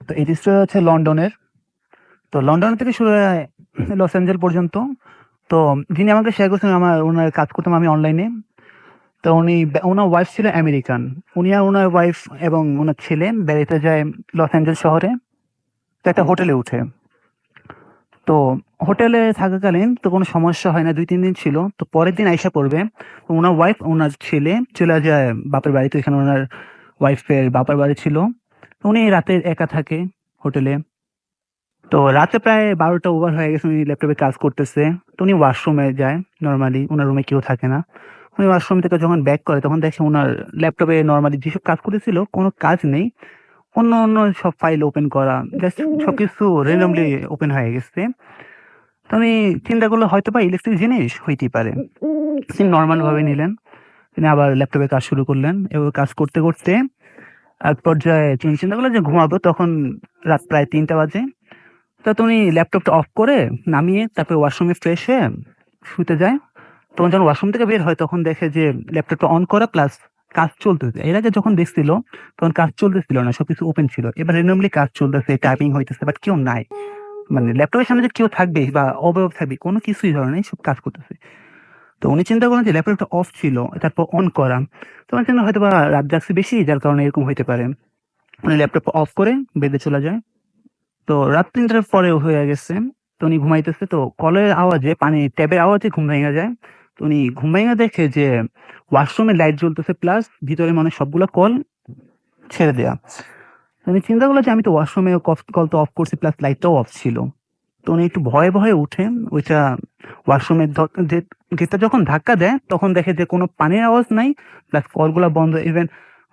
তো এই স্টোরি হচ্ছে লন্ডনের। তো লন্ডন থেকে শুরু হয় লস অ্যাঞ্জেল পর্যন্ত। তো যিনি আমাকে শেয়ার করছেন ওনার কাজ করতাম আমি অনলাইনে। তো ওনার ওয়াইফ ছিল আমেরিকান। উনি আর ওনার ওয়াইফ এবং ওনার ছেলে বেড়াতে যায় লস অ্যাঞ্জেল শহরে। তো একটা হোটেলে উঠে। তো হোটেলে থাকাকালীন তো কোনো সমস্যা হয় না, ২-৩ দিন ছিল। তো পরের দিন আইসা পড়বে। তো ওনার ওয়াইফ ওনার ছেলে চলে যায় বাপের বাড়িতে। এখানে ওনার ওয়াইফের বাপের বাড়ি ছিল। উনি রাতে একা থাকে হোটেলে। তো রাতে প্রায় ১২টা ওভার হয়ে গেছে। উনি ল্যাপটপে কাজ করতেছে। তো উনি ওয়াশরুমে যায় নর্মালি। ওনার রুমে কেউ থাকে না। উনি ওয়াশরুম থেকে যখন ব্যাক করে তখন দেখে ওনার ল্যাপটপে নর্মালি যেসব কাজ করতেছিল কোনো কাজ নেই। অন্য সব ফাইল ওপেন করা, জাস্ট সবকিছু র্যান্ডমলি ওপেন হয়ে গেছে। তো আমি চিন্তা করলে হয়তো বা ইলেকট্রিক জিনিস হইতেই পারে। তিনি নর্মাল ভাবে নিলেন। তিনি আবার ল্যাপটপে কাজ শুরু করলেন এবং কাজ করতে করতে এক পর্যায়ে তিনি চিন্তা করলেন যে ঘুমাবো। তখন রাত প্রায় ৩টা বাজে। তো উনি ল্যাপটপটা অফ করে নামিয়ে তারপরে ওয়াশরুমে ফ্রেশ হয়ে শুতে যায়। তখন যখন ওয়াশরুম থেকে বের হয় তখন দেখে যে ল্যাপটপটা অন করা প্লাস কাজ চলতেছে। এর আগে যখন দেখছিল তখন কাজ চলতেছিল না, সবকিছু ওপেন ছিল। এবার র্যান্ডমলি কাজ চলতেছে, টাইপিং হইতেছে, বাট কেউ নাই। মানে ল্যাপটপের সামনে যে কেউ থাকবে বা অবয়ব থাকবে কোনো কিছুই ধরনের সব কাজ করতেছে। তো উনি চিন্তা করেন যে ল্যাপটপটা অফ ছিল, তারপর অন করা। তো উনি চিন্তা হয়তো বা রাত জাগছে বেশি, যার কারণে এরকম হইতে পারে। উনি ল্যাপটপ অফ করে বেডে চলে যায়। তো রাত ৩টার পরে হয়ে গেছে। তো উনি ঘুমাইতেছে। তো কলের আওয়াজে ট্যাবের আওয়াজে ঘুম ভেঙে যায়। তো উনি ঘুম ভেঙে দেখে যে ওয়াশরুমে লাইট জ্বলতেছে প্লাস ভিতরে মানে সবগুলো কল ছেড়ে দেয়া। তো উনি চিন্তা করলো যে আমি তো ওয়াশরুমে কল তো অফ করছি প্লাস লাইটটাও অফ ছিল। তো উনি একটু ভয়ে ভয়ে উঠে ওইটা ওয়াশরুমের গেটটা যখন ধাক্কা দেয় তখন দেখে যে কোনো পানির আওয়াজ নাই, প্লাস কলগুলা বন্ধ। ইভেন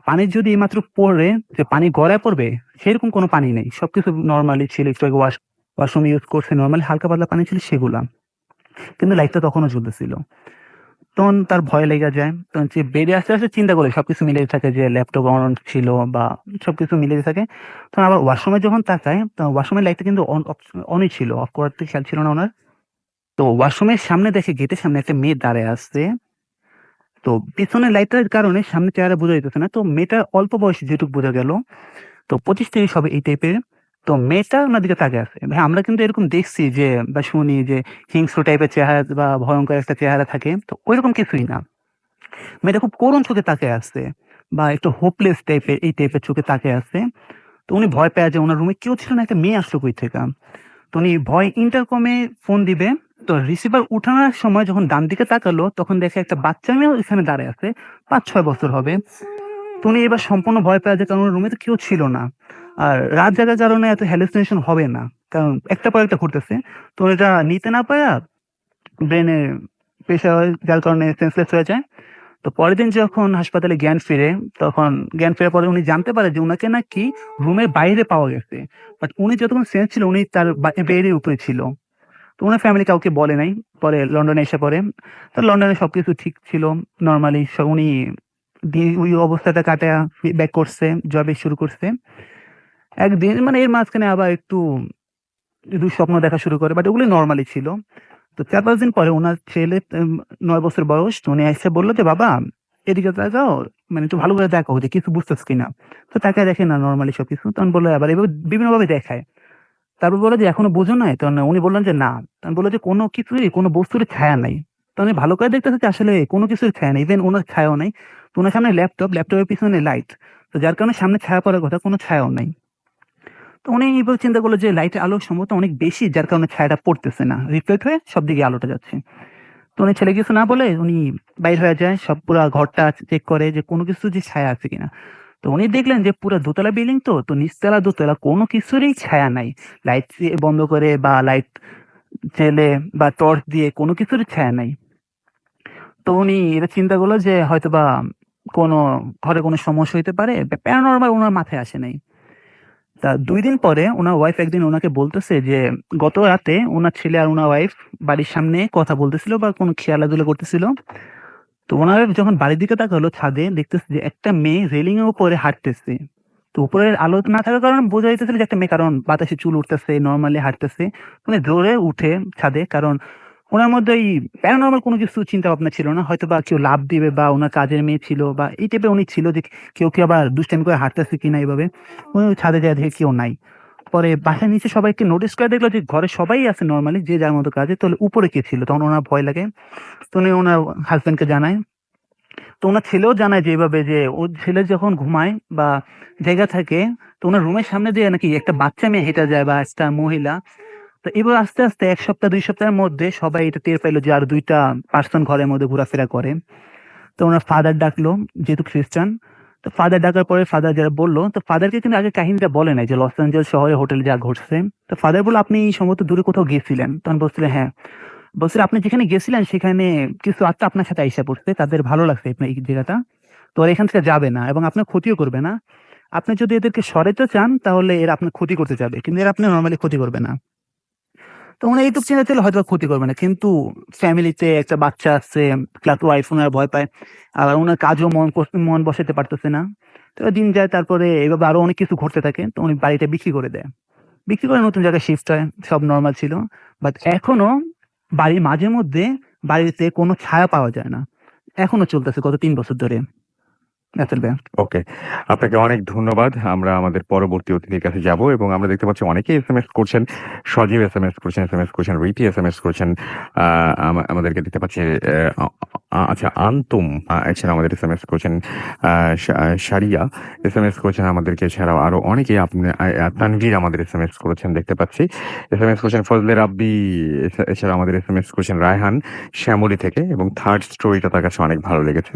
পানি যদি এইমাত্র পড়ে যে পানি গড়ায় পড়বে সেরকম কোনো পানি নেই, সবকিছু নর্মালি ছিল। একটু আগে ওয়াশরুম ইউজ করছে, নর্মালি হালকা পাতলা পানি ছিল সেগুলা, কিন্তু লাইটটা তখনও জ্বলতেছিল। তখন তার ভয় লেগে যায়। তখন সে বেরিয়ে আসতে আসতে চিন্তা করে সবকিছু মিলে থাকে যে ল্যাপটপ অন ছিল বা সবকিছু মিলে থাকে। তখন আবার ওয়াশরুমে যখন তাকায় ওয়াশরুমের লাইটটা কিন্তু অনই ছিল, অফ করার তো খেয়াল ছিল না ওনার। তো ওয়াশরুমের সামনে দেখে গেটের সামনে একটা মেয়ে দাঁড়ায় আসছে। তো পিছনের লাইটের কারণে সামনে চেহারা বোঝা যেতেছে না। তো মেয়েটা অল্প বয়সী যেটুকু বোঝা গেল। তো 25-30 হবে এই টাইপের। তো মেয়েটা ওনার দিকে তাকিয়ে আছে। ভাই আমরা কিন্তু এরকম দেখছি যে বা শুনি যে হিংস্র টাইপের চেহারা বা ভয়ংকর একটা চেহারা থাকে। তো ঐরকম কিছুই না। মেয়েটা খুব করুণ চোখে তাকিয়ে আছে বা একটু হোপলেস টাইপের এই টাইপের চোখে তাকিয়ে আছে। তো উনি ভয় পেয়ে যে উনার রুমে কেউ ছিল না, একটা মেয়ে আসলো কই থেকে। তো উনি ভয় ইন্টারকমে ফোন দিবে। তো রিসিভার উঠানোর সময় যখন ডান দিকে তাকালো তখন দেখে একটা বাচ্চা মেয়ে এখানে দাঁড়ায় আছে, ৫-৬ বছর হবে। তো উনি এবার সম্পূর্ণ ভয় পেয়ে যায়, কারণ ওর রুমে তো কেউ ছিল না। আর রাত জাগার কারণে এত হ্যালুসিনেশন হবে না, কারণ একটা পর একটা ঘুরতেছে। তো এটা নিতে না পারা ব্রেনে প্রেশার হয়, যার কারণে সেন্সলেস হয়ে যায়। তো পরের দিন যখন হাসপাতালে জ্ঞান ফিরে, তখন জ্ঞান ফেরার পরে উনি জানতে পারে যে উনাকে নাকি রুমের বাইরে পাওয়া গেছে। বাট উনি যতক্ষণ সেন্স ছিল উনি তার বেডের উপরে ছিল। তো উনার ফ্যামিলি কাউকে বলে নাই। পরে লন্ডনে এসে পড়ে। তো লন্ডনে সবকিছু ঠিক ছিল, নরমালি উনি ওই অবস্থাটা কাটায়া ব্যাক করছে, জবে শুরু করছে। একদিন মানে এর মাঝখানে আবার একটু দুঃস্বপ্ন দেখা শুরু করে, বাট ওগুলো নরমালি ছিল। তো ৪-৫ দিন পরে উনার ছেলে ৯ বছর বয়স, তো উনি এসে বলল যে, "বাবা এদিকে তাকাও, মানে একটু ভালো করে দেখো যে কিছু বুঝতেছ কিনা?" তো তাকায় দেখে না নরমালি সবকিছু। তখন বলল আবার এভাবে বিভিন্নভাবে দেখায়। তারপর বলল যে, "এখনো বোঝো নাই?" তখন উনি বললেন যে, "না।" তখন বলল যে, "কোনো কিছুরই কোনো বস্তুরই ছায়া নাই।" তো উনি ভালো করে দেখতেছে যে আসলে কোনো কিছুর ছায়া নেই। ইভেন উনার ছায়াও নাই। তো উনার সামনে ল্যাপটপ, ল্যাপটপের পিছনে লাইট। তো যার কারণে সামনে ছায়া পড়ার কথা, কোনো ছায়াও নাই। তো উনি এবার চিন্তা করলো যে লাইটের আলো সম্ভবত অনেক বেশি, যার কারণে ছায়াটা পড়তেছে না। রিফ্লেক্ট হয়ে সব দিকে আলোটা যাচ্ছে। তো উনি ছেলে কিছু না বলে উনি বাইর হয়ে যায়। সব পুরা ঘরটা চেক করে যে কোনো কিছু যে ছায়া আছে কিনা। তো উনি দেখলেন যে পুরা দোতলা বিল্ডিং, তো নিচতলা দোতলা কোনো কিছুরই ছায়া নাই। লাইট বন্ধ করে বা লাইট জ্বেলে বা টর্চ দিয়ে কোনো কিছুরই ছায়া নাই। তো উনি এটা চিন্তা করলো যে হয়তোবা কোনো ঘরে কোনো সমস্যা হইতে পারে। প্যারানরমাল উনার মাথায় আসে নাই। তা ২ দিন পরে উনার ওয়াইফ একদিন উনাকে বলতেছে যে গত রাতে উনার ছেলে আর উনার ওয়াইফ বাড়ির সামনে কথা বলতেছিল বা কোনো খেলাধুলা করতেছিল। তো উনার যখন বাড়ির দিকে তাকালো ছাদে, দেখতেছে যে একটা মেয়ে রেলিং এর উপরে হাঁটতেছে। তো উপরের আলো না থাকার কারণে বোঝা যাইতেছিল যে একটা মেয়ে, কারণ বাতাসে চুল উঠতেছে, নরমালি হাঁটতেছে। উনি জোরে উঠে ছাদে, কারণ উনার মধ্যে এই প্যারানরমাল কোনো কিছু চিন্তা ভাবনা ছিল না। হয়তোবা কেউ লাফ দিবে বা উনার কাজের মেয়ে ছিল বা এই টাইপের উনি ছিল যে কেউ কি আবার দুষ্টামি করে হাঁটতেছে কিনা এভাবে। উনি ছাদে যেয়ে দেখে কেউ নাই। পরে বাসার নিচে সবাইকে নোটিস করে দেখলো যে ঘরে সবাই আছে নরমালি, যে যার মতো কাজে। তাহলে উপরে কে ছিল? তখন উনার ভয় লাগে। তো উনি উনার হাসব্যান্ডকে জানায়। তো উনার ছেলেও জানায় যে এভাবে যে ওর ছেলে যখন ঘুমায় বা জায়গা থাকে, তো উনার রুমের সামনে দিয়ে নাকি একটা বাচ্চা মেয়ে হেঁটে যায় বা একটা মহিলা। তো এবার আস্তে, আস্তে ১ সপ্তাহ ২ সপ্তাহের মধ্যে সবাই এটা টের পাইলো যে আর ২ টা পার্সন ঘরের মধ্যে ঘোরাফেরা করে। তো উনার ফাদার ডাকলো, যেহেতু খ্রিস্টান। তো ফাদার ডাকার পরে ফাদার যারা বলল, তো ফাদারকে কিন্তু আগে কাহিনীটা বলে নাই যে লস এঞ্জেলস শহরে হোটেলে যা ঘটছে। তো ফাদার বলল, "আপনি সম্ভবত দূরে কোথাও গেছিলেন?" তখন বলছিলেন, "হ্যাঁ।" বলছিল, "আপনি যেখানে গেছিলেন সেখানে কিছু আত্মা আপনার সাথে আইসা পড়ছে। তাদের ভালো লাগছে আপনার এই জায়গাটা। তো ওরা এখান থেকে যাবে না এবং আপনার ক্ষতিও করবে না। আপনি যদি এদেরকে সরাইতে চান তাহলে এরা আপনার ক্ষতি করতে যাবে। কিন্তু এরা আপনার নরমালি ক্ষতি করবে না।" তো উনি এইটুক চিন্তা ছিল হয়তো ক্ষতি করবে না। কিন্তু ফ্যামিলিতে একটা বাচ্চা আছে, প্লাস ওয়াইফ উনার ভয় পায়। আবার উনার কাজেও মন বসাতে পারতেছে না। তো দিন যায়, তারপরে এভাবে আরো অনেক কিছু ঘটতে থাকে। তো উনি বাড়িটা বিক্রি করে দেয়। বিক্রি করে নতুন জায়গায় শিফট হয়। সব নরমাল ছিল। বাট এখনো বাড়ির মাঝে মধ্যে বাড়িতে কোনো ছায়া পাওয়া যায় না। এখনো চলতেছে গত ৩ বছর ধরে। রাসেল ভাইয়া। ওকে। আপনাকে অনেক ধন্যবাদ। আমরা আমাদের পরবর্তী অতিথির কাছে যাব এবং আমরা দেখতে পাচ্ছি অনেকেই এসএমএস করছেন। সজীব এসএমএস করছেন, রীতি এসএমএস করছেন। আ আমাদেরকে দেখতে পাচ্ছি আচ্ছা আন্তুম এছাড়া আমাদের এসএমএস করছেন। শারিয়া এসএমএস করেছেন আমাদেরকে। এছাড়াও আরো অনেকেই আপনি তানভীর আমাদের এসএমএস করেছেন দেখতে পাচ্ছি। এসএমএস করেছেন ফজলে রাব্বি। এছাড়া আমাদের এসএমএস করেছেন রায়হান শ্যামলী থেকে এবং থার্ড স্টোরিটা তার কাছে অনেক ভালো লেগেছে।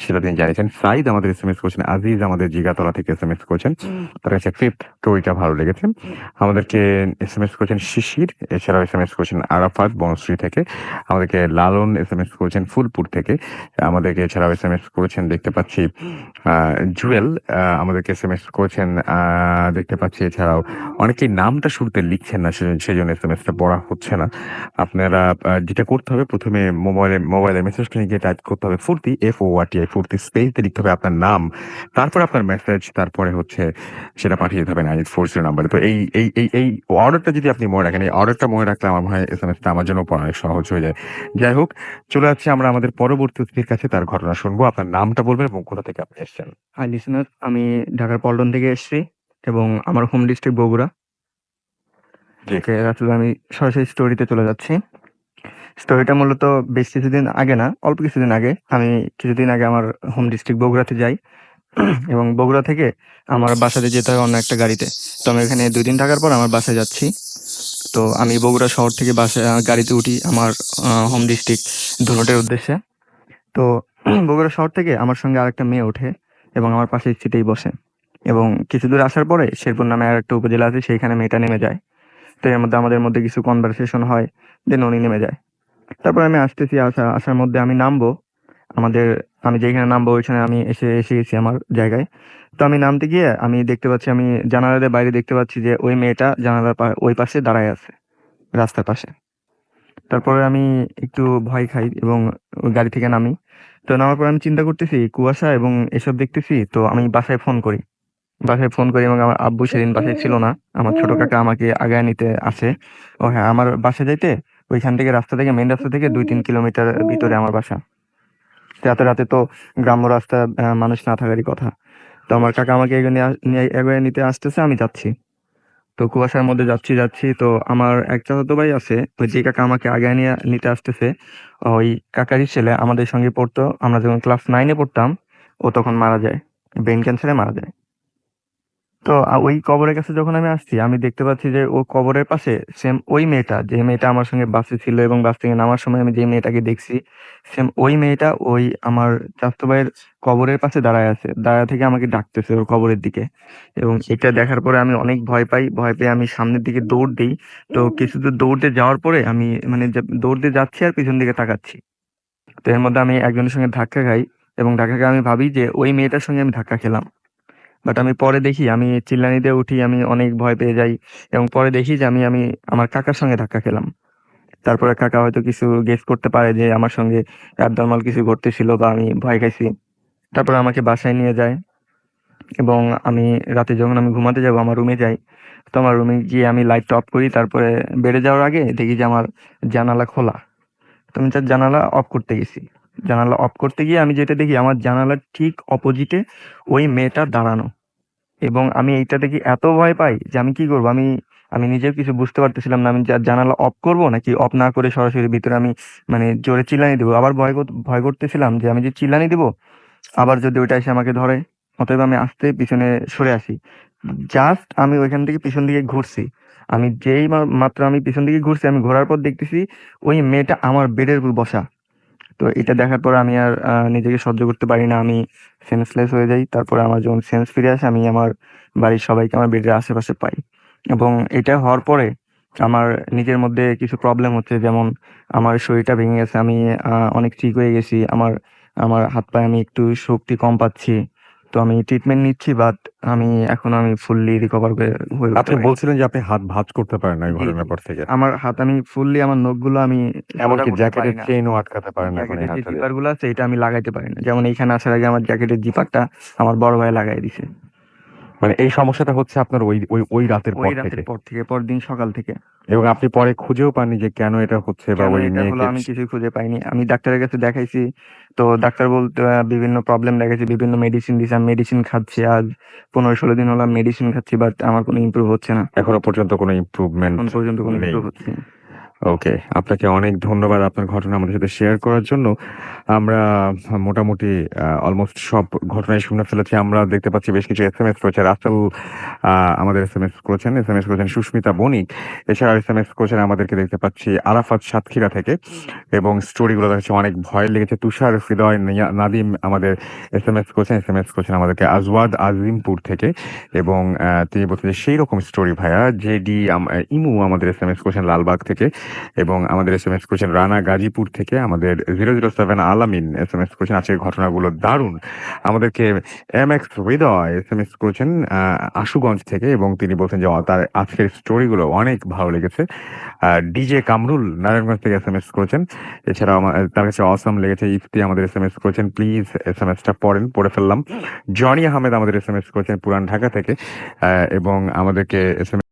সেটা তিনি জানিয়েছেন। সাইদ আমাদের এসএমএস করেছেন, আজিজ আমাদের জিগাতলা থেকে এসএমএস করেছেন। তার কাছে ফিফথ স্টোরিটা ভালো লেগেছে। আমাদেরকে এসএমএস করেছেন শিশির, এছাড়াও এসএমএস করেছেন আরাফাত বনশ্রী থেকে। আমাদেরকে লালন এসএমএস করেছেন ফুলপুর থেকে। আমাদেরকে এছাড়াও এসএমএস করেছেন দেখতে পাচ্ছি জুয়েল আমাদেরকে এসএমএস করেছেন দেখতে পাচ্ছি। এছাড়াও অনেকেই নামটা শুরুতে লিখছেন না, সেজন্য এসএমএসটা পড়া হচ্ছে না। আপনারা যেটা করতে হবে, প্রথমে মোবাইলে মেসেজ গিয়ে টাইপ করতে হবে ফুর্তি, FORTI ফুর্তি, স্পেস দিয়ে লিখতে হবে আপনার নাম, তারপরে আপনার মেসেজ, তারপরে হচ্ছে সেটা পাঠিয়ে দিতে হবে 9840 নাম্বারে। তো এই অর্ডারটা যদি আপনি মনে রাখেন, এই অর্ডারটা মনে রাখলে আমার মনে হয় এসএমএসটা আমার জন্য পড়া অনেক সহজ হয়ে যায়। যাই হোক, চলে যাচ্ছি আমরা আমাদের পরবর্তী অতিথির কাছে, তার ঘটনা শুনবো। আপনার নামটা বলবেন এবং কোথা থেকে আপনি এসেছেন। হাই লিসেনার, আমি ঢাকার পল্টন থেকে এসেছি এবং আমার হোম ডিস্ট্রিক্ট বগুড়া। জি। ওকে রাতুল, আমি সরাসরি স্টোরিতে চলে যাচ্ছি। স্টোরিটা মূলত বেশ কিছুদিন আগে না, অল্প কিছুদিন আগে। আমি কিছুদিন আগে আমার হোম ডিস্ট্রিক্ট বগুড়াতে যাই এবং বগুড়া থেকে আমার বাসাতে যেতে হয় অন্য একটা গাড়িতে। তো আমি এখানে 2 দিন থাকার পর আমার বাসায় যাচ্ছি। তো আমি বগুড়া শহর থেকে গাড়িতে উঠি আমার হোম ডিস্ট্রিক্ট ধুনটের উদ্দেশ্যে। তো বগুড়া শহর থেকে আমার সঙ্গে আরেকটা মেয়ে ওঠে এবং আমার পাশের সিটেই বসে এবং কিছু দূর আসার পরে শেরপুর নামে আরেকটা উপজেলা আছে, সেইখানে মেয়েটা নেমে যায়। তো এর মধ্যে আমাদের মধ্যে কিছু কনভারসেশন হয়, দেন উনি নেমে যায়। তারপর আমি আসতেছি, আসার মধ্যে আমি নামবো আমাদের, আমি যেখানে নামবো ওইখানে আমি এসে গেছি আমার জায়গায়। তো আমি নামতে গিয়ে আমি দেখতে পাচ্ছি, আমি জানালার বাইরে দেখতে পাচ্ছি যে ওই মেয়েটা জানালার ওই পাশে দাঁড়ায় আছে, রাস্তার পাশে। তারপরে আমি একটু ভয় খাই এবং ওই গাড়ি থেকে নামি। তো নামার পর আমি চিন্তা করতেছি কুয়াশা এবং এসব দেখতেছি। তো আমি বাসায় ফোন করি এবং আমার আব্বু সেদিন বাসায় ছিল না। আমার ছোট কাকা আমাকে আগায় নিতে আসে। ও হ্যাঁ, আমার বাসায় যাইতে ওইখান থেকে মেইন রাস্তা থেকে 2-3 কিলোমিটার ভিতরে আমার বাসা। তো এত রাতে তো গ্রাম্য রাস্তা, মানুষ না থাকারই কথা। তো আমার কাকা আমাকে এগিয়ে নিতে আসতেছে, আমি যাচ্ছি। তো কুয়াশার মধ্যে যাচ্ছি। তো আমার এক চাচাতো ভাই আছে, ওই যে কাকা আমাকে আগে নিতে আসতেছে, ওই কাকারই ছেলে আমাদের সঙ্গে পড়তো। আমরা যখন ক্লাস 9-এ পড়তাম, ও তখন মারা যায়, ব্রেন ক্যান্সারে মারা যায়। তো ওই কবরের কাছে যখন আমি আসছি, আমি দেখতে পাচ্ছি যে ও কবরের পাশে সেম ওই মেয়েটা, যে মেয়েটা আমার সঙ্গে বাসে ছিল এবং বাস থেকে নামার সময় আমি যে মেয়েটাকে দেখছি, সেম ওই মেয়েটা ওই আমার চাচাতো ভাইয়ের কবরের পাশে দাঁড়ায় আছে, থেকে আমাকে ডাকতেছে ওর কবরের দিকে। এবং এটা দেখার পরে আমি অনেক ভয় পেয়ে আমি সামনের দিকে দৌড় দিই। তো কিছু দূর দৌড়তে যাওয়ার পরে আমি মানে দৌড়তে যাচ্ছি আর পিছন দিকে তাকাচ্ছি। তো এর মধ্যে আমি একজনের সঙ্গে ধাক্কা খাই এবং ধাক্কা খেয়ে আমি ভাবি যে ওই মেয়েটার সঙ্গে আমি ধাক্কা খেলাম। বাট আমি পরে দেখি, আমি চিল্লানি দিয়ে উঠি, আমি অনেক ভয় পেয়ে যাই এবং পরে দেখি যে আমি আমি আমার কাকার সঙ্গে ধাক্কা খেলাম। তারপরে কাকা হয়তো কিছু গেস করতে পারে যে আমার সঙ্গে অ্যাবনর্মাল কিছু ঘটতেছিল বা আমি ভয় খাইছি। তারপরে আমাকে বাসায় নিয়ে যায় এবং আমি রাতে যখন আমি ঘুমাতে যাব আমার রুমে যাই। তো আমার রুমে গিয়ে আমি লাইটটা অফ করি, তারপরে বেডে যাওয়ার আগে দেখি যে আমার জানালা খোলা। তো আমি তার জানালা অফ করতে গেছি। জানালা অফ করতে গিয়ে আমি যেটা দেখি, আমার জানালার ঠিক অপোজিটে ওই মেয়েটা দাঁড়ানো। এবং আমি এইটা দেখে এত ভয় পাই যে আমি কি করবো, আমি আমি নিজেও কিছু বুঝতে পারতেছিলাম না। আমি জানালা অফ করব নাকি অফ না করে সরাসরি ভিতরে আমি মানে জোরে চিল্লানি দেবো। আবার ভয় করতেছিলাম যে আমি যে চিল্লানি দিব, আবার যদি ওইটা এসে আমাকে ধরে। অতএব আমি আস্তে পিছনে সরে আসি। জাস্ট আমি ওইখান থেকে পিছন দিকে ঘুরছি, আমি যেই মাত্র আমি পিছন দিকে ঘুরছি, আমি ঘোরার পর দেখতেছি ওই মেয়েটা আমার বেডের উপর বসা। তো এটা দেখার পর আমি আর নিজেকে সহ্য করতে পারি না, আমি সেন্সলেস হয়ে যাই। তারপরে আমার যখন সেন্স ফিরে আসে, আমি আমার বাড়ির সবাইকে আমার বেডের আশেপাশে পাই। এবং এটা হওয়ার পরে আমার নিজের মধ্যে কিছু প্রবলেম হচ্ছে, যেমন আমার শরীরটা ভেঙে গেছে, আমি অনেক ঠিক হয়ে গেছি, আমার আমার হাত পায়ে আমি একটু শক্তি কম পাচ্ছি। তো আমি ট্রিটমেন্ট নিচ্ছি, বাট আমি ফুললি রিকভার হয়ে উঠতে আপনি পারি। বলছিলেন যে আপনি হাত ভাঁজ করতে পারেন না এই জি, ঘটনার জি। পর থেকে। আমার হাত, আমি ফুললি আমার নখগুলো আমি সোজা এমনকি করতে পারি জ্যাকেটের না। চেইনও আটকাতে পারেন না এখন এই জ্যাকেটের যে হাতটা দিয়ে। জিপার গুলো আছে এটা আমি লাগাইতে পারি না। যেমন এইখানে আসার আগে আমার জ্যাকেটের জিপারটা আমার বড় ভাই লাগাই দিছে মানে এই সমস্যাটা হচ্ছে আপনার ওই রাতের ওই পর রাতের থেকে। পর থেকে, পরদিন সকাল থেকে। এবং আপনি পরে খুঁজেও পাননি যে কেন এটা হচ্ছে বা কেন ওই এটা হলো মেয়েকে। আমি কিছুই খুঁজে পাইনি। আমি ডাক্তারের কাছে দেখাইছি। তো ডাক্তার বলতে বিভিন্ন প্রবলেম দেখাইছি, বিভিন্ন মেডিসিন দিছে। আমি মেডিসিন খাচ্ছি, আজ 15-16 দিন হলো মেডিসিন খাচ্ছি, বাট আমার কোনো ইমপ্রুভ হচ্ছে না। এখনো পর্যন্ত কোনো ইমপ্রুভমেন্ট এখন পর্যন্ত কোনো নেই। ইমপ্রুভ হচ্ছে না। ওকে, আপনাকে অনেক ধন্যবাদ আপনার ঘটনা আমাদের সাথে শেয়ার করার জন্য। আমরা মোটামুটি অলমোস্ট সব ঘটনাই শুনে ফেলেছি। আমরা দেখতে পাচ্ছি বেশ কিছু এসএমএস রয়েছে। রাসেল আমাদের এসএমএস করেছেন সুস্মিতা বণিক। এছাড়া এসএমএস করেছেন আমাদেরকে দেখতে পাচ্ছি আরাফাত সাতক্ষীরা থেকে, এবং স্টোরিগুলো দেখছি অনেক ভয় লেগেছে। তুষার হৃদয় নাদিম আমাদের এসএমএস করেছেন আমাদেরকে আজওয়াদ আজিমপুর থেকে, এবং তিনি বলছেন যে সেই রকম স্টোরি ভাইয়া। ইমু আমাদের এসএমএস করেছেন লালবাগ থেকে, এবং আমাদের এসএমএস করেছেন রানা গাজীপুর থেকে। আমাদের 007 আলামিন এসএমএস করেছেন আজকের ঘটনাগুলো দারুণ। আমাদেরকে এমএক্স হৃদয় এসএমএস করেছেন আশুগঞ্জ থেকে, এবং তিনি বলছেন যে তার আজকের স্টোরিগুলো অনেক ভালো লেগেছে। ডিজে কামরুল নারায়ণগঞ্জ থেকে এসএমএস করেছেন। এছাড়াও তার কাছে অসম লেগেছে। ইফতি আমাদের এসএমএস করেছেন, প্লিজ এসএমএসটা পড়ে ফেললাম। জনি আহমেদ আমাদের এসএমএস করেছেন পুরান ঢাকা থেকে, এবং আমাদেরকে এসএমএস